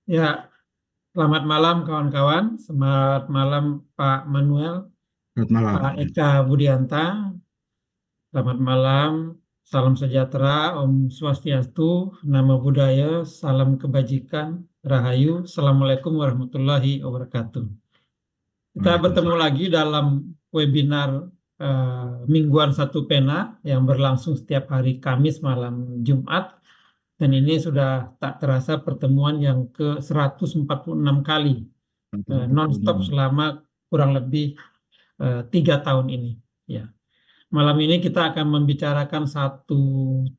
Ya, selamat malam kawan-kawan. Selamat malam Pak Manuel, Selamat malam. Pak Eka Budianta. Selamat malam, salam sejahtera, Om Swastiastu, Namo Buddhaya, salam kebajikan, Rahayu, Assalamualaikum warahmatullahi wabarakatuh. Kita bertemu Waalaikumsalam. lagi dalam webinar Mingguan Satu Pena yang berlangsung setiap hari Kamis malam Jumat. Dan ini sudah tak terasa pertemuan yang ke 146 kali non-stop 146. selama kurang lebih 3 tahun ini. Ya, malam ini kita akan membicarakan satu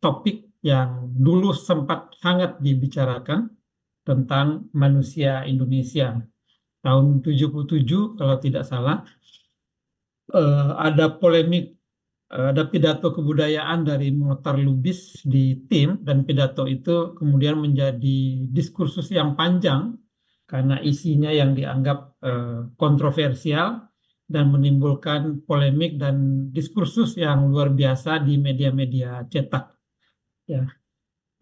topik yang dulu sempat hangat dibicarakan tentang manusia Indonesia. Tahun 77 kalau tidak salah, ada polemik, ada pidato kebudayaan dari Mohtar Lubis di tim, dan pidato itu kemudian menjadi diskursus yang panjang karena isinya yang dianggap kontroversial dan menimbulkan polemik dan diskursus yang luar biasa di media-media cetak. Ya,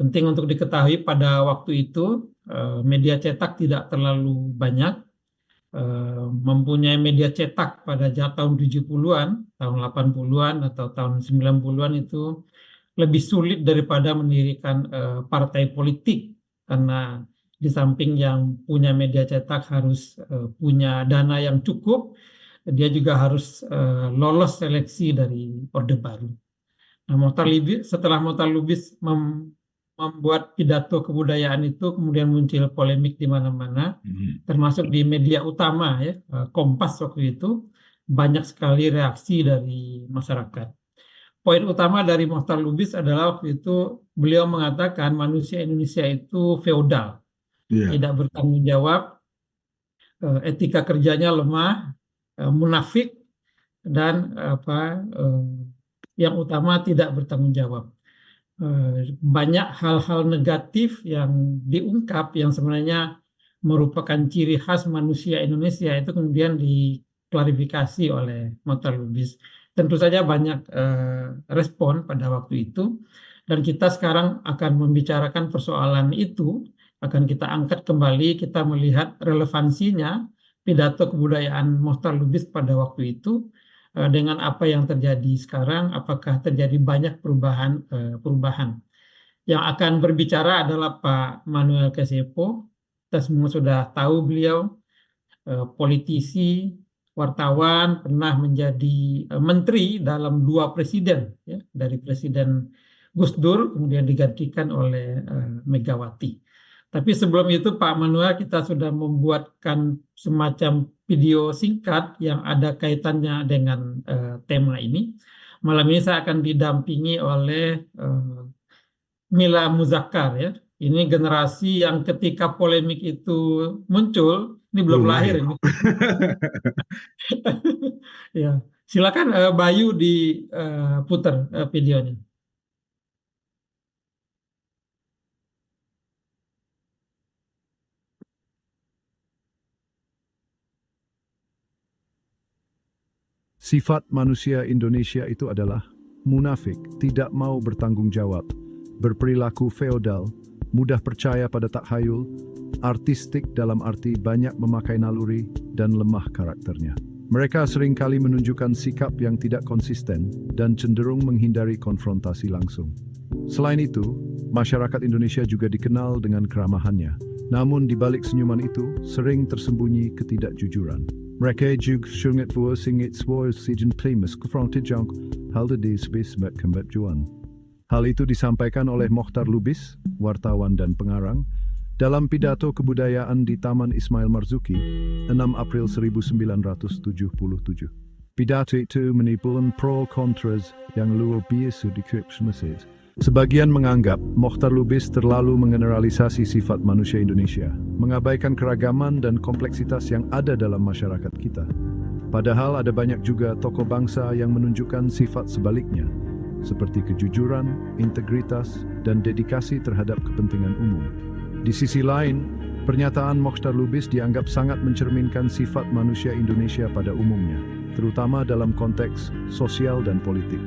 penting untuk diketahui pada waktu itu media cetak tidak terlalu banyak. Mempunyai media cetak pada tahun 70-an, tahun 80-an atau tahun 90-an itu lebih sulit daripada mendirikan partai politik, karena di samping yang punya media cetak harus punya dana yang cukup, dia juga harus lolos seleksi dari Orde Baru. Nah, setelah Mohtar Lubis membuat pidato kebudayaan itu, kemudian muncul polemik di mana-mana, termasuk di media utama ya, Kompas waktu itu, banyak sekali reaksi dari masyarakat. Poin utama dari Mohtar Lubis adalah waktu itu beliau mengatakan manusia Indonesia itu feodal, Iya. tidak bertanggung jawab, etika kerjanya lemah, munafik, dan eh, yang utama tidak bertanggung jawab. Banyak hal-hal negatif yang diungkap yang sebenarnya merupakan ciri khas manusia Indonesia itu kemudian diklarifikasi oleh Mohtar Lubis. Tentu saja banyak respon pada waktu itu, dan kita sekarang akan membicarakan persoalan itu, akan kita angkat kembali, kita melihat relevansinya pidato kebudayaan Mohtar Lubis pada waktu itu dengan apa yang terjadi sekarang, apakah terjadi banyak perubahan. Yang akan berbicara adalah Pak Manuel Kesepo. Kita semua sudah tahu beliau politisi, wartawan, pernah menjadi menteri dalam 2 presiden, ya, dari Presiden Gus Dur kemudian digantikan oleh Megawati. Tapi sebelum itu Pak Manuel, kita sudah membuatkan semacam video singkat yang ada kaitannya dengan tema ini. Malam ini saya akan didampingi oleh Mila Muzakkar ya. Ini generasi yang ketika polemik itu muncul, ini belum Belum lahir lahir. ini. Ya, silakan Bayu diputar videonya. Sifat manusia Indonesia itu adalah munafik, tidak mau bertanggung jawab, berperilaku feodal, mudah percaya pada takhayul, artistik dalam arti banyak memakai naluri, dan lemah karakternya. Mereka seringkali menunjukkan sikap yang tidak konsisten dan cenderung menghindari konfrontasi langsung. Selain itu, masyarakat Indonesia juga dikenal dengan keramahannya. Namun di balik senyuman itu, sering tersembunyi ketidakjujuran. Mereka juga sangat singit suara sijen primus konfrontasi hal disebis kembajuan. Hal itu disampaikan oleh Mohtar Lubis, wartawan dan pengarang, dalam pidato kebudayaan di Taman Ismail Marzuki, 6 April 1977. Pidato itu menimbulkan pro kontras yang luar biasa di Mesir. Sebagian menganggap Mohtar Lubis terlalu mengeneralisasi sifat manusia Indonesia, mengabaikan keragaman dan kompleksitas yang ada dalam masyarakat kita. Padahal ada banyak juga tokoh bangsa yang menunjukkan sifat sebaliknya, seperti kejujuran, integritas, dan dedikasi terhadap kepentingan umum. Di sisi lain, pernyataan Mohtar Lubis dianggap sangat mencerminkan sifat manusia Indonesia pada umumnya, terutama dalam konteks sosial dan politik.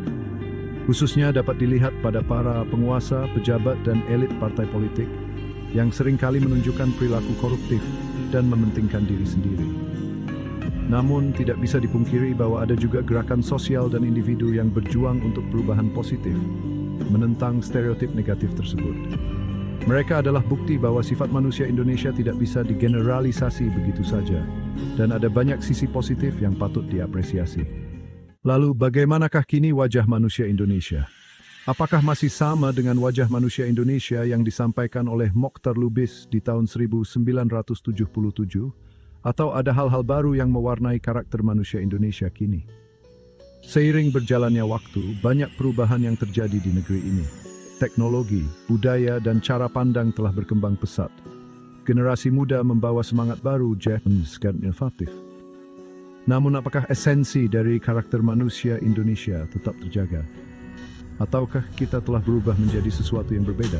Khususnya dapat dilihat pada para penguasa, pejabat, dan elit partai politik yang seringkali menunjukkan perilaku koruptif dan mementingkan diri sendiri. Namun, tidak bisa dipungkiri bahwa ada juga gerakan sosial dan individu yang berjuang untuk perubahan positif, menentang stereotip negatif tersebut. Mereka adalah bukti bahwa sifat manusia Indonesia tidak bisa digeneralisasi begitu saja, dan ada banyak sisi positif yang patut diapresiasi. Lalu, bagaimanakah kini wajah manusia Indonesia? Apakah masih sama dengan wajah manusia Indonesia yang disampaikan oleh Mokhtar Lubis di tahun 1977? Atau ada hal-hal baru yang mewarnai karakter manusia Indonesia kini? Seiring berjalannya waktu, banyak perubahan yang terjadi di negeri ini. Teknologi, budaya, dan cara pandang telah berkembang pesat. Generasi muda membawa semangat baru dan inovatif. Namun apakah esensi dari karakter manusia Indonesia tetap terjaga? Ataukah kita telah berubah menjadi sesuatu yang berbeda?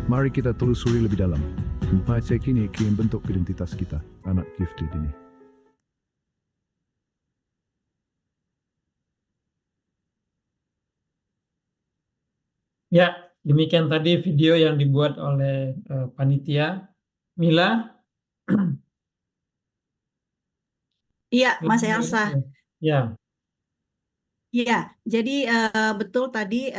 Mari kita telusuri lebih dalam. Masa kini kian bentuk identitas kita, anak gifted ini. Ya, demikian tadi video yang dibuat oleh panitia. Mila? Iya, Mas Elsa. Ya. Iya, jadi betul tadi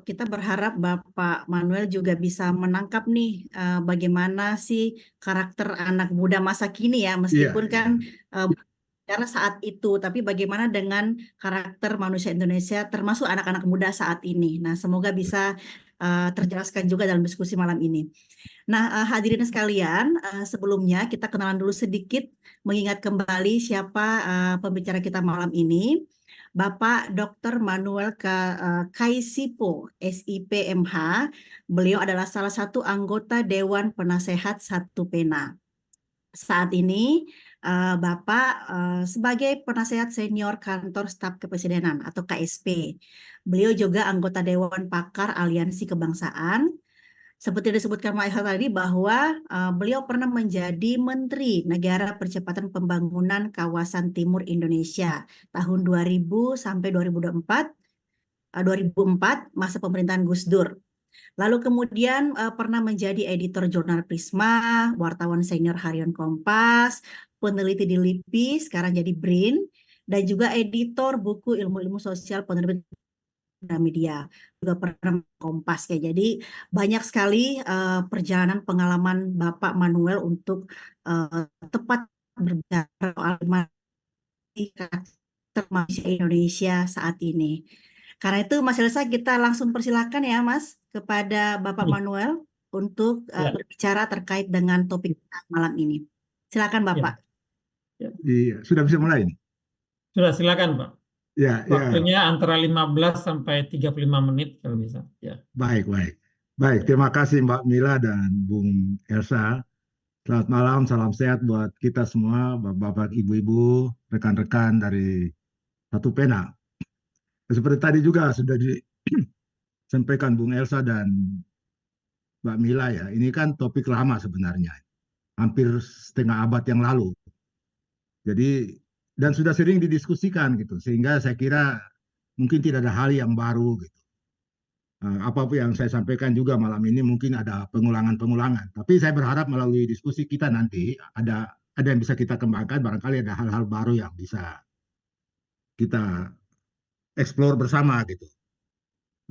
kita berharap Bapak Manuel juga bisa menangkap nih bagaimana sih karakter anak muda masa kini ya, meskipun kan karena saat itu, tapi bagaimana dengan karakter manusia Indonesia termasuk anak-anak muda saat ini. Nah, semoga bisa terjelaskan juga dalam diskusi malam ini. Nah, hadirin sekalian, sebelumnya kita kenalan dulu sedikit, mengingat kembali siapa pembicara kita malam ini. Bapak Dr. Manuel Kaisipo, SIPMH. Beliau adalah salah satu anggota Dewan Penasehat Satu Pena. Saat ini Bapak sebagai penasehat senior kantor staf kepresidenan atau KSP. Beliau juga anggota Dewan Pakar Aliansi Kebangsaan. Seperti disebutkan Mbak Elsa tadi bahwa beliau pernah menjadi Menteri Negara Percepatan Pembangunan Kawasan Timur Indonesia tahun 2000 sampai 2004 masa pemerintahan Gus Dur. Lalu kemudian pernah menjadi editor jurnal Prisma, wartawan senior harian Kompas, peneliti di LIPI, sekarang jadi BRIN, dan juga editor buku ilmu-ilmu sosial penerbit media, juga pernah Kompas ya. Jadi banyak sekali perjalanan pengalaman Bapak Manuel untuk tepat berbicara soal karakter manusia Indonesia saat ini. Karena itu Mas Elsa, kita langsung persilakan ya Mas kepada Bapak Manuel untuk berbicara terkait dengan topik malam ini. Silakan Bapak. Iya, sudah bisa mulai nih? Sudah, silakan Pak. Ya, Waktunya antara 15 sampai 35 menit kalau bisa. Ya. Baik. Terima kasih Mbak Mila dan Bung Elsa. Selamat malam, salam sehat buat kita semua, bapak-bapak, ibu-ibu, rekan-rekan dari Satu Pena. Seperti tadi juga sudah disampaikan Bung Elsa dan Mbak Mila ya, ini kan topik lama sebenarnya, hampir setengah abad yang lalu. Jadi, dan sudah sering didiskusikan gitu, sehingga saya kira mungkin tidak ada hal yang baru gitu. Apapun yang saya sampaikan juga malam ini mungkin ada pengulangan-pengulangan. Tapi saya berharap melalui diskusi kita nanti ada yang bisa kita kembangkan, barangkali ada hal-hal baru yang bisa kita explore bersama gitu.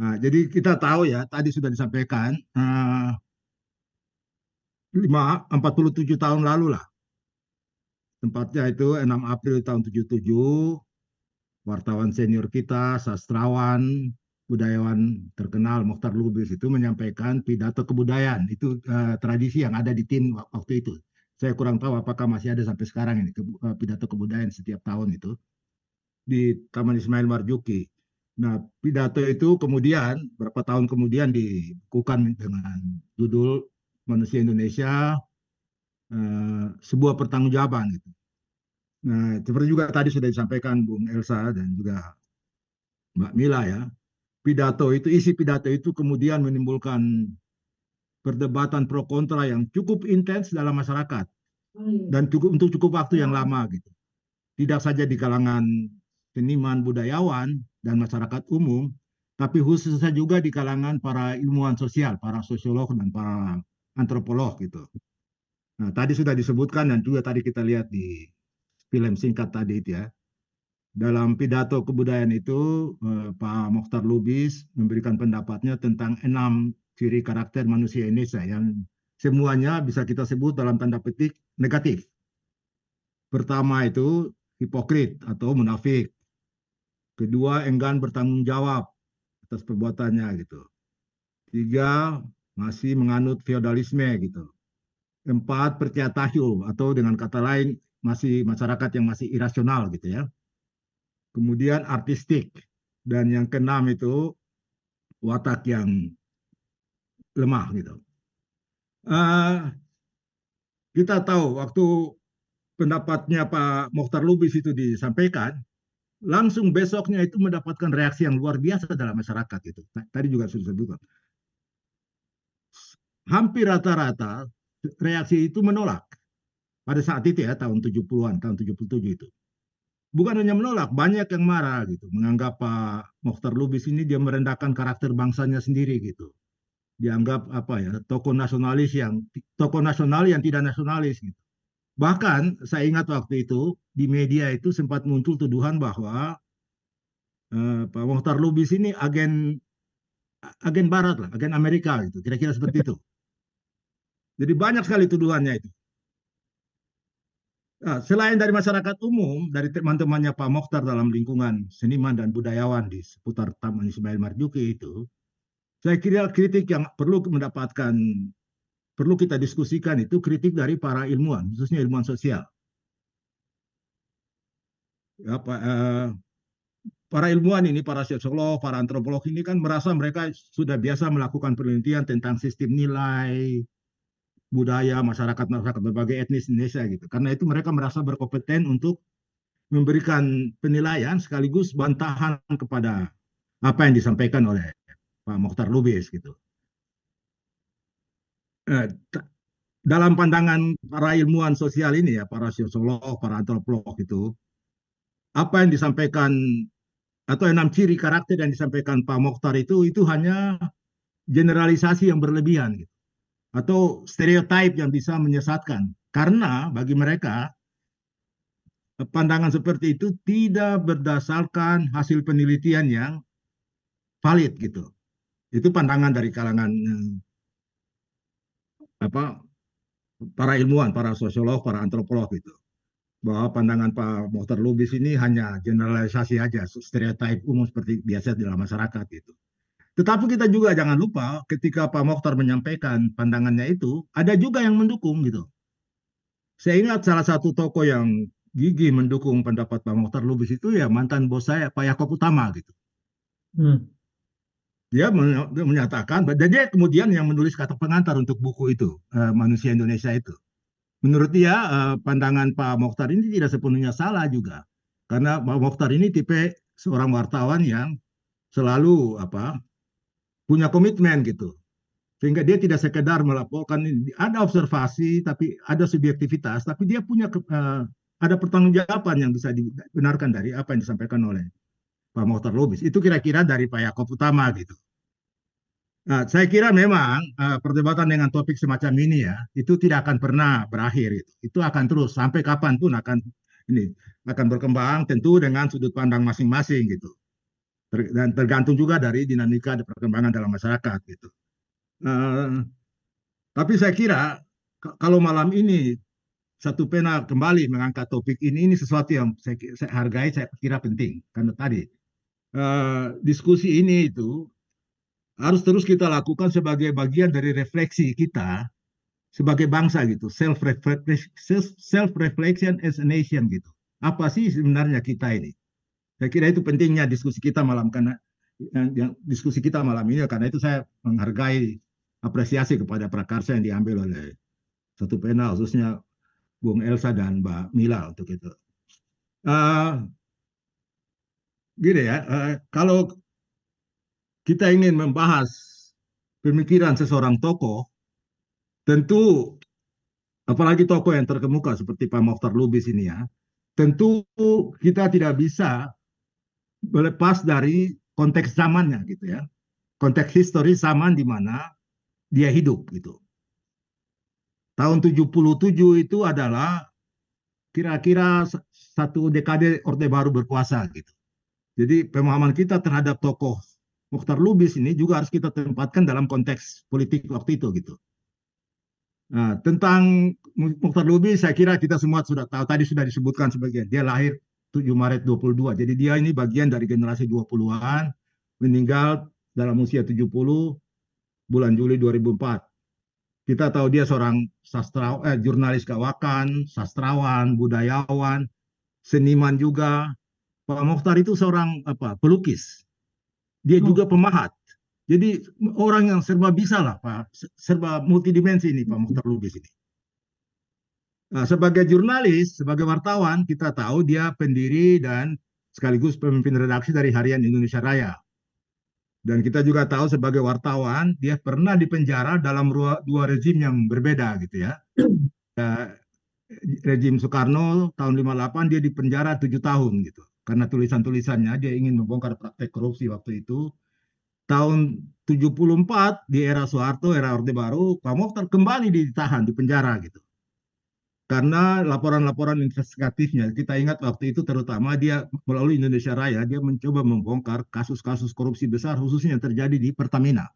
Nah, jadi kita tahu ya, tadi sudah disampaikan 47 tahun lalu lah. Tempatnya itu 6 April tahun 77, wartawan senior kita, sastrawan, budayawan terkenal Mokhtar Lubis itu menyampaikan pidato kebudayaan. Itu tradisi yang ada di tim waktu itu. Saya kurang tahu apakah masih ada sampai sekarang ini pidato kebudayaan setiap tahun itu di Taman Ismail Marzuki. Nah, pidato itu kemudian berapa tahun kemudian dibukukan dengan judul Manusia Indonesia, sebuah pertanggungjawaban gitu. Nah, seperti juga tadi sudah disampaikan Bung Elsa dan juga Mbak Mila ya, isi pidato itu kemudian menimbulkan perdebatan pro kontra yang cukup intens dalam masyarakat dan untuk cukup waktu yang lama gitu. Tidak saja di kalangan seniman budayawan dan masyarakat umum, tapi khususnya juga di kalangan para ilmuwan sosial, para sosiolog dan para antropolog gitu. Nah, tadi sudah disebutkan dan juga tadi kita lihat di film singkat tadi itu ya. Dalam pidato kebudayaan itu, Pak Mokhtar Lubis memberikan pendapatnya tentang 6 ciri karakter manusia Indonesia yang semuanya bisa kita sebut dalam tanda petik negatif. Pertama itu hipokrit atau munafik. Kedua, enggan bertanggung jawab atas perbuatannya gitu. 3, masih menganut feodalisme gitu. 4, percaya tahyul atau dengan kata lain masih masyarakat yang masih irasional gitu ya. Kemudian artistik, dan yang keenam itu watak yang lemah gitu. Kita tahu waktu pendapatnya Pak Mokhtar Lubis itu disampaikan, langsung besoknya itu mendapatkan reaksi yang luar biasa dalam masyarakat itu. Tadi juga sudah disebutkan. Hampir rata-rata reaksi itu menolak pada saat itu ya, tahun 70-an, tahun 77 itu. Bukan hanya menolak, banyak yang marah gitu, menganggap Pak Mokhtar Lubis ini dia merendahkan karakter bangsanya sendiri gitu. Dianggap apa ya, tokoh nasional yang tidak nasionalis gitu. Bahkan saya ingat waktu itu di media itu sempat muncul tuduhan bahwa Pak Mokhtar Lubis ini agen barat lah, agen Amerika gitu, kira-kira seperti itu. Jadi banyak sekali tuduhannya itu. Nah, selain dari masyarakat umum, dari teman-temannya Pak Mokhtar dalam lingkungan seniman dan budayawan di seputar Taman Ismail Marzuki itu, saya kira kritik yang perlu kita diskusikan itu kritik dari para ilmuwan, khususnya ilmuwan sosial. Ya, para ilmuwan ini, para sosiolog, para antropolog ini kan merasa mereka sudah biasa melakukan penelitian tentang sistem nilai, budaya masyarakat berbagai etnis Indonesia gitu. Karena itu mereka merasa berkompeten untuk memberikan penilaian sekaligus bantahan kepada apa yang disampaikan oleh Pak Mokhtar Lubis gitu. Dalam pandangan para ilmuwan sosial ini ya, para sosiolog, para antropolog itu, apa yang disampaikan atau 6 ciri karakter yang disampaikan Pak Mokhtar itu hanya generalisasi yang berlebihan gitu, atau stereotip yang bisa menyesatkan. Karena bagi mereka pandangan seperti itu tidak berdasarkan hasil penelitian yang valid gitu. Itu pandangan dari kalangan para ilmuwan, para sosiolog, para antropolog itu. Bahwa pandangan Pak Mokhtar Lubis ini hanya generalisasi aja, stereotip umum seperti biasa di dalam masyarakat gitu. Tetapi kita juga jangan lupa ketika Pak Mokhtar menyampaikan pandangannya itu, ada juga yang mendukung gitu. Saya ingat salah satu tokoh yang gigih mendukung pendapat Pak Mokhtar Lubis itu ya mantan bos saya, Pak Yaakob Utama gitu. Dia menyatakan, dan dia kemudian yang menulis kata pengantar untuk buku itu, Manusia Indonesia itu. Menurut dia, pandangan Pak Mokhtar ini tidak sepenuhnya salah juga. Karena Pak Mokhtar ini tipe seorang wartawan yang selalu punya komitmen gitu. Sehingga dia tidak sekedar melaporkan, ada observasi, tapi ada subjektivitas, tapi dia punya ada pertanggungjawaban yang bisa dibenarkan dari apa yang disampaikan oleh Pak Mokhtar Lubis. Itu kira-kira dari Pak Yaakob Utama gitu. Nah, saya kira memang perdebatan dengan topik semacam ini ya, itu tidak akan pernah berakhir. Itu akan terus sampai kapanpun akan berkembang tentu dengan sudut pandang masing-masing gitu. Dan tergantung juga dari dinamika dan perkembangan dalam masyarakat gitu. Tapi saya kira kalau malam ini Satu Pena kembali mengangkat topik ini sesuatu yang saya hargai, saya kira penting. Karena tadi diskusi ini itu harus terus kita lakukan sebagai bagian dari refleksi kita sebagai bangsa gitu, self reflection as a nation gitu. Apa sih sebenarnya kita ini? Saya kira itu pentingnya diskusi kita malam ini, karena itu saya menghargai apresiasi kepada prakarsa yang diambil oleh Satu Pena, khususnya Bung Elsa dan Mbak Mila untuk itu. Gini ya, kalau kita ingin membahas pemikiran seseorang tokoh, tentu apalagi tokoh yang terkemuka seperti Pak Mokhtar Lubis ini ya, tentu kita tidak bisa berlepas dari konteks zamannya gitu ya, konteks historis zaman di mana dia hidup gitu. tahun 77 itu adalah kira-kira satu dekade Orde Baru berkuasa gitu. Jadi pemahaman kita terhadap tokoh Mokhtar Lubis ini juga harus kita tempatkan dalam konteks politik waktu itu gitu. Nah, tentang Mokhtar Lubis saya kira kita semua sudah tahu, tadi sudah disebutkan sebagian. Dia lahir 7 Maret 22. Jadi dia ini bagian dari generasi 20-an, meninggal dalam usia 70 bulan Juli 2004. Kita tahu dia seorang jurnalis kawakan, sastrawan, budayawan, seniman juga. Pak Mokhtar itu seorang pelukis. Dia juga pemahat. Jadi orang yang serba bisa lah, Pak. Serba multidimensi ini Pak Mokhtar Lubis ini. Nah, sebagai jurnalis, sebagai wartawan, kita tahu dia pendiri dan sekaligus pemimpin redaksi dari Harian Indonesia Raya. Dan kita juga tahu sebagai wartawan, dia pernah dipenjara dalam dua rezim yang berbeda gitu ya. Rezim Soekarno tahun 58 dia dipenjara 7 tahun gitu. Karena tulisan-tulisannya dia ingin membongkar praktek korupsi waktu itu. Tahun 74 di era Soeharto, era Orde Baru, Pak Mokhtar kembali ditahan di penjara gitu. Karena laporan-laporan investigatifnya, kita ingat waktu itu terutama dia melalui Indonesia Raya, dia mencoba membongkar kasus-kasus korupsi besar khususnya yang terjadi di Pertamina.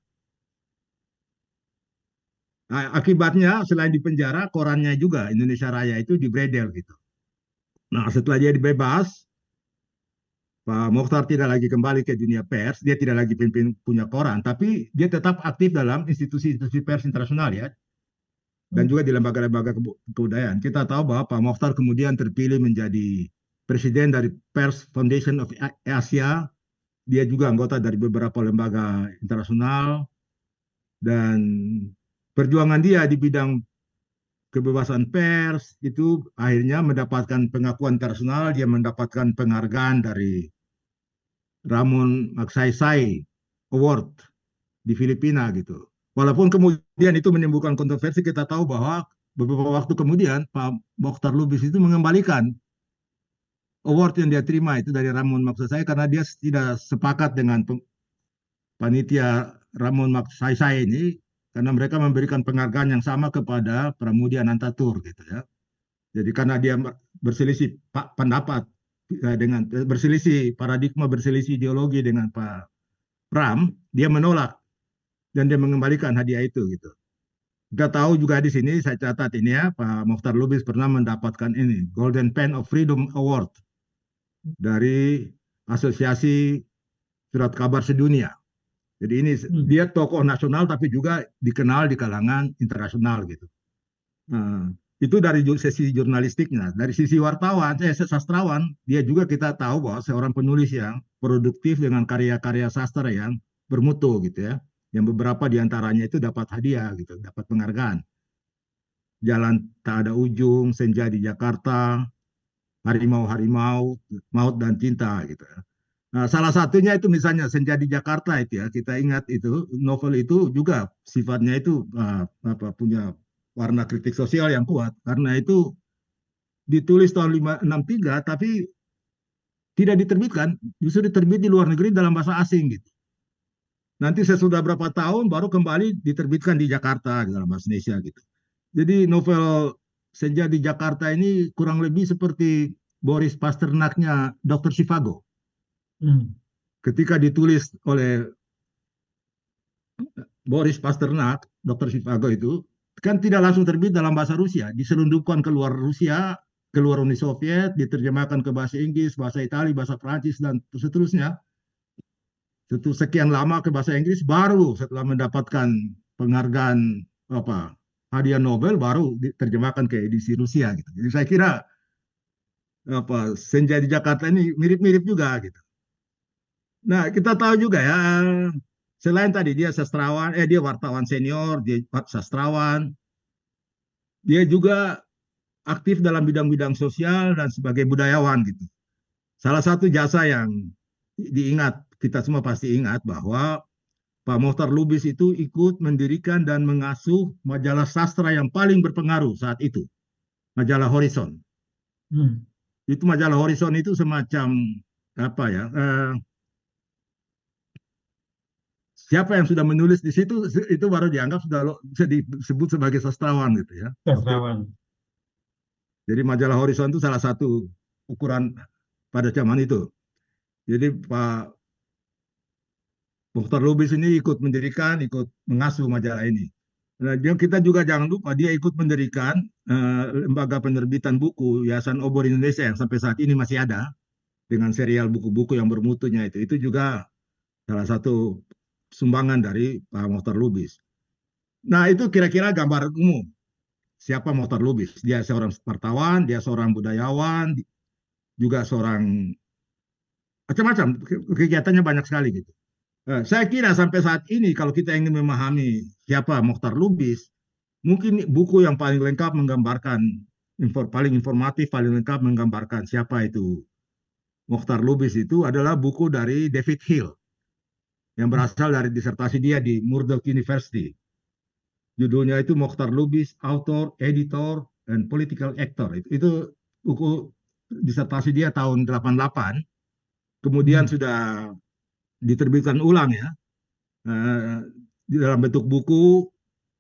Nah, akibatnya selain di penjara, korannya juga Indonesia Raya itu dibredel gitu. Nah, setelah dia dibebas, Pak Mokhtar tidak lagi kembali ke dunia pers, dia tidak lagi pimpin punya koran, tapi dia tetap aktif dalam institusi-institusi pers internasional ya, dan juga di lembaga-lembaga kebudayaan. Kita tahu bahwa Pak Mokhtar kemudian terpilih menjadi presiden dari Pers Foundation of Asia. Dia juga anggota dari beberapa lembaga internasional, dan perjuangan dia di bidang kebebasan pers itu akhirnya mendapatkan pengakuan internasional. Dia mendapatkan penghargaan dari Ramon Magsaysay Award di Filipina gitu. Walaupun kemudian itu menimbulkan kontroversi, kita tahu bahwa beberapa waktu kemudian Pak Mokhtar Lubis itu mengembalikan award yang dia terima itu dari Ramon Magsaysay karena dia tidak sepakat dengan panitia Ramon Magsaysay ini, karena mereka memberikan penghargaan yang sama kepada Pramudia Anantatur gitu ya. Jadi karena dia berselisih pendapat dengan berselisih paradigma, berselisih ideologi dengan Pak Pram, dia menolak dan dia mengembalikan hadiah itu gitu. Kita tahu juga di sini saya catat ini ya, Pak Mokhtar Lubis pernah mendapatkan ini Golden Pen of Freedom Award dari Asosiasi Surat Kabar Sedunia. Jadi ini dia tokoh nasional tapi juga dikenal di kalangan internasional gitu. Nah, itu dari sisi jurnalistiknya. Dari sisi wartawan, sastrawan, dia juga kita tahu bahwa seorang penulis yang produktif dengan karya-karya sastra yang bermutu gitu ya. Yang beberapa diantaranya itu dapat hadiah gitu, dapat penghargaan. Jalan Tak Ada Ujung, Senja di Jakarta, Harimau-Harimau, Maut dan Cinta gitu. Nah, salah satunya itu misalnya Senja di Jakarta itu ya, kita ingat itu novel itu juga sifatnya itu punya warna kritik sosial yang kuat, karena itu ditulis tahun 563 tapi tidak diterbitkan, justru diterbit di luar negeri dalam bahasa asing gitu. Nanti sesudah berapa tahun baru kembali diterbitkan di Jakarta dalam bahasa Indonesia gitu. Jadi novel Senja di Jakarta ini kurang lebih seperti Boris Pasternaknya Dr. Zhivago. Ketika ditulis oleh Boris Pasternak, Dr. Zhivago itu kan tidak langsung terbit dalam bahasa Rusia, diselundupkan keluar Rusia, keluar Uni Soviet, diterjemahkan ke bahasa Inggris, bahasa Italia, bahasa Prancis dan seterusnya. Sekian lama ke bahasa Inggris, baru setelah mendapatkan penghargaan hadiah Nobel baru diterjemahkan ke edisi Rusia gitu. Jadi saya kira Senja di Jakarta ini mirip-mirip juga gitu. Nah, kita tahu juga ya, selain tadi dia sastrawan, dia wartawan senior, dia sastrawan, dia juga aktif dalam bidang-bidang sosial dan sebagai budayawan gitu. Salah satu jasa yang diingat, kita semua pasti ingat bahwa Pak Mokhtar Lubis itu ikut mendirikan dan mengasuh majalah sastra yang paling berpengaruh saat itu, majalah Horizon. Itu majalah Horizon itu semacam siapa yang sudah menulis di situ itu baru dianggap sudah bisa disebut sebagai sastrawan gitu ya. Sastrawan. Jadi majalah Horizon itu salah satu ukuran pada zaman itu. Jadi Pak Mukhtar Lubis ini ikut mendirikan, ikut mengasuh majalah ini. Nah, kita juga jangan lupa dia ikut mendirikan lembaga penerbitan buku Yayasan Obor Indonesia yang sampai saat ini masih ada dengan serial buku-buku yang bermutunya itu. Itu juga salah satu sumbangan dari Pak Mukhtar Lubis. Nah, itu kira-kira gambar umum siapa Mukhtar Lubis. Dia seorang wartawan, dia seorang budayawan, juga seorang macam-macam kegiatannya banyak sekali gitu. Saya kira sampai saat ini kalau kita ingin memahami siapa Mukhtar Lubis, mungkin buku yang paling lengkap menggambarkan, paling informatif, paling lengkap menggambarkan siapa itu Mukhtar Lubis itu adalah buku dari David Hill yang berasal dari disertasi dia di Murdoch University. Judulnya itu Mukhtar Lubis, Author, Editor, and Political Actor. Itu buku disertasi dia tahun 88. Kemudian sudah diterbitkan ulang ya di dalam bentuk buku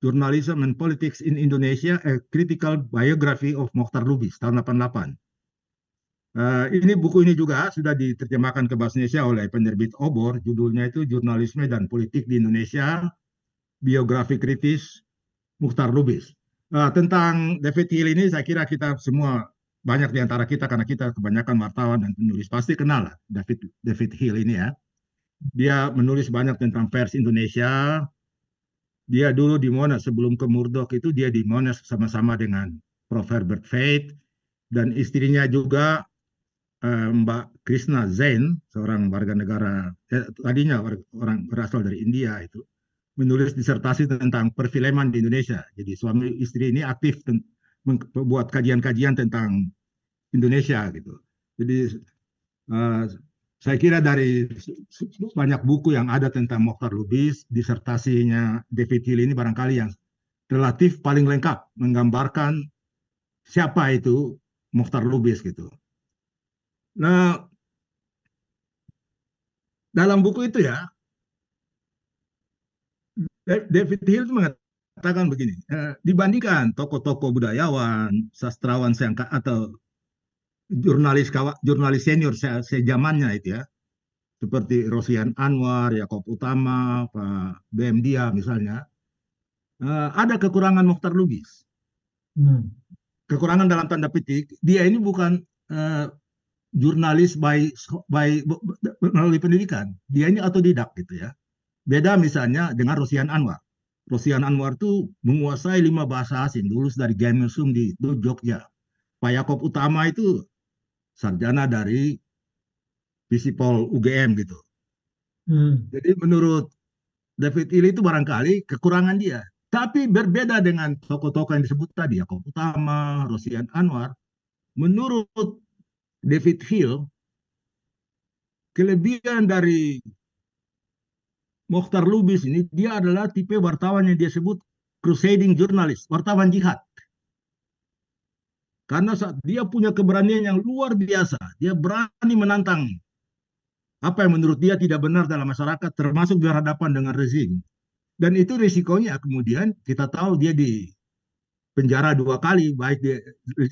Journalism and Politics in Indonesia, A Critical Biography of Mukhtar Lubis tahun 88. Ini buku ini juga sudah diterjemahkan ke bahasa Indonesia oleh penerbit Obor. Judulnya itu Jurnalisme dan Politik di Indonesia, Biografi Kritis Mukhtar Lubis. Tentang David Hill ini saya kira kita semua, banyak di antara kita, karena kita kebanyakan wartawan dan penulis, pasti kenal lah David Hill ini ya. Dia menulis banyak tentang pers Indonesia. Dia dulu di Monash, sebelum ke Murdoch itu dia di Monash sama-sama dengan Prof. Herbert Faith, dan istrinya juga Mbak Krishna Zain, seorang warga negara, tadinya orang berasal dari India itu, menulis disertasi tentang perfilman di Indonesia. Jadi suami istri ini aktif membuat kajian-kajian tentang Indonesia gitu. Jadi saya kira dari banyak buku yang ada tentang Mukhtar Lubis, disertasinya David Hill ini barangkali yang relatif paling lengkap menggambarkan siapa itu Mukhtar Lubis gitu. Nah, dalam buku itu ya, David Hill mengatakan begini, dibandingkan tokoh-tokoh budayawan, sastrawan atau jurnalis senior sejamannya itu ya, seperti Rosian Anwar, Yaakob Utama, Pak BM Dia misalnya, ada kekurangan Mukhtar Lubis. Kekurangan dalam tanda petik, dia ini bukan jurnalis melalui pendidikan, dia ini otodidak gitu ya. Beda misalnya dengan Rosian Anwar. Rosian Anwar itu menguasai 5 bahasa asing, lulus dari Gymnasium di Jogja. Pak Yaakob Utama itu sarjana dari Visipol UGM gitu. Jadi menurut David Hill itu barangkali kekurangan dia. Tapi berbeda dengan tokoh-tokoh yang disebut tadi, Yaakob Utama, Rosian Anwar, menurut David Hill, kelebihan dari Mukhtar Lubis ini, dia adalah tipe wartawan yang dia sebut crusading journalist, wartawan jihad. Karena dia punya keberanian yang luar biasa. Dia berani menantang apa yang menurut dia tidak benar dalam masyarakat, termasuk berhadapan dengan rezim. Dan itu risikonya kemudian kita tahu dia di penjara 2 kali, baik di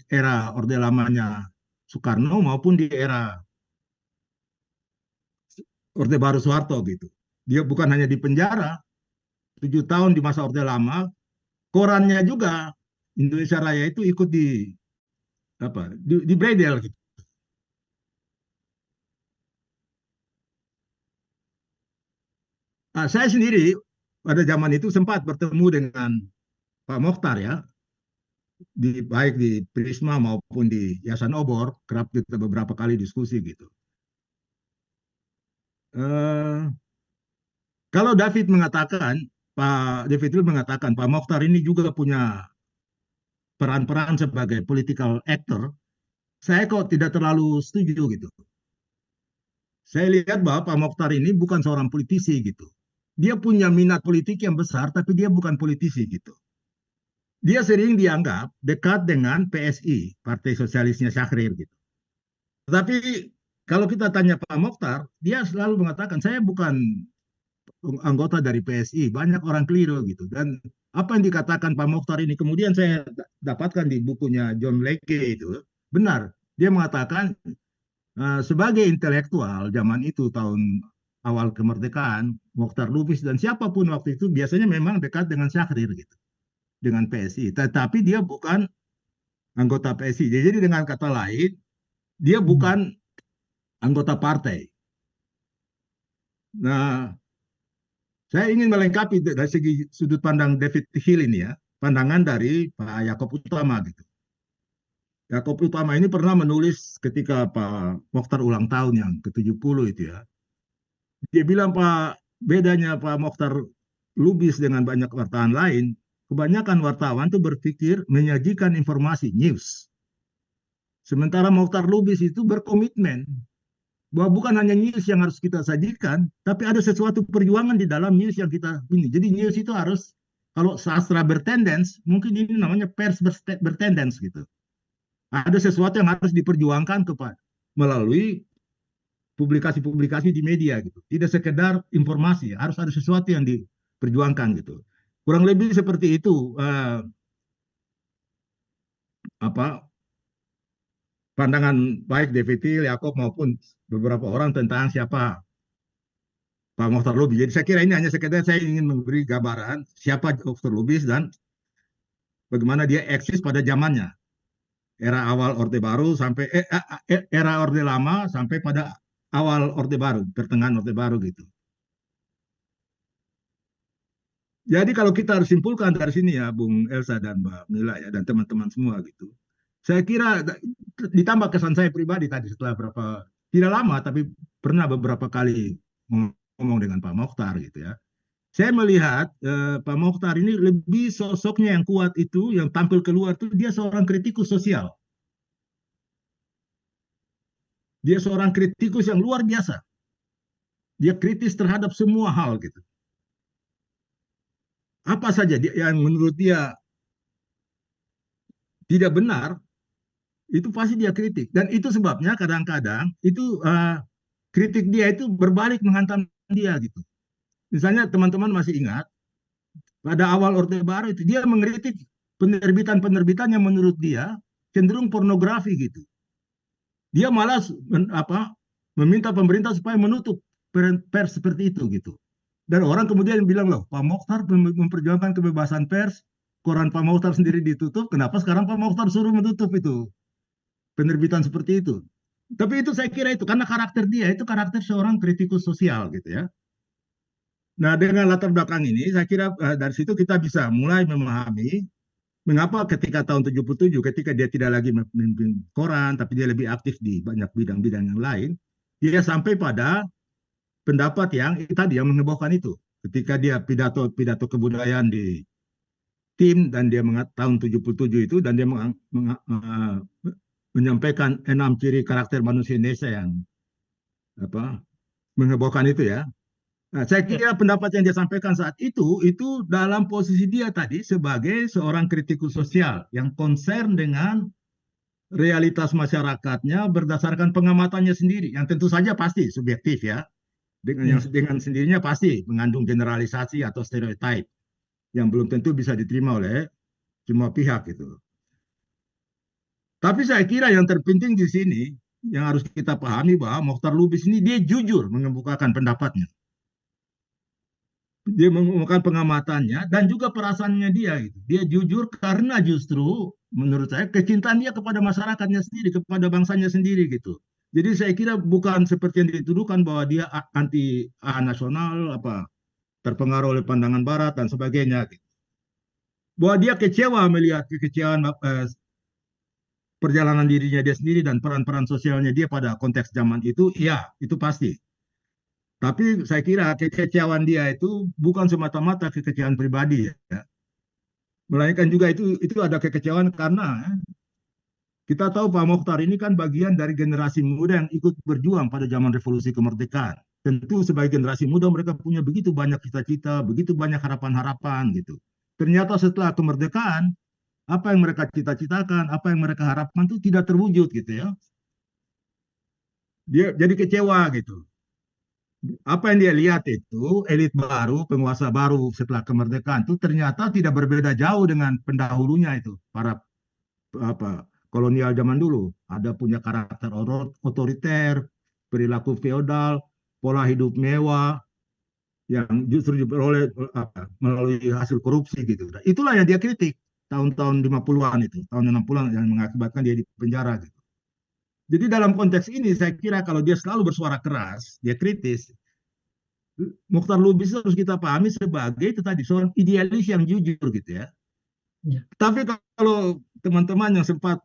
era Orde Lamanya Soekarno maupun di era Orde Baru Soeharto gitu. Dia bukan hanya di penjara 7 tahun di masa Orde Lama, korannya juga Indonesia Raya itu ikut di bredel gitu. Saya sendiri pada zaman itu sempat bertemu dengan Pak Mokhtar ya, baik di Prisma maupun di Yayasan Obor, kerap kita beberapa kali diskusi gitu. Kalau Pak David Hill mengatakan Pak Mokhtar ini juga punya peran-peran sebagai political actor, saya kok tidak terlalu setuju gitu. Saya lihat bahwa Pak Mokhtar ini bukan seorang politisi gitu. Dia punya minat politik yang besar, tapi dia bukan politisi gitu. Dia sering dianggap dekat dengan PSI, Partai Sosialisnya Syahrir gitu. Tetapi kalau kita tanya Pak Mokhtar, dia selalu mengatakan saya bukan anggota dari PSI, banyak orang keliru gitu. Dan apa yang dikatakan Pak Mokhtar ini kemudian saya dapatkan di bukunya John Leke itu benar. Dia mengatakan sebagai intelektual zaman itu tahun awal kemerdekaan, Mokhtar Lubis dan siapapun waktu itu biasanya memang dekat dengan Syahrir gitu, dengan PSI. Tetapi dia bukan anggota PSI. Jadi dengan kata lain, dia bukan anggota partai. Nah, saya ingin melengkapi dari segi sudut pandang David Hill ini ya, pandangan dari Pak Yakob Utama gitu. Yakob Utama ini pernah menulis ketika Pak Mokhtar ulang tahun yang ke-70 itu ya. Dia bilang Pak, bedanya Pak Mokhtar Lubis dengan banyak wartawan lain, kebanyakan wartawan tuh berpikir menyajikan informasi, news. Sementara Mokhtar Lubis itu berkomitmen bahwa bukan hanya news yang harus kita sajikan, tapi ada sesuatu perjuangan di dalam news yang kita ini. Jadi news itu harus, kalau sastra bertendens, mungkin ini namanya pers bertendens gitu. Ada sesuatu yang harus diperjuangkan melalui publikasi-publikasi di media gitu. Tidak sekedar informasi, harus ada sesuatu yang diperjuangkan gitu. Kurang lebih seperti itu pandangan baik David Hill, Yakob maupun beberapa orang tentang siapa Pak Mokhtar Lubis. Jadi saya kira ini hanya sekedar saya ingin memberi gambaran siapa Mokhtar Lubis dan bagaimana dia eksis pada zamannya. Era awal Orde Baru sampai era Orde Lama sampai pada awal Orde Baru, pertengahan Orde Baru gitu. Jadi kalau kita harus simpulkan dari sini ya, Bung Elsa dan Mbak Mila ya, dan teman-teman semua gitu. Saya kira ditambah kesan saya pribadi tadi setelah tidak lama tapi pernah beberapa kali ngomong dengan Pak Mokhtar gitu ya. Saya melihat Pak Mokhtar ini lebih sosoknya yang kuat itu, yang tampil keluar itu dia seorang kritikus sosial. Dia seorang kritikus yang luar biasa. Dia kritis terhadap semua hal gitu. Apa saja yang menurut dia tidak benar, itu pasti dia kritik. Dan itu sebabnya kadang-kadang itu kritik dia itu berbalik menghantam dia gitu. Misalnya teman-teman masih ingat, pada awal Orde Baru itu dia mengkritik penerbitan-penerbitan yang menurut dia cenderung pornografi gitu. Dia malah meminta pemerintah supaya menutup pers seperti itu gitu. Dan orang kemudian bilang, loh, Pak Mokhtar memperjuangkan kebebasan pers, koran Pak Mokhtar sendiri ditutup, kenapa sekarang Pak Mokhtar suruh menutup itu penerbitan seperti itu? Tapi itu saya kira itu karena karakter dia itu karakter seorang kritikus sosial gitu ya. Nah, dengan latar belakang ini saya kira dari situ kita bisa mulai memahami mengapa ketika tahun 77 ketika dia tidak lagi memimpin koran tapi dia lebih aktif di banyak bidang-bidang yang lain, dia sampai pada pendapat yang tadi yang menghebohkan itu. Ketika dia pidato kebudayaan di tim dan dia tahun 77 itu dan dia menyampaikan 6 ciri karakter manusia Indonesia yang menghebohkan itu ya. Nah, saya kira pendapat yang dia sampaikan saat itu dalam posisi dia tadi sebagai seorang kritikus sosial yang concern dengan realitas masyarakatnya berdasarkan pengamatannya sendiri, yang tentu saja pasti subjektif ya, dengan sendirinya pasti mengandung generalisasi atau stereotip yang belum tentu bisa diterima oleh semua pihak itu. Tapi saya kira yang terpenting di sini yang harus kita pahami bahwa Mokhtar Lubis ini dia jujur mengemukakan pendapatnya. Dia mengumumkan pengamatannya dan juga perasaannya dia gitu. Dia jujur karena justru menurut saya kecintaan dia kepada masyarakatnya sendiri, kepada bangsanya sendiri gitu. Jadi saya kira bukan seperti yang dituduhkan bahwa dia anti nasional terpengaruh oleh pandangan barat dan sebagainya gitu. Bahwa dia kecewa melihat kekecewaan perjalanan dirinya dia sendiri dan peran-peran sosialnya dia pada konteks zaman itu, ya itu pasti. Tapi saya kira kekecewaan dia itu bukan semata-mata kekecewaan pribadi ya. Melainkan juga itu ada kekecewaan karena kita tahu Pak Mokhtar ini kan bagian dari generasi muda yang ikut berjuang pada zaman revolusi kemerdekaan. Tentu sebagai generasi muda mereka punya begitu banyak cita-cita, begitu banyak harapan-harapan gitu. Ternyata setelah kemerdekaan, apa yang mereka cita-citakan, apa yang mereka harapkan itu tidak terwujud gitu ya. Dia jadi kecewa gitu. apa yang dia lihat itu elit baru, penguasa baru setelah kemerdekaan itu ternyata tidak berbeda jauh dengan pendahulunya itu, para apa kolonial zaman dulu. Ada punya karakter otoriter, perilaku feodal, pola hidup mewah yang justru diperoleh melalui hasil korupsi gitu. Nah, itulah yang dia kritik tahun-tahun 50-an itu, tahun 60-an yang mengakibatkan dia di penjara gitu. Jadi dalam konteks ini saya kira kalau dia selalu bersuara keras, dia kritis, Mokhtar Lubis harus kita pahami sebagai itu tadi seorang idealis yang jujur gitu ya. Ya. Tapi kalau teman-teman yang sempat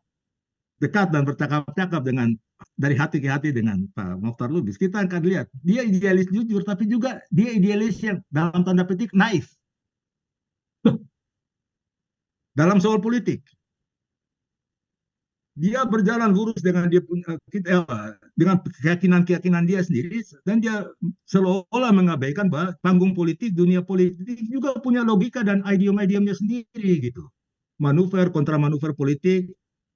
dekat dan bercakap-cakap dengan dari hati ke hati dengan Pak Mokhtar Lubis, kita akan lihat dia idealis jujur, tapi juga dia idealis yang dalam tanda petik naif dalam soal politik. Dia berjalan lurus dengan dia punya dengan keyakinan-keyakinan dia sendiri, dan dia seolah-olah mengabaikan bahwa panggung politik, dunia politik juga punya logika dan idiom-idiomnya sendiri gitu. Manuver kontra manuver politik,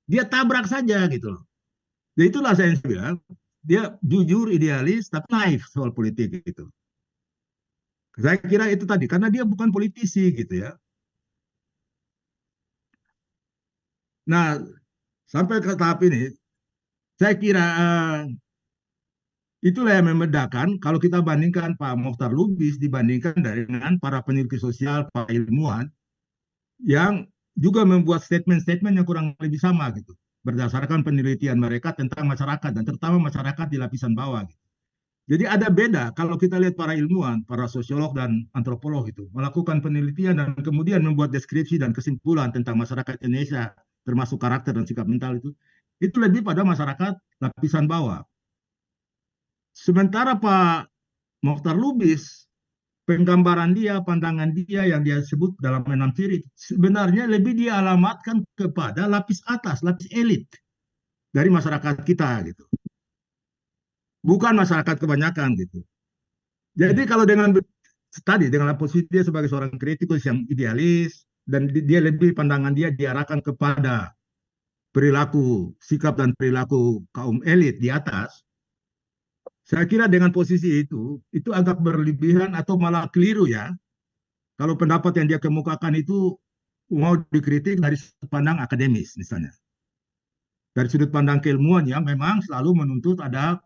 dia tabrak saja gitu loh. Jadi itulah saya bilang dia jujur, idealis, tapi naif soal politik gitu. Saya kira itu tadi karena dia bukan politisi gitu ya. Nah, sampai ke tahap ini, saya kira itulah yang membedakan kalau kita bandingkan Pak Mokhtar Lubis dibandingkan dengan para peneliti sosial, para ilmuwan yang juga membuat statement-statement yang kurang lebih sama gitu, berdasarkan penelitian mereka tentang masyarakat dan terutama masyarakat di lapisan bawah. Gitu. Jadi ada beda kalau kita lihat para ilmuwan, para sosiolog dan antropolog itu melakukan penelitian dan kemudian membuat deskripsi dan kesimpulan tentang masyarakat Indonesia, termasuk karakter dan sikap mental itu lebih pada masyarakat lapisan bawah. Sementara Pak Mokhtar Lubis, penggambaran dia, pandangan dia yang dia sebut dalam 6 ciri, sebenarnya lebih dia alamatkan kepada lapis atas, lapis elit dari masyarakat kita gitu. Bukan masyarakat kebanyakan gitu. Jadi kalau dengan tadi dengan posisi dia sebagai seorang kritikus yang idealis dan dia lebih pandangan dia diarahkan kepada perilaku, sikap dan perilaku kaum elit di atas, saya kira dengan posisi itu agak berlebihan atau malah keliru ya. Kalau pendapat yang dia kemukakan itu mau dikritik dari sudut pandang akademis misalnya. Dari sudut pandang keilmuan yang memang selalu menuntut ada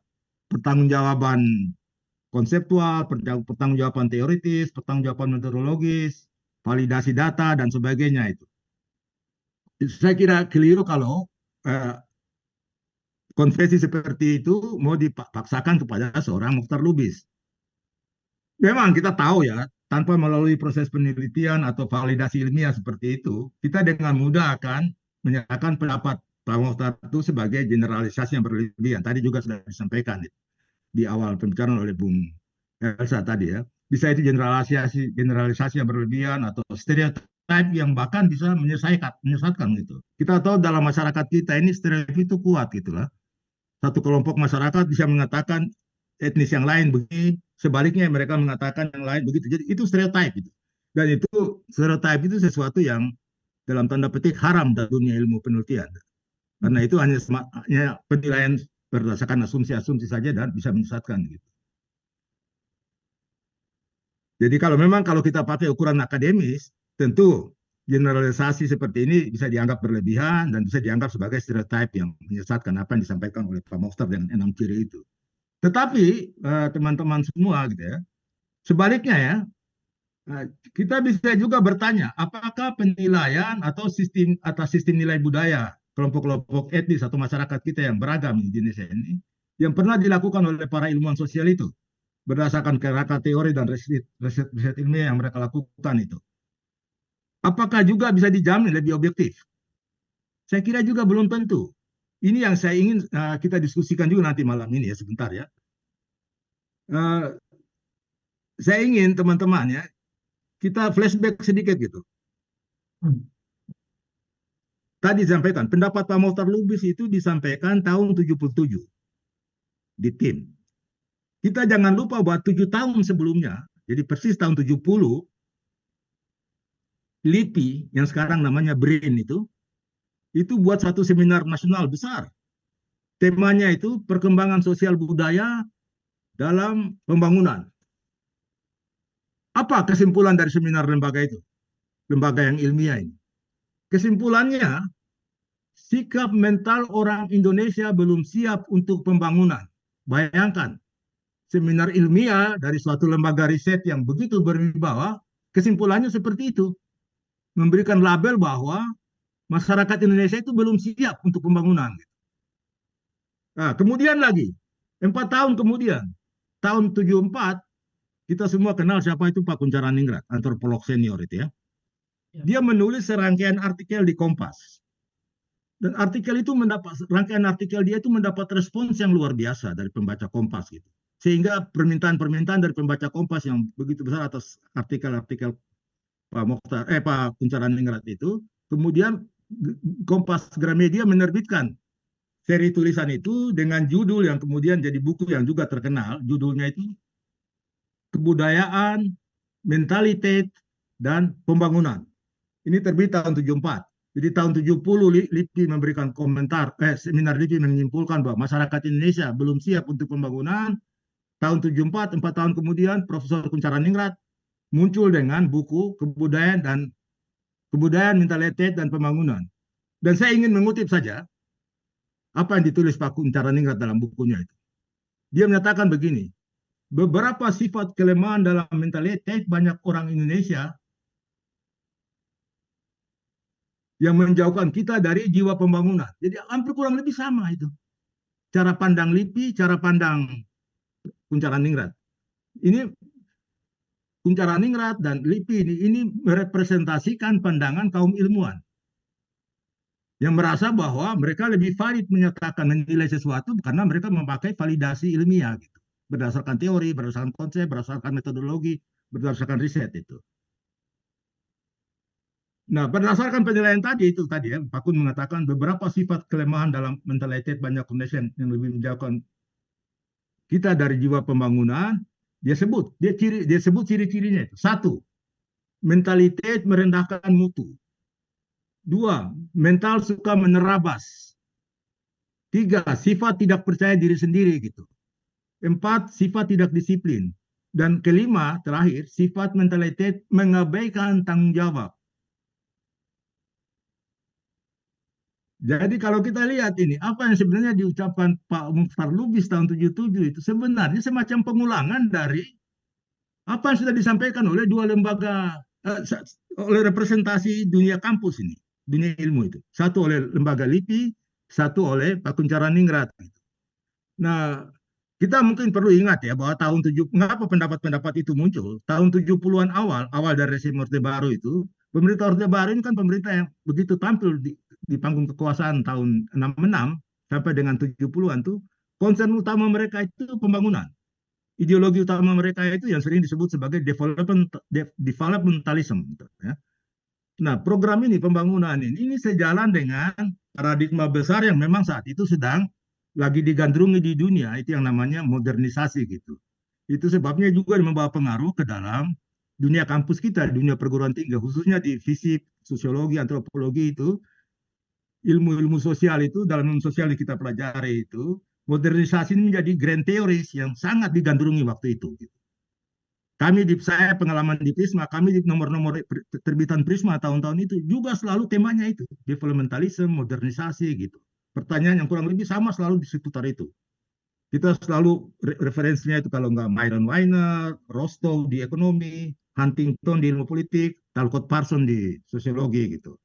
pertanggungjawaban konseptual, pertanggungjawaban teoritis, pertanggungjawaban metodologis, validasi data dan sebagainya itu. Saya kira keliru kalau konfesi seperti itu mau dipaksakan kepada seorang Mokhtar Lubis. Memang kita tahu ya, tanpa melalui proses penelitian atau validasi ilmiah seperti itu, kita dengan mudah akan menyatakan pendapat Pak Mokhtar itu sebagai generalisasi yang berlebihan. Tadi juga sudah disampaikan di awal pembicaraan oleh Bung Elsa tadi ya. Bisa itu generalisasi yang berlebihan atau stereotip yang bahkan bisa menyesatkan gitu. Kita tahu dalam masyarakat kita ini stereotip itu kuat gitulah. Satu kelompok masyarakat bisa mengatakan etnis yang lain begini, sebaliknya mereka mengatakan yang lain begitu. Jadi itu stereotip gitu. Dan itu stereotip itu sesuatu yang dalam tanda petik haram dalam dunia ilmu penelitian. Karena itu hanya penilaian berdasarkan asumsi-asumsi saja dan bisa menyesatkan gitu. Jadi kalau kita pakai ukuran akademis, tentu generalisasi seperti ini bisa dianggap berlebihan dan bisa dianggap sebagai stereotip yang menyesatkan apa yang disampaikan oleh Pak Mokhtar dengan 6 ciri itu. Tetapi teman-teman semua gitu ya, sebaliknya ya, kita bisa juga bertanya apakah penilaian atau sistem nilai budaya kelompok-kelompok etnis atau masyarakat kita yang beragam di Indonesia ini yang pernah dilakukan oleh para ilmuwan sosial itu berdasarkan kerangka teori dan riset ilmiah yang mereka lakukan itu. Apakah juga bisa dijamin lebih objektif? Saya kira juga belum tentu. Ini yang saya ingin kita diskusikan juga nanti malam ini ya sebentar ya. Saya ingin teman-teman ya, kita flashback sedikit gitu. Tadi disampaikan, pendapat Pak Mokhtar Lubis itu disampaikan tahun 77 di tim. Kita jangan lupa bahwa 7 tahun sebelumnya, jadi persis tahun 70, LIPI yang sekarang namanya BRIN itu buat satu seminar nasional besar. Temanya itu perkembangan sosial budaya dalam pembangunan. Apa kesimpulan dari seminar lembaga itu? Lembaga yang ilmiah ini. Kesimpulannya, sikap mental orang Indonesia belum siap untuk pembangunan. Bayangkan, seminar ilmiah dari suatu lembaga riset yang begitu berwibawa, kesimpulannya seperti itu. Memberikan label bahwa masyarakat Indonesia itu belum siap untuk pembangunan. Nah, kemudian lagi, 4 tahun kemudian, tahun 74, kita semua kenal siapa itu Pak Kuncharaningrat, antropolog senior itu ya. Dia menulis serangkaian artikel di Kompas. Dan artikel itu rangkaian artikel dia itu mendapat respons yang luar biasa dari pembaca Kompas gitu. Sehingga permintaan-permintaan dari pembaca Kompas yang begitu besar atas artikel-artikel Pak Kuncharaningrat itu, kemudian Kompas Gramedia menerbitkan seri tulisan itu dengan judul yang kemudian jadi buku yang juga terkenal. Judulnya itu Kebudayaan, Mentalitas, dan Pembangunan. Ini terbit tahun 74. Jadi tahun 70 LIPI memberikan komentar, seminar LIPI menyimpulkan bahwa masyarakat Indonesia belum siap untuk pembangunan. Tahun 74, 4 tahun kemudian, Profesor Kuncharaningrat muncul dengan buku Kebudayaan, Mentalitas, dan Pembangunan. Dan saya ingin mengutip saja apa yang ditulis Pak Kuncharaningrat dalam bukunya itu. Dia menyatakan begini, beberapa sifat kelemahan dalam mentalitas banyak orang Indonesia yang menjauhkan kita dari jiwa pembangunan. Jadi hampir kurang lebih sama itu. Cara pandang LIPI, cara pandang Kuncharaningrat. Ini Kuncharaningrat dan LIPI ini merepresentasikan pandangan kaum ilmuwan yang merasa bahwa mereka lebih valid menyatakan menilai sesuatu karena mereka memakai validasi ilmiah gitu. Berdasarkan teori, berdasarkan konsep, berdasarkan metodologi, berdasarkan riset itu. Nah, berdasarkan penilaian tadi ya, Pak Kun mengatakan beberapa sifat kelemahan dalam mentalitas banyak Indonesia yang lebih menjauhkan kita dari jiwa pembangunan. Dia sebut ciri-cirinya itu. 1, mentalitas merendahkan mutu. 2, mental suka menerabas. 3, sifat tidak percaya diri sendiri gitu. 4, sifat tidak disiplin. Dan kelima, terakhir, sifat mentalitas mengabaikan tanggung jawab. Jadi kalau kita lihat ini, apa yang sebenarnya diucapkan Pak Mukhtar Lubis tahun 77 itu sebenarnya semacam pengulangan dari apa yang sudah disampaikan oleh dua lembaga, oleh representasi dunia kampus ini, dunia ilmu itu. Satu oleh lembaga LIPI, satu oleh Pak Kuncharaningrat. Nah, kita mungkin perlu ingat ya bahwa mengapa pendapat-pendapat itu muncul? Tahun 70-an awal dari rezim Orde Baru itu, pemerintah Orde Baru ini kan pemerintah yang begitu tampil di panggung kekuasaan tahun 66 sampai dengan 70-an tuh, concern utama mereka itu pembangunan. Ideologi utama mereka itu yang sering disebut sebagai developmentalism. Ya. Nah, program ini, pembangunan ini sejalan dengan paradigma besar yang memang saat itu sedang lagi digandrungi di dunia, itu yang namanya modernisasi gitu. Itu sebabnya juga membawa pengaruh ke dalam dunia kampus kita, dunia perguruan tinggi, khususnya di fisik, sosiologi, antropologi itu, ilmu-ilmu sosial itu, dalam ilmu sosial yang kita pelajari itu, modernisasi ini menjadi grand theories yang sangat digandrungi waktu itu. Gitu. Saya pengalaman di Prisma, kami di nomor-nomor terbitan Prisma tahun-tahun itu juga selalu temanya itu, developmentalism, modernisasi gitu. Pertanyaan yang kurang lebih sama selalu di seputar itu. Kita selalu referensinya itu kalau nggak Myron Weiner, Rostow di ekonomi, Huntington di ilmu politik, Talcott Parsons di sosiologi gitu.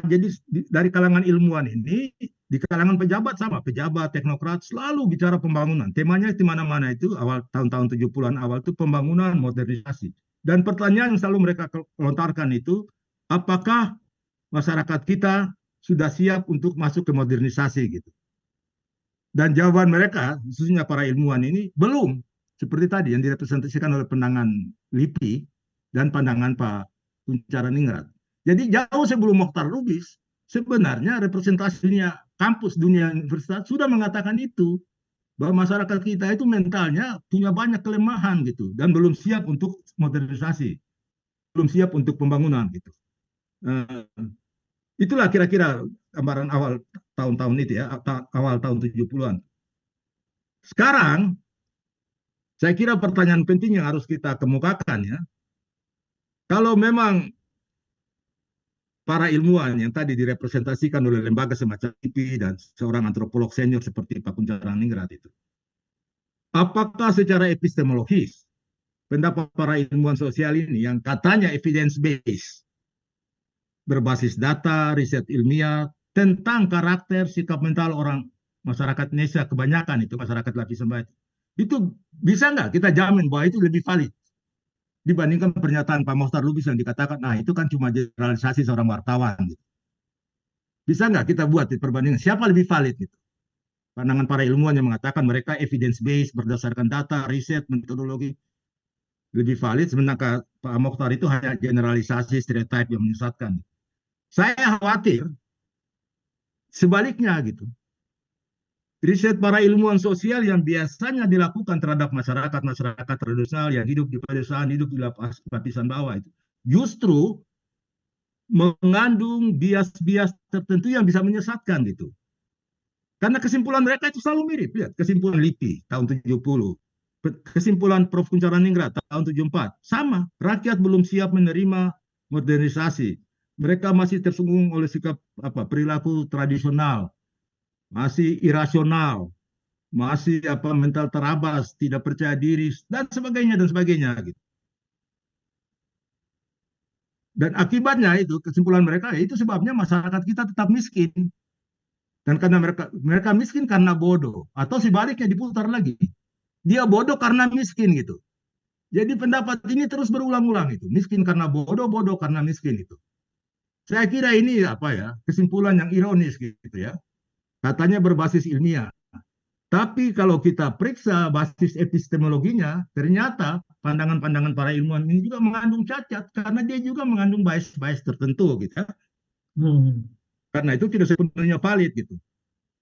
Jadi dari kalangan ilmuwan ini, di kalangan pejabat sama, pejabat, teknokrat selalu bicara pembangunan. Temanya di mana-mana itu awal tahun-tahun 70-an awal itu pembangunan, modernisasi. Dan pertanyaan yang selalu mereka lontarkan itu, apakah masyarakat kita sudah siap untuk masuk ke modernisasi gitu. Dan jawaban mereka, khususnya para ilmuwan ini, belum. Seperti tadi yang direpresentasikan oleh pandangan LIPI dan pandangan Pak Kuncharaningrat. Jadi jauh sebelum Mukhtar Lubis, sebenarnya representasi dunia kampus, dunia universitas sudah mengatakan itu, bahwa masyarakat kita itu mentalnya punya banyak kelemahan gitu, dan belum siap untuk modernisasi, belum siap untuk pembangunan gitu. Itulah kira-kira gambaran awal tahun-tahun itu ya, awal tahun 70-an. Sekarang, saya kira pertanyaan penting yang harus kita kemukakan ya, kalau memang para ilmuwan yang tadi direpresentasikan oleh lembaga semacam IPI dan seorang antropolog senior seperti Pak Kuncharaningrat itu, apakah secara epistemologis pendapat para ilmuwan sosial ini yang katanya evidence based, berbasis data, riset ilmiah tentang karakter sikap mental orang masyarakat Indonesia, kebanyakan itu masyarakat lapisan bawah, itu bisa nggak kita jamin bahwa itu lebih valid dibandingkan pernyataan Pak Mohtar Lubis yang dikatakan, nah itu kan cuma generalisasi seorang wartawan. Gitu. Bisa nggak kita buat perbandingan siapa lebih valid gitu? Pandangan para ilmuwan yang mengatakan mereka evidence based berdasarkan data, riset, metodologi lebih valid, sementara Pak Mohtar itu hanya generalisasi stereotip yang menyesatkan. Saya khawatir sebaliknya gitu. Riset para ilmuwan sosial yang biasanya dilakukan terhadap masyarakat tradisional yang hidup di pedesaan, hidup di lapisan bawah itu, justru mengandung bias-bias tertentu yang bisa menyesatkan gitu. Karena kesimpulan mereka itu selalu mirip. Lihat, kesimpulan LIPI tahun 70, kesimpulan Prof. Kuncharaningrat tahun 74, sama. Rakyat belum siap menerima modernisasi. Mereka masih tersinggung oleh sikap perilaku tradisional, masih irasional, masih mental terabas, tidak percaya diri dan sebagainya gitu. Dan akibatnya itu kesimpulan mereka itu sebabnya masyarakat kita tetap miskin. Dan karena mereka miskin karena bodoh, atau sebaliknya diputar lagi. Dia bodoh karena miskin gitu. Jadi pendapat ini terus berulang-ulang itu, miskin karena bodoh, bodoh karena miskin itu. Saya kira ini kesimpulan yang ironis gitu ya. Katanya berbasis ilmiah. Tapi kalau kita periksa basis epistemologinya, ternyata pandangan-pandangan para ilmuwan ini juga mengandung cacat karena dia juga mengandung bias-bias tertentu gitu ya. Karena itu tidak sepenuhnya valid gitu.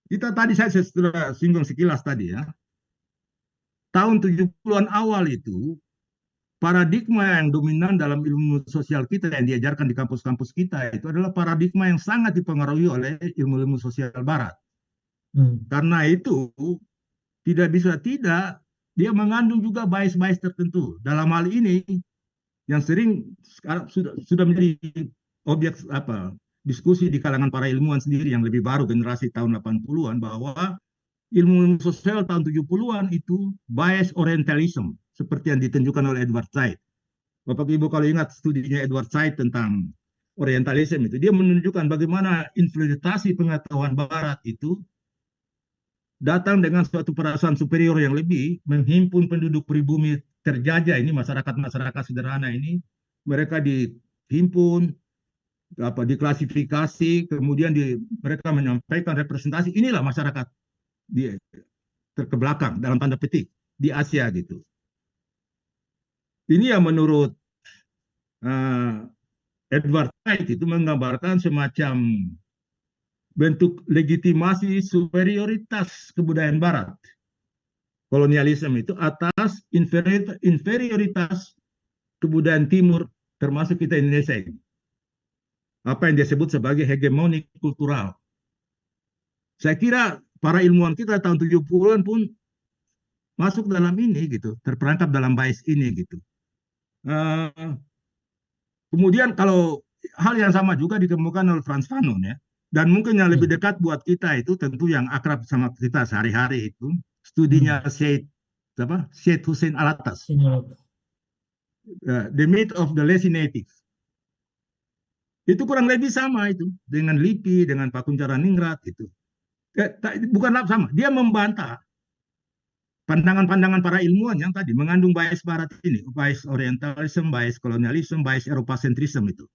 Kita tadi saya sudah singgung sekilas tadi ya. Tahun 70-an awal itu paradigma yang dominan dalam ilmu sosial kita yang diajarkan di kampus-kampus kita itu adalah paradigma yang sangat dipengaruhi oleh ilmu-ilmu sosial barat. Karena itu tidak bisa tidak dia mengandung juga bias-bias tertentu. Dalam hal ini yang sering sekarang sudah menjadi objek diskusi di kalangan para ilmuwan sendiri yang lebih baru generasi tahun 80-an bahwa ilmu sosial tahun 70-an itu bias orientalism seperti yang ditunjukkan oleh Edward Said. Bapak Ibu kalau ingat studinya Edward Said tentang orientalism itu, dia menunjukkan bagaimana inferioritas pengetahuan barat itu datang dengan suatu perasaan superior yang lebih, menghimpun penduduk pribumi terjajah ini, masyarakat sederhana ini, mereka dihimpun, diklasifikasi, kemudian mereka menyampaikan representasi, inilah masyarakat terkebelakang dalam tanda petik di Asia gitu. Ini yang menurut Edward Said itu menggambarkan semacam bentuk legitimasi superioritas kebudayaan Barat, kolonialisme itu atas inferioritas kebudayaan Timur, termasuk kita Indonesia ini. Apa yang dia sebut sebagai hegemoni kultural. Saya kira para ilmuwan kita tahun 70-an pun masuk dalam ini gitu, terperangkap dalam bias ini gitu. Kemudian kalau hal yang sama juga ditemukan oleh Frantz Fanon ya, dan mungkin yang lebih dekat buat kita itu tentu yang akrab sama kita sehari-hari itu studinya Syed Hussein Alatas, The Myth of the Lazy Native. Itu kurang lebih sama itu dengan LIPI, dengan Pak Kuncharaningrat itu. Bukan sama, dia membantah pandangan-pandangan para ilmuwan yang tadi mengandung bias barat ini, bias orientalism, bias kolonialisme, bias eropasentrisme itu.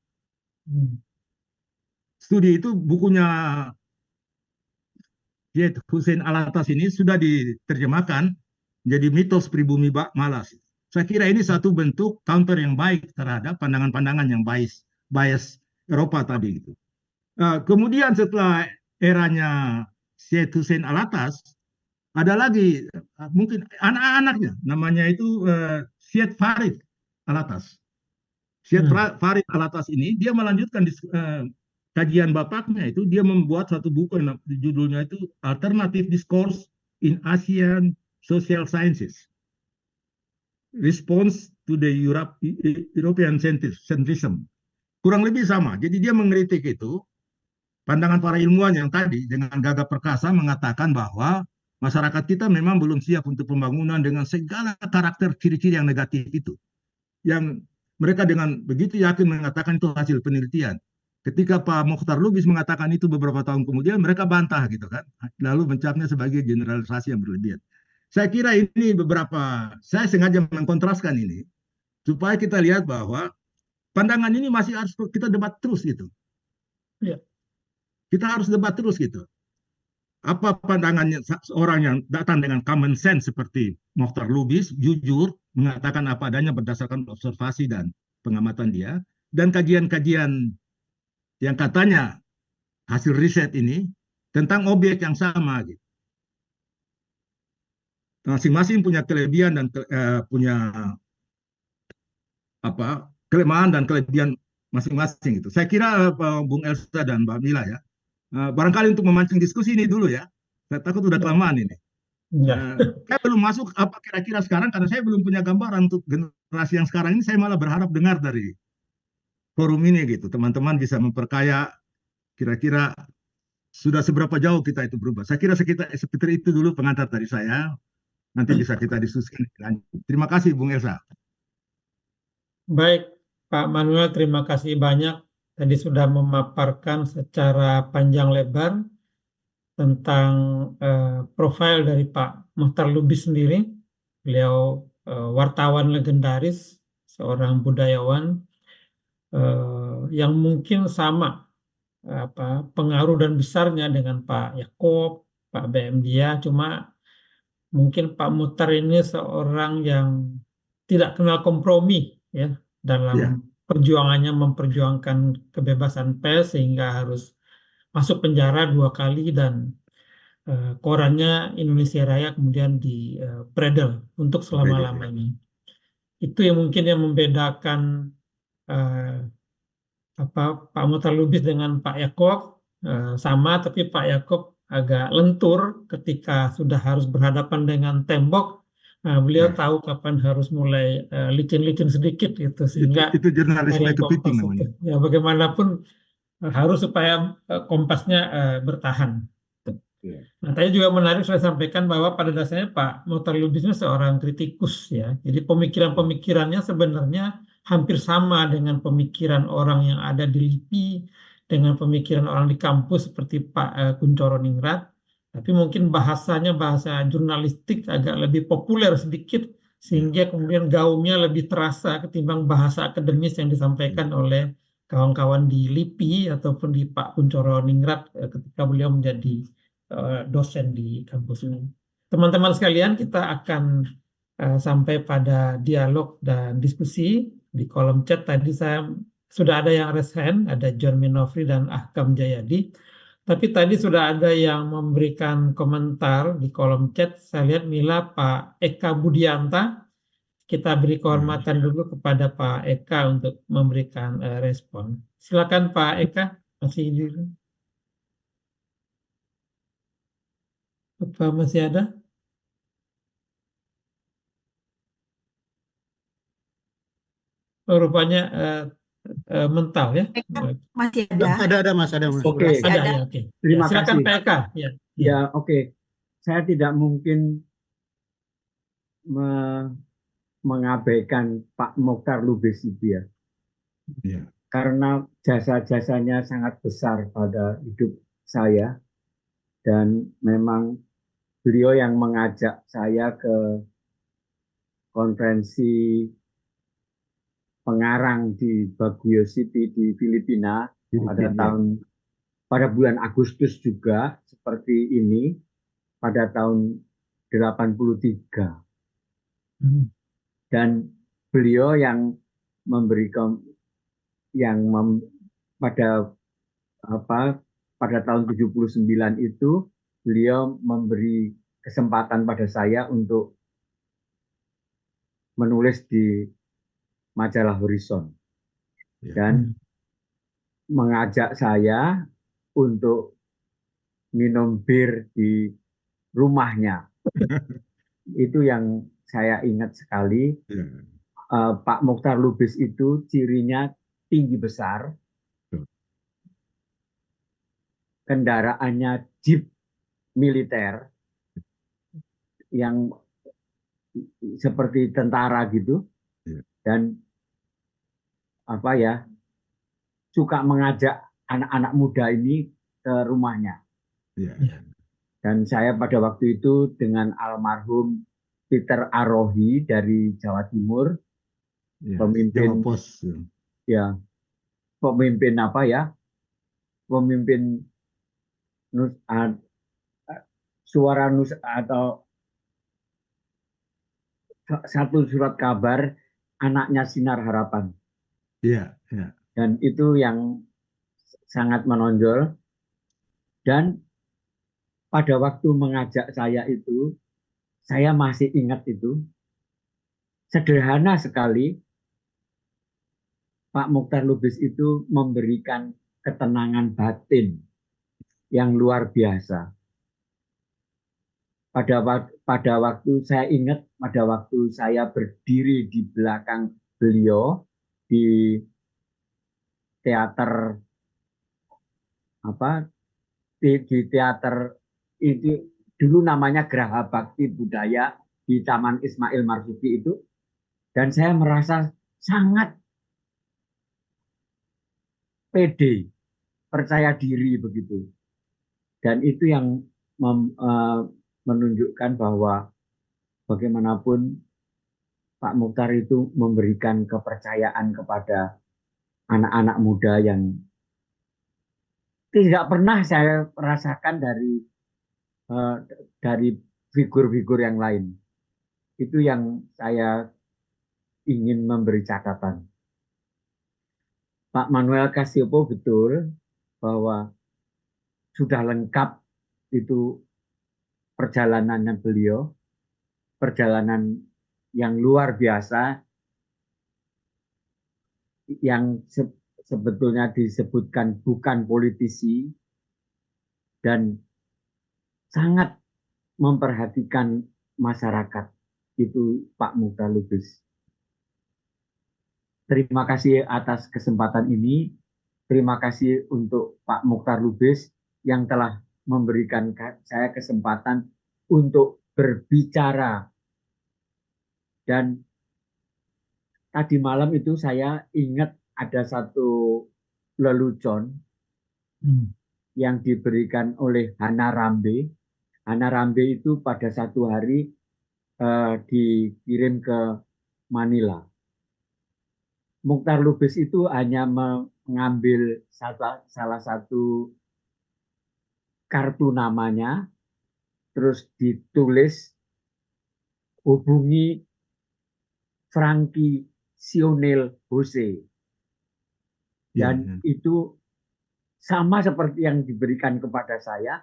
Studi itu bukunya Syed Hussein Alatas ini sudah diterjemahkan menjadi mitos pribumi malas. Saya kira ini satu bentuk counter yang baik terhadap pandangan-pandangan yang bias Eropa tadi itu. Kemudian setelah eranya Syed Hussein Alatas, ada lagi mungkin anak-anaknya, namanya itu Syed Farid Alatas. Syed Farid Alatas ini dia melanjutkan kajian bapaknya itu, dia membuat satu buku yang judulnya itu Alternative Discourse in Asian Social Sciences, Response to the European Centrism. Kurang lebih sama. Jadi dia mengkritik itu, pandangan para ilmuwan yang tadi dengan gagah perkasa mengatakan bahwa masyarakat kita memang belum siap untuk pembangunan dengan segala karakter ciri-ciri yang negatif itu. Yang mereka dengan begitu yakin mengatakan itu hasil penelitian. Ketika Pak Mokhtar Lubis mengatakan itu beberapa tahun kemudian, mereka bantah gitu kan. Lalu mencapnya sebagai generalisasi yang berlebihan. Saya kira ini saya sengaja mengkontraskan ini, supaya kita lihat bahwa pandangan ini masih harus kita debat terus gitu. Ya. Kita harus debat terus gitu. Apa pandangannya seorang yang datang dengan common sense seperti Mokhtar Lubis, jujur, mengatakan apa adanya berdasarkan observasi dan pengamatan dia, dan kajian-kajian yang katanya hasil riset ini tentang objek yang sama gitu. Masing-masing punya kelebihan dan punya kelemahan dan kelebihan masing-masing gitu. Saya kira Bung Elsa dan Mbak Mila ya, barangkali untuk memancing diskusi ini dulu ya. Saya takut udah kelamaan ini. Ya. Saya belum masuk apa kira-kira sekarang karena saya belum punya gambaran untuk generasi yang sekarang ini. Saya malah berharap dengar dari forum ini gitu. Teman-teman bisa memperkaya kira-kira sudah seberapa jauh kita itu berubah. Saya kira seperti itu dulu pengantar dari saya. Nanti bisa kita diskusikan. Terima kasih Bung Elsa. Baik, Pak Manuel, terima kasih banyak. Tadi sudah memaparkan secara panjang lebar tentang profil dari Pak Mokhtar Lubis sendiri. Beliau wartawan legendaris, seorang budayawan yang mungkin sama pengaruh dan besarnya dengan Pak Yaakob, Pak B.M. Dia, cuma mungkin Pak Mokhtar ini seorang yang tidak kenal kompromi ya dalam perjuangannya memperjuangkan kebebasan pers sehingga harus masuk penjara 2 kali dan korannya Indonesia Raya kemudian dipredel untuk selama-lamanya. Itu yang mungkin yang membedakan Pak Mokhtar Lubis dengan Pak Yaakob sama, tapi Pak Yaakob agak lentur ketika sudah harus berhadapan dengan tembok. Beliau tahu kapan harus mulai licin-licin sedikit gitu sehingga itu jurnalisme dari kepiting kompas namanya. itu. Ya bagaimanapun harus supaya kompasnya bertahan. Nah, tadi juga menarik saya sampaikan bahwa pada dasarnya Pak Mokhtar Lubis ini seorang kritikus ya. Jadi pemikiran-pemikirannya sebenarnya hampir sama dengan pemikiran orang yang ada di LIPI, dengan pemikiran orang di kampus seperti Pak Kuncoro Ningrat. Tapi mungkin bahasanya bahasa jurnalistik agak lebih populer sedikit sehingga kemudian gaungnya lebih terasa ketimbang bahasa akademis yang disampaikan oleh kawan-kawan di LIPI ataupun di Pak Kuncoro Ningrat ketika beliau menjadi dosen di kampus ini. Teman-teman sekalian, kita akan sampai pada dialog dan diskusi. Di kolom chat tadi saya sudah ada yang raise hand, ada John Minofri dan Ahkam Jayadi. Tapi tadi sudah ada yang memberikan komentar di kolom chat. Saya lihat Mila, Pak Eka Budianta. Kita beri kehormatan dulu kepada Pak Eka untuk memberikan respon. Silakan Pak Eka, masih di apa masih ada? Oh, rupanya mental ya. Masih ada. Ada Mas, ada Mas. Oke. Masih Ada ada. ya, oke. Terima Silakan kasih. Pak Eka. Ya. Ya, oke. Saya tidak mungkin mengabaikan Pak Mokhtar Lubis itu ya. Ya. Karena jasa-jasanya sangat besar pada hidup saya. Dan memang beliau yang mengajak saya ke konferensi pengarang di Baguio City di Filipina pada bulan Agustus juga seperti ini pada tahun 83. Dan beliau yang memberikan pada tahun 79 itu beliau memberi kesempatan pada saya untuk menulis di majalah Horizon dan mengajak saya untuk minum bir di rumahnya Itu yang saya ingat sekali. Ya. Pak Mokhtar Lubis itu cirinya tinggi besar, kendaraannya jeep militer yang seperti tentara gitu, Ya. dan apa ya, suka mengajak anak-anak muda ini ke rumahnya. Ya. Dan saya pada waktu itu dengan almarhum Peter Arohi dari Jawa Timur, Ya. pemimpin Jawa Pos. ya, pemimpin apa ya, pemimpin suara nus atau satu surat kabar anaknya Sinar Harapan, Ya. Ya. dan itu yang sangat menonjol. Dan pada waktu mengajak saya itu, saya masih ingat itu, sederhana sekali. Pak Mokhtar Lubis itu memberikan ketenangan batin yang luar biasa. Pada waktu saya ingat, pada waktu saya berdiri di belakang beliau di teater apa, di teater itu dulu namanya Geraha Bakti Budaya di Taman Ismail Marzuki itu, dan saya merasa sangat pede, percaya diri begitu. Dan itu yang menunjukkan bahwa bagaimanapun Pak Mokhtar itu memberikan kepercayaan kepada anak-anak muda yang tidak pernah saya rasakan dari figur-figur yang lain. Itu yang saya ingin memberi catatan. Pak Manuel Casiopo betul bahwa sudah lengkap itu perjalanannya beliau, perjalanan yang luar biasa yang sebetulnya disebutkan bukan politisi dan sangat memperhatikan masyarakat, itu Pak Mokhtar Lubis. Terima kasih atas kesempatan ini. Terima kasih untuk Pak Mokhtar Lubis yang telah memberikan saya kesempatan untuk berbicara. Dan tadi malam itu saya ingat ada satu lelucon yang diberikan oleh Hana Rambe. Hana Rambe itu pada satu hari dikirim ke Manila. Mokhtar Lubis itu hanya mengambil salah satu kartu namanya, terus ditulis hubungi Frankie Sionel Jose. Dan itu sama seperti yang diberikan kepada saya.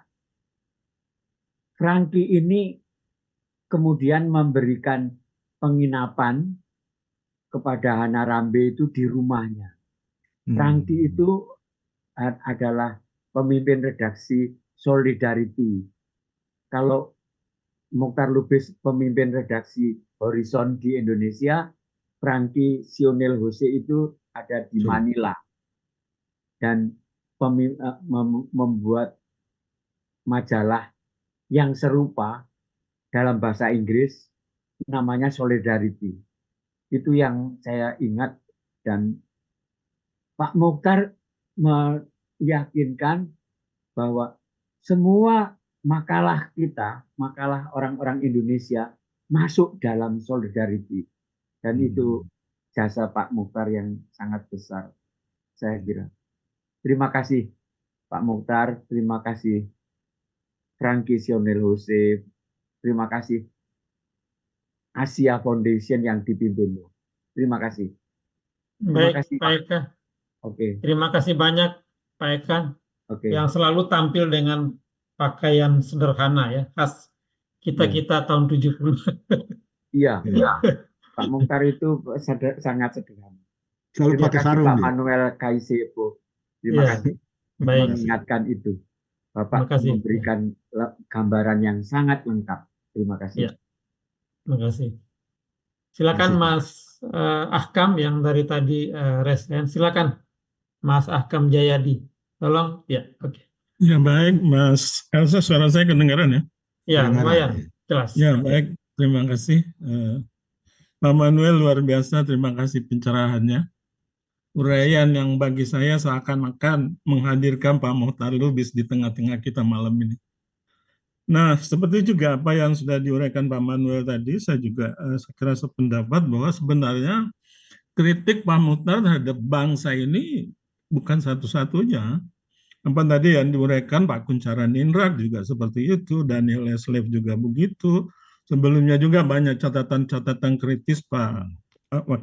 Frankie ini kemudian memberikan penginapan kepada Hana Rambe itu di rumahnya. Frankie itu adalah pemimpin redaksi Solidarity. Kalau Mokhtar Lubis pemimpin redaksi Horizon di Indonesia, Frankie Sionel Jose itu ada di Manila dan membuat majalah yang serupa dalam bahasa Inggris, namanya Solidarity. Itu yang saya ingat, dan Pak Mokhtar meyakinkan bahwa semua makalah kita, makalah orang-orang Indonesia masuk dalam Solidarity. Dan itu jasa Pak Mokhtar yang sangat besar, saya kira. Terima kasih Pak Mokhtar, terima kasih Frankie Sionel Jose, terima kasih Asia Foundation yang dipimpin. Terima kasih. Terima Baik, kasih Pak Eka. Oke. Terima kasih banyak, Pak Eka, yang selalu tampil dengan pakaian sederhana ya, khas kita tahun 70. Iya, Pak Mokhtar itu sangat sederhana. Selalu Terima pakai kasih sarung Pak dia. Manuel Kaisepo. Terima kasih Baik, mengingatkan itu. terima Bapak kasih. memberikan gambaran yang sangat lengkap. Terima kasih. Ya. Terima kasih. Silakan Terima Mas Ahkam yang dari tadi resen. Silakan Mas Ahkam Jayadi. Tolong, ya, oke. Ya baik, Mas Elsa, suara saya kedengaran ya? Ya, Kedengaran, lumayan ya. jelas. Ya baik, terima kasih. Pak Manuel luar biasa, terima kasih pencerahannya. Uraian yang bagi saya seakan-akan menghadirkan Pak Mokhtar Lubis di tengah-tengah kita malam ini. Nah, seperti juga apa yang sudah diuraikan Pak Manuel tadi, saya juga sekira sependapat bahwa sebenarnya kritik Pak Mokhtar terhadap bangsa ini bukan satu-satunya. Apa tadi yang diuraikan Pak Kunchara Ningrat juga seperti itu, Daniel Leslev juga begitu. Sebelumnya juga banyak catatan-catatan kritis Pak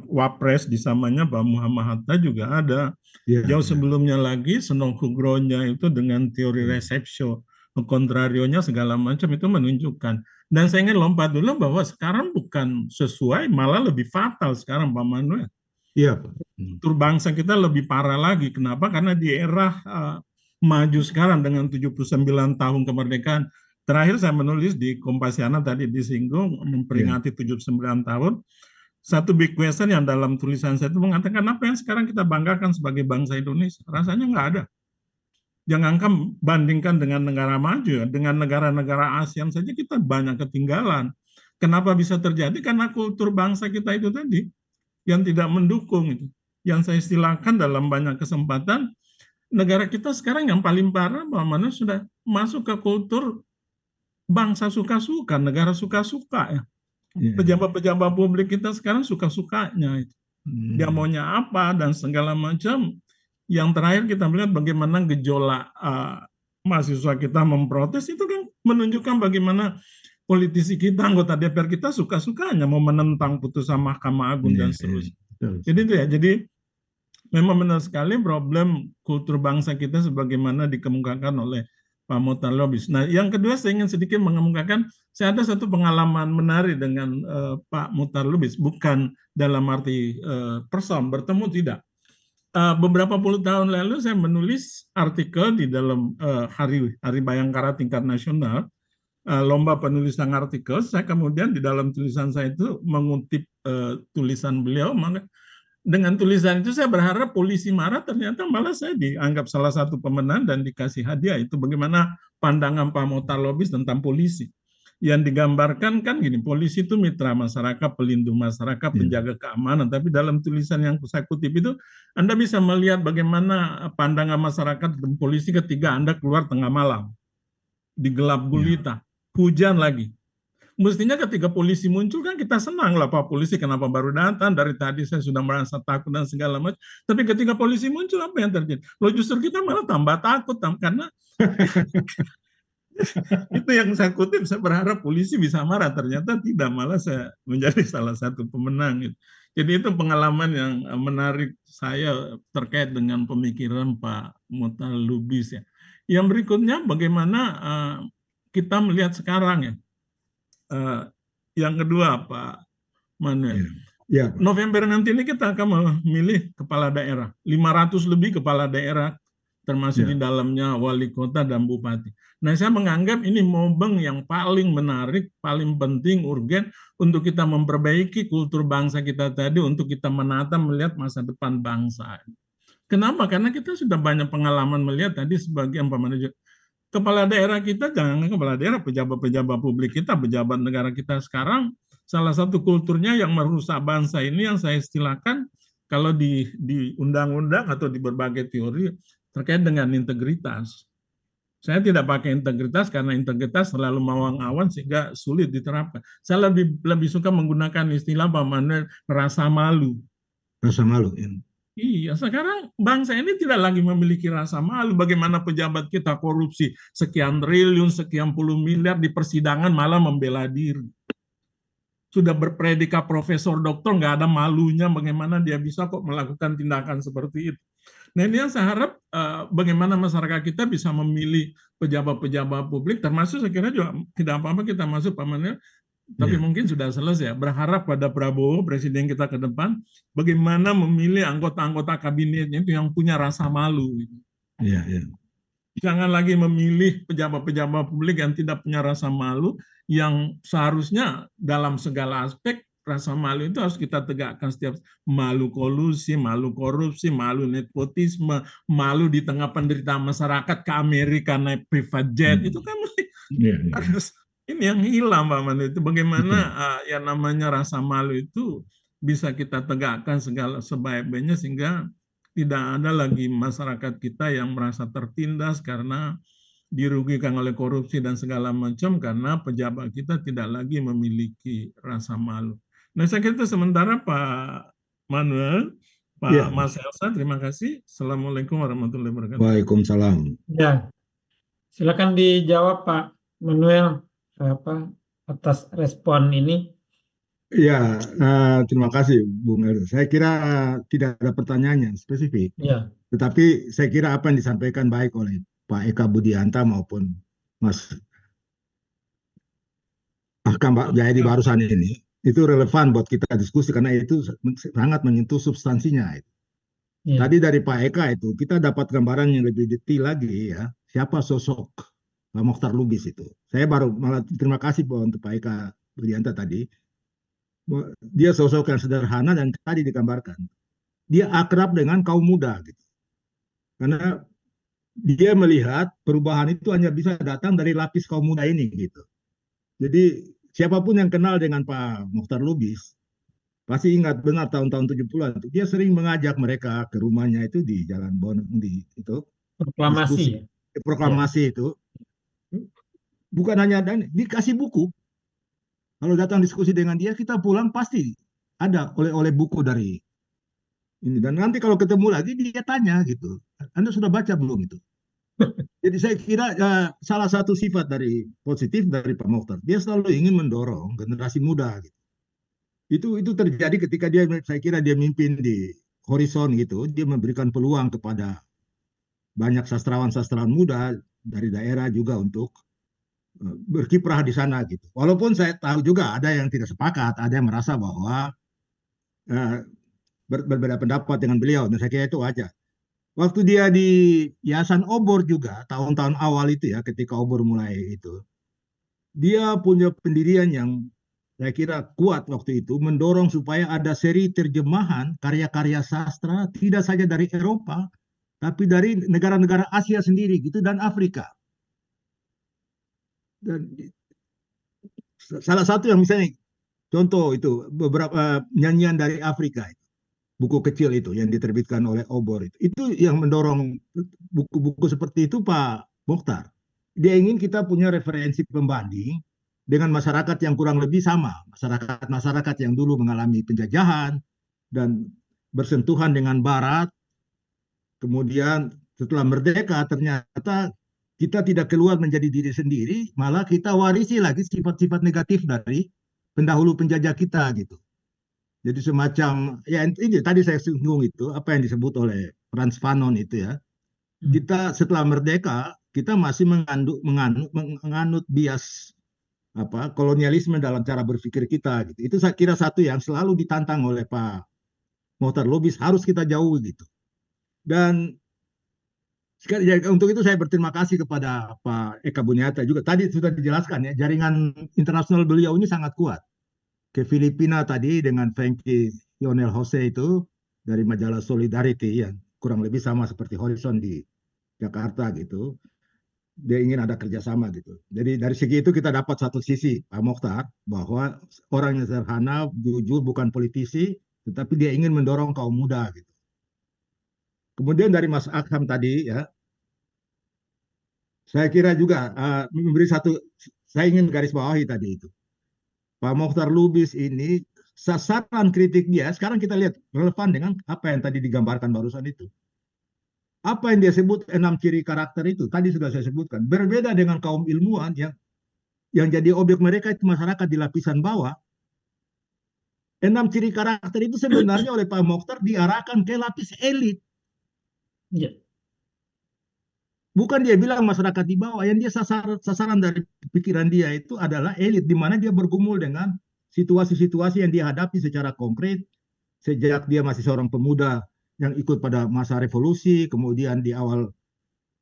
Wapres di zamannya Pak Muhammad Hatta juga ada. Ya, Jauh ya. sebelumnya lagi Senong Kugronya itu dengan teori resepsio, kontrarionya segala macam itu menunjukkan. Dan saya ingin lompat dulu bahwa sekarang bukan sesuai, malah lebih fatal sekarang Pak Manuel. Iya, Pak. Kultur bangsa kita lebih parah lagi. Kenapa? Karena di era maju sekarang dengan 79 tahun kemerdekaan. Terakhir saya menulis di Kompasiana tadi disinggung memperingati 79 tahun. Satu big question yang dalam tulisan saya itu mengatakan apa yang sekarang kita banggakan sebagai bangsa Indonesia. Rasanya nggak ada. Jangankan bandingkan dengan negara maju, dengan negara-negara ASEAN saja kita banyak ketinggalan. Kenapa bisa terjadi? Karena kultur bangsa kita itu tadi yang tidak mendukung itu. Yang saya istilahkan dalam banyak kesempatan, negara kita sekarang yang paling parah, mana sudah masuk ke kultur bangsa suka-suka, negara suka-suka ya. Pejabat-pejabat publik kita sekarang suka-sukanya itu. Dia maunya apa dan segala macam. Yang terakhir kita melihat bagaimana gejolak mahasiswa kita memprotes itu kan menunjukkan bagaimana politisi kita, anggota DPR kita suka-sukanya mau menentang putusan Mahkamah Agung dan seterusnya. Jadi itu ya, jadi memang benar sekali problem kultur bangsa kita sebagaimana dikemukakan oleh Pak Mokhtar Lubis. Nah, yang kedua saya ingin sedikit mengemukakan, saya ada satu pengalaman menarik dengan Pak Mokhtar Lubis, bukan dalam arti person, bertemu tidak. Beberapa puluh tahun lalu saya menulis artikel di dalam Hari Bayangkara tingkat nasional, lomba penulisan artikel. Saya kemudian di dalam tulisan saya itu mengutip tulisan beliau. Dengan tulisan itu saya berharap polisi marah, ternyata malah saya dianggap salah satu pemenang dan dikasih hadiah. Itu bagaimana pandangan Pak Mokhtar Lubis tentang polisi. Yang digambarkan kan gini, polisi itu mitra masyarakat, pelindung masyarakat, penjaga keamanan. Tapi dalam tulisan yang saya kutip itu, Anda bisa melihat bagaimana pandangan masyarakat tentang polisi ketika Anda keluar tengah malam. Di gelap gulita, hujan lagi. Mestinya ketika polisi muncul kan kita senang lah, Pak polisi kenapa baru datang, dari tadi saya sudah merasa takut dan segala macam. Tapi ketika polisi muncul apa yang terjadi? Loh justru kita malah tambah takut karena itu yang saya kutip, saya berharap polisi bisa marah, ternyata tidak, malah saya menjadi salah satu pemenang. Jadi itu pengalaman yang menarik saya terkait dengan pemikiran Pak Mokhtar Lubis ya. Yang berikutnya bagaimana kita melihat sekarang ya. Yang kedua Pak Manuel, November nanti ini kita akan memilih kepala daerah, 500 lebih kepala daerah, termasuk di dalamnya wali kota dan bupati. Nah, saya menganggap ini momen yang paling menarik, paling penting, urgen untuk kita memperbaiki kultur bangsa kita tadi, untuk kita menata melihat masa depan bangsa. Kenapa? Karena kita sudah banyak pengalaman melihat tadi sebagian Pak Manuel. Kepala daerah kita, jangan kepala daerah, pejabat-pejabat publik kita, pejabat negara kita sekarang, salah satu kulturnya yang merusak bangsa ini yang saya istilahkan, kalau di undang-undang atau di berbagai teori, terkait dengan integritas. Saya tidak pakai integritas karena integritas selalu mawang-awan sehingga sulit diterapkan. Saya lebih suka menggunakan istilah Pak Manuel, rasa malu. Rasa malu, ya. Iya, sekarang bangsa ini tidak lagi memiliki rasa malu. Bagaimana pejabat kita korupsi sekian triliun, sekian puluh miliar di persidangan malah membela diri. Sudah berpredikat profesor doktor, nggak ada malunya bagaimana dia bisa kok melakukan tindakan seperti itu. Nah ini yang saya harap bagaimana masyarakat kita bisa memilih pejabat-pejabat publik, termasuk saya kira juga tidak apa-apa kita masuk Pak Manuel, tapi mungkin sudah selesai ya. Berharap pada Prabowo, presiden kita ke depan, bagaimana memilih anggota-anggota kabinetnya itu yang punya rasa malu. Jangan lagi memilih pejabat-pejabat publik yang tidak punya rasa malu, yang seharusnya dalam segala aspek rasa malu itu harus kita tegakkan setiap malu kolusi, malu korupsi, malu nepotisme, malu di tengah penderitaan masyarakat ke Amerika naik private jet itu kan harus ini yang hilang Pak Manu itu bagaimana yang namanya rasa malu itu bisa kita tegakkan segala sebaik-baiknya sehingga tidak ada lagi masyarakat kita yang merasa tertindas karena dirugikan oleh korupsi dan segala macam karena pejabat kita tidak lagi memiliki rasa malu. Nah, saya kira itu sementara Pak Manuel, Pak Ya. Mas Elsa, terima kasih. Assalamualaikum warahmatullahi wabarakatuh. Waalaikumsalam. Ya, silakan dijawab Pak Manuel atas respon ini. Ya, terima kasih Bung Erdo. Saya kira tidak ada pertanyaan yang spesifik, Ya, tetapi saya kira apa yang disampaikan baik oleh Pak Eka Budianta maupun Mas Ahkam Jayadi barusan ini itu relevan buat kita diskusi karena itu sangat menyentuh substansinya. ya, Tadi dari Pak Eka itu kita dapat gambaran yang lebih detail lagi ya, siapa sosok Pak Mokhtar Lubis itu. Saya baru malah terima kasih untuk Pak Eka Budianta tadi. Dia sosok yang sederhana dan tadi digambarkan. Dia akrab dengan kaum muda gitu. Karena dia melihat perubahan itu hanya bisa datang dari lapis kaum muda ini gitu. Jadi siapapun yang kenal dengan Pak Mokhtar Lubis pasti ingat benar tahun-tahun 70-an itu dia sering mengajak mereka ke rumahnya itu di Jalan Bonang di itu proklamasi. diskusi proklamasi itu bukan hanya dan dikasih buku. Kalau datang diskusi dengan dia kita pulang pasti ada oleh buku dari ini dan nanti kalau ketemu lagi dia tanya gitu. Anda sudah baca belum itu? Jadi saya kira salah satu sifat dari positif dari Pak Mokhtar dia selalu ingin mendorong generasi muda gitu. Itu terjadi ketika saya kira dia mimpin di Horizon gitu, dia memberikan peluang kepada banyak sastrawan-sastrawan muda dari daerah juga untuk berkiprah di sana gitu. Walaupun saya tahu juga ada yang tidak sepakat, ada yang merasa bahwa berbeda pendapat dengan beliau, dan saya kira itu wajar. Waktu dia di Yayasan Obor juga tahun-tahun awal itu ya, ketika Obor mulai itu, dia punya pendirian yang saya kira kuat waktu itu mendorong supaya ada seri terjemahan karya-karya sastra tidak saja dari Eropa tapi dari negara-negara Asia sendiri gitu dan Afrika. Dan salah satu yang misalnya contoh itu beberapa nyanyian dari Afrika itu, buku kecil itu yang diterbitkan oleh Obor itu yang mendorong buku-buku seperti itu Pak Mokhtar. Dia ingin kita punya referensi pembanding dengan masyarakat yang kurang lebih sama, masyarakat yang dulu mengalami penjajahan dan bersentuhan dengan Barat, kemudian setelah merdeka ternyata kita tidak keluar menjadi diri sendiri, malah kita warisi lagi sifat-sifat negatif dari pendahulu penjajah kita gitu. Jadi semacam ya ini tadi saya singgung itu apa yang disebut oleh Frantz Fanon itu ya. Kita setelah merdeka kita masih menganut bias kolonialisme dalam cara berpikir kita gitu. Itu saya kira satu yang selalu ditantang oleh Pak Mokhtar Lubis harus kita jauhi gitu. Dan untuk itu saya berterima kasih kepada Pak Eka Budianta juga. Tadi sudah dijelaskan ya, jaringan internasional beliau ini sangat kuat. Ke Filipina tadi dengan Frankie Lionel Jose itu dari majalah Solidarity yang kurang lebih sama seperti Horizon di Jakarta gitu. Dia ingin ada kerjasama gitu. Jadi dari segi itu kita dapat satu sisi Pak Mokhtar bahwa orang yang sederhana, jujur, bukan politisi, tetapi dia ingin mendorong kaum muda gitu. Kemudian dari Mas Akam tadi ya, saya kira juga memberi satu, saya ingin garis bawahi tadi itu. Pak Mokhtar Lubis ini sasaran kritik dia, sekarang kita lihat relevan dengan apa yang tadi digambarkan barusan itu. Apa yang dia sebut 6 ciri karakter itu tadi sudah saya sebutkan. Berbeda dengan kaum ilmuwan yang jadi objek mereka itu masyarakat di lapisan bawah. 6 ciri karakter itu sebenarnya oleh Pak Mokhtar diarahkan ke lapis elit. Ya. Bukan dia bilang masyarakat di bawah, yang dia sasaran dari pikiran dia itu adalah elit, di mana dia bergumul dengan situasi-situasi yang dihadapi secara konkret sejak dia masih seorang pemuda yang ikut pada masa revolusi, kemudian di awal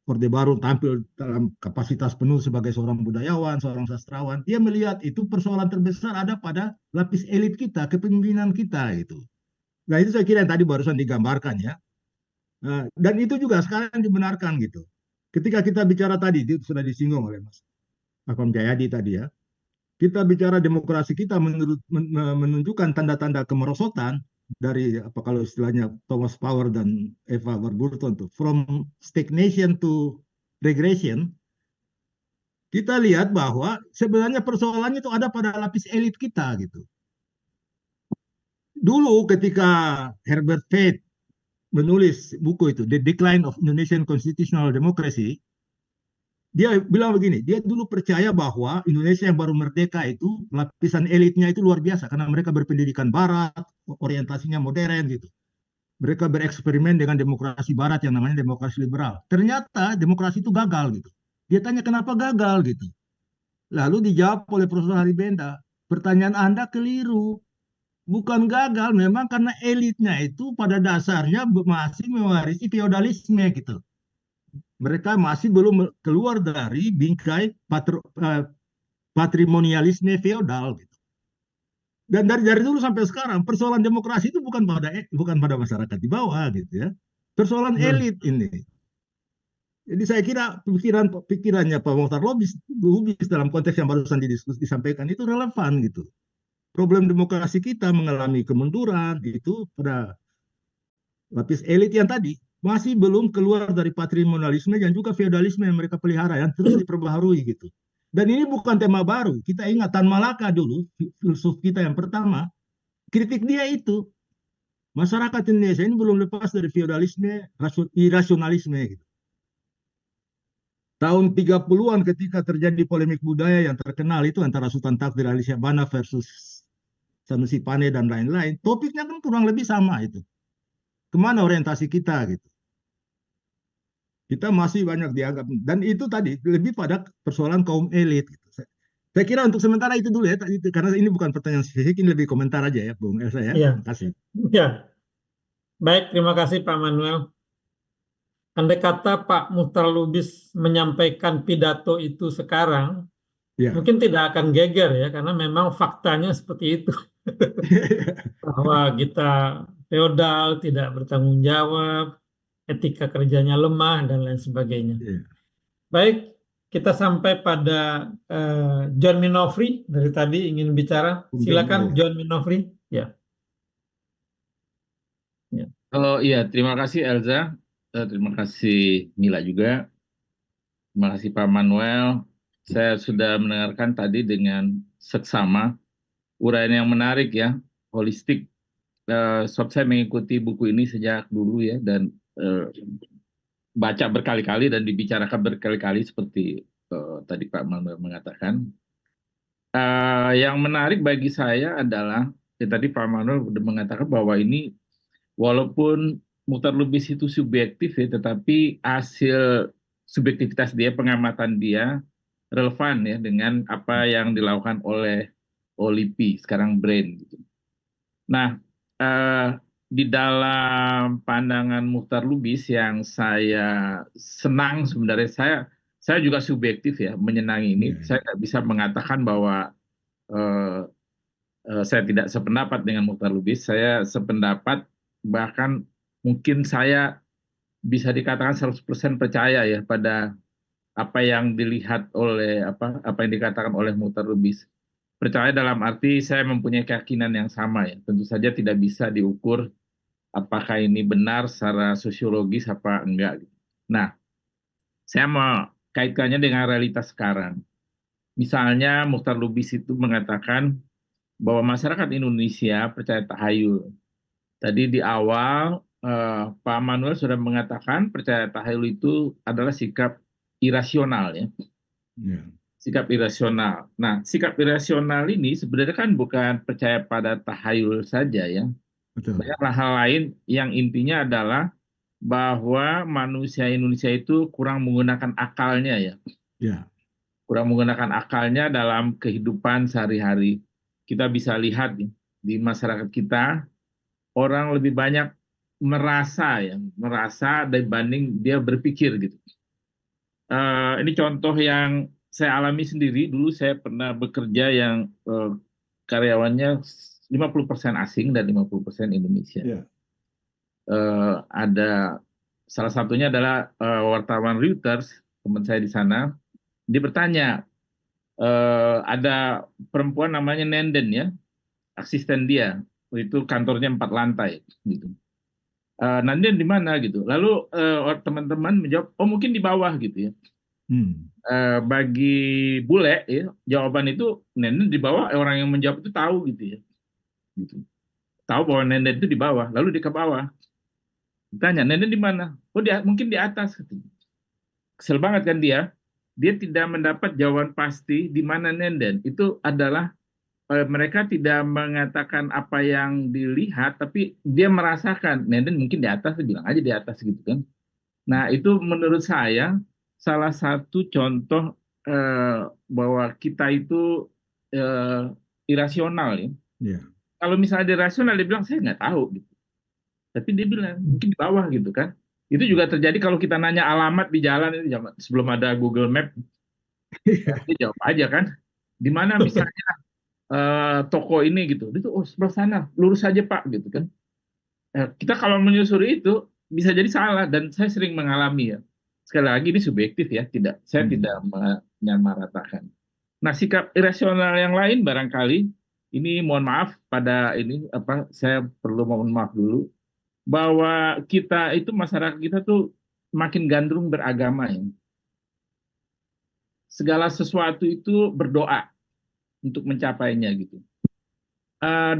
Orde Baru tampil dalam kapasitas penuh sebagai seorang budayawan, seorang sastrawan, dia melihat itu persoalan terbesar ada pada lapis elit kita, kepemimpinan kita itu. Nah itu saya kira yang tadi barusan digambarkan ya. Nah, dan itu juga sekarang dibenarkan gitu. Ketika kita bicara tadi, itu sudah disinggung oleh Mas Akam Jayadi tadi ya. Kita bicara demokrasi kita menunjukkan tanda-tanda kemerosotan dari apa kalau istilahnya Thomas Power dan Eva Warburton tuh from stagnation to regression. Kita lihat bahwa sebenarnya persoalannya itu ada pada lapis elit kita gitu. Dulu ketika Herbert Fate menulis buku itu The Decline of Indonesian Constitutional Democracy, dia bilang begini, dia dulu percaya bahwa Indonesia yang baru merdeka itu lapisan elitnya itu luar biasa karena mereka berpendidikan barat, orientasinya modern gitu. Mereka bereksperimen dengan demokrasi barat yang namanya demokrasi liberal. Ternyata demokrasi itu gagal gitu. Dia tanya kenapa gagal gitu. Lalu dijawab oleh Profesor Hari Benda, pertanyaan Anda keliru. Bukan gagal, memang karena elitnya itu pada dasarnya masih mewarisi feodalisme gitu. Mereka masih belum keluar dari bingkai patrimonialisme feodal gitu. Dan dari dulu sampai sekarang persoalan demokrasi itu bukan pada masyarakat di bawah gitu ya. Persoalan elit ini. Jadi saya kira pikirannya Pak Mokhtar Lubis dalam konteks yang barusan disampaikan itu relevan gitu. Problem demokrasi kita mengalami kemunduran itu pada lapis elit yang tadi masih belum keluar dari patrimonialisme dan juga feodalisme yang mereka pelihara yang terus diperbaharui gitu. Dan ini bukan tema baru. Kita ingat Tan Malaka dulu, filsuf kita yang pertama, kritik dia itu masyarakat Indonesia ini belum lepas dari feodalisme, irasionalisme gitu. Tahun 30-an ketika terjadi polemik budaya yang terkenal itu antara Sultan Takdir Ali Syahbana versus Sanusi Pane dan lain-lain, topiknya kan kurang lebih sama itu. Kemana orientasi kita gitu. Kita masih banyak dianggap, dan itu tadi lebih pada persoalan kaum elit gitu. Saya kira untuk sementara itu dulu ya, karena ini bukan pertanyaan spesifik, ini lebih komentar aja ya Bung Elsa ya. Iya. Terima kasih. Ya, baik, terima kasih Pak Manuel. Andai kata Pak Mokhtar Lubis menyampaikan pidato itu sekarang, Ya. mungkin tidak akan geger ya, karena memang faktanya seperti itu. Bahwa kita feodal, tidak bertanggung jawab, etika kerjanya lemah, dan lain sebagainya. Ya. Baik, kita sampai pada John Minofri dari tadi ingin bicara. Silakan John Minofri. Ya. Oh iya, terima kasih Elza, terima kasih Mila juga, terima kasih Pak Manuel. Saya sudah mendengarkan tadi dengan seksama uraian yang menarik ya, holistik. Sebab saya mengikuti buku ini sejak dulu ya, dan baca berkali-kali dan dibicarakan berkali-kali seperti tadi Pak Manuel mengatakan. Yang menarik bagi saya adalah tadi Pak Manuel sudah mengatakan bahwa ini walaupun Mokhtar Lubis itu subjektif ya, tetapi hasil subjektivitas dia, pengamatan dia relevan ya dengan apa yang dilakukan oleh LIPI, sekarang BRAIN gitu. Nah, di dalam pandangan Mokhtar Lubis yang saya senang sebenarnya, saya juga subjektif ya menyenangi ini. Saya nggak bisa mengatakan bahwa saya tidak sependapat dengan Mokhtar Lubis. Saya sependapat, bahkan mungkin saya bisa dikatakan 100% percaya ya pada apa yang dilihat oleh apa yang dikatakan oleh Mokhtar Lubis. Percaya dalam arti saya mempunyai keyakinan yang sama ya. Tentu saja tidak bisa diukur apakah ini benar secara sosiologis apa enggak. Nah, saya mau kaitkannya dengan realitas sekarang. Misalnya Mokhtar Lubis itu mengatakan bahwa masyarakat Indonesia percaya tahayul. Tadi di awal Pak Manuel sudah mengatakan percaya tahayul itu adalah sikap irasional ya. Sikap irasional. Nah, sikap irasional ini sebenarnya kan bukan percaya pada tahayul saja ya. Banyak hal lain yang intinya adalah bahwa manusia Indonesia itu kurang menggunakan akalnya ya. Kurang menggunakan akalnya dalam kehidupan sehari-hari. Kita bisa lihat di masyarakat kita, orang lebih banyak merasa dibanding dia berpikir gitu. Ini contoh yang saya alami sendiri. Dulu saya pernah bekerja yang karyawannya 50% asing dan 50% Indonesia. Ya. Ada salah satunya adalah wartawan Reuters, teman saya di sana. Dia bertanya, ada perempuan namanya Nenden ya, asisten dia. Itu kantornya 4 lantai gitu. Nenden di mana gitu. Lalu teman-teman menjawab, oh mungkin di bawah gitu ya. Bagi bule ya, jawaban itu Nenden di bawah, orang yang menjawab itu tahu gitu ya. Gitu. Tahu bahwa Nenden itu di bawah, lalu dia ke bawah. Ditanya, Nenden di mana? Oh dia mungkin di atas. Kesel banget kan dia. Dia tidak mendapat jawaban pasti di mana Nenden. Itu adalah mereka tidak mengatakan apa yang dilihat, tapi dia merasakan Nenden mungkin di atas, dia bilang aja di atas gitu kan. Nah itu menurut saya salah satu contoh bahwa kita itu irasional ya. Ya. Kalau misalnya dia rasional, dia bilang saya nggak tahu gitu. Tapi dia bilang mungkin di bawah gitu kan. Itu juga terjadi kalau kita nanya alamat di jalan itu sebelum ada Google Map, dia jawab aja kan. Di mana misalnya toko ini gitu, itu oh sebelah sana, lurus saja Pak gitu kan. Kita kalau menyusuri itu bisa jadi salah dan saya sering mengalami ya. Sekali lagi ini subjektif ya, saya tidak menyamaratakan. Nah sikap irasional yang lain barangkali ini mohon maaf pada ini saya perlu mohon maaf dulu bahwa kita itu masyarakat kita tuh makin gandrung beragama ya. Segala sesuatu itu berdoa untuk mencapainya gitu.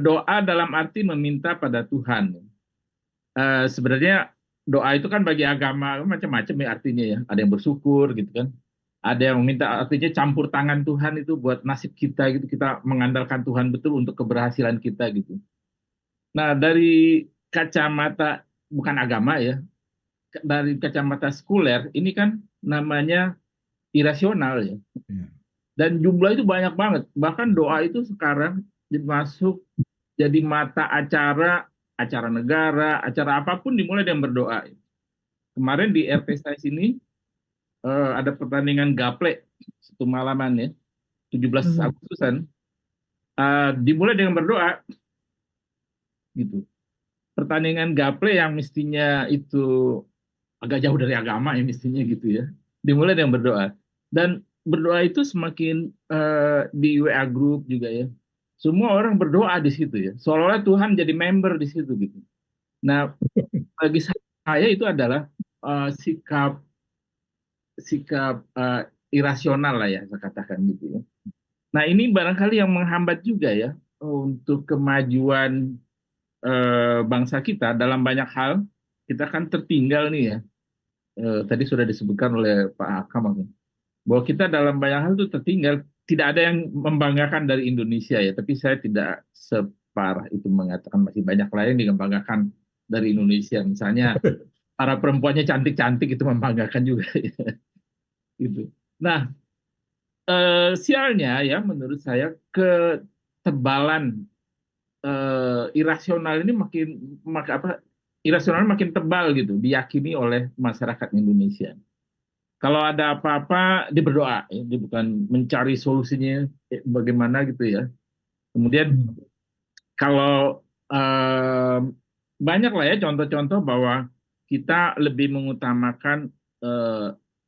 Doa dalam arti meminta pada Tuhan. Sebenarnya doa itu kan bagi agama macam-macam ya artinya ya. Ada yang bersyukur gitu kan. Ada yang meminta artinya campur tangan Tuhan itu buat nasib kita gitu. Kita mengandalkan Tuhan betul untuk keberhasilan kita gitu. Nah dari kacamata bukan agama ya. Dari kacamata sekuler ini kan namanya irasional ya. Dan jumlah itu banyak banget. Bahkan doa itu sekarang masuk jadi mata acara negara, acara apapun dimulai dengan berdoa. Kemarin di RT saya sini ada pertandingan gaple satu malaman ya, 17 Agustusan, dimulai dengan berdoa. Gitu. Pertandingan gaple yang mestinya itu agak jauh dari agama ya mestinya gitu ya, dimulai dengan berdoa. Dan berdoa itu semakin di WA group juga ya. Semua orang berdoa di situ ya. Seolah-olah Tuhan jadi member di situ gitu. Nah, bagi saya itu adalah sikap irasional lah ya saya katakan gitu ya. Nah, ini barangkali yang menghambat juga ya untuk kemajuan bangsa kita dalam banyak hal. Kita kan tertinggal nih ya. Tadi sudah disebutkan oleh Pak Hakam bahwa kita dalam banyak hal itu tertinggal, tidak ada yang membanggakan dari Indonesia ya, tapi saya tidak separah itu mengatakan masih banyak lain yang membanggakan dari Indonesia, misalnya para perempuannya cantik-cantik itu membanggakan juga ya. Gitu. Nah sialnya ya menurut saya ketebalan irasional ini irasional makin tebal gitu diyakini oleh masyarakat Indonesia. Kalau ada apa-apa dia berdoa, ya. Dia bukan mencari solusinya bagaimana gitu ya. Kemudian kalau banyak lah ya contoh-contoh bahwa kita lebih mengutamakan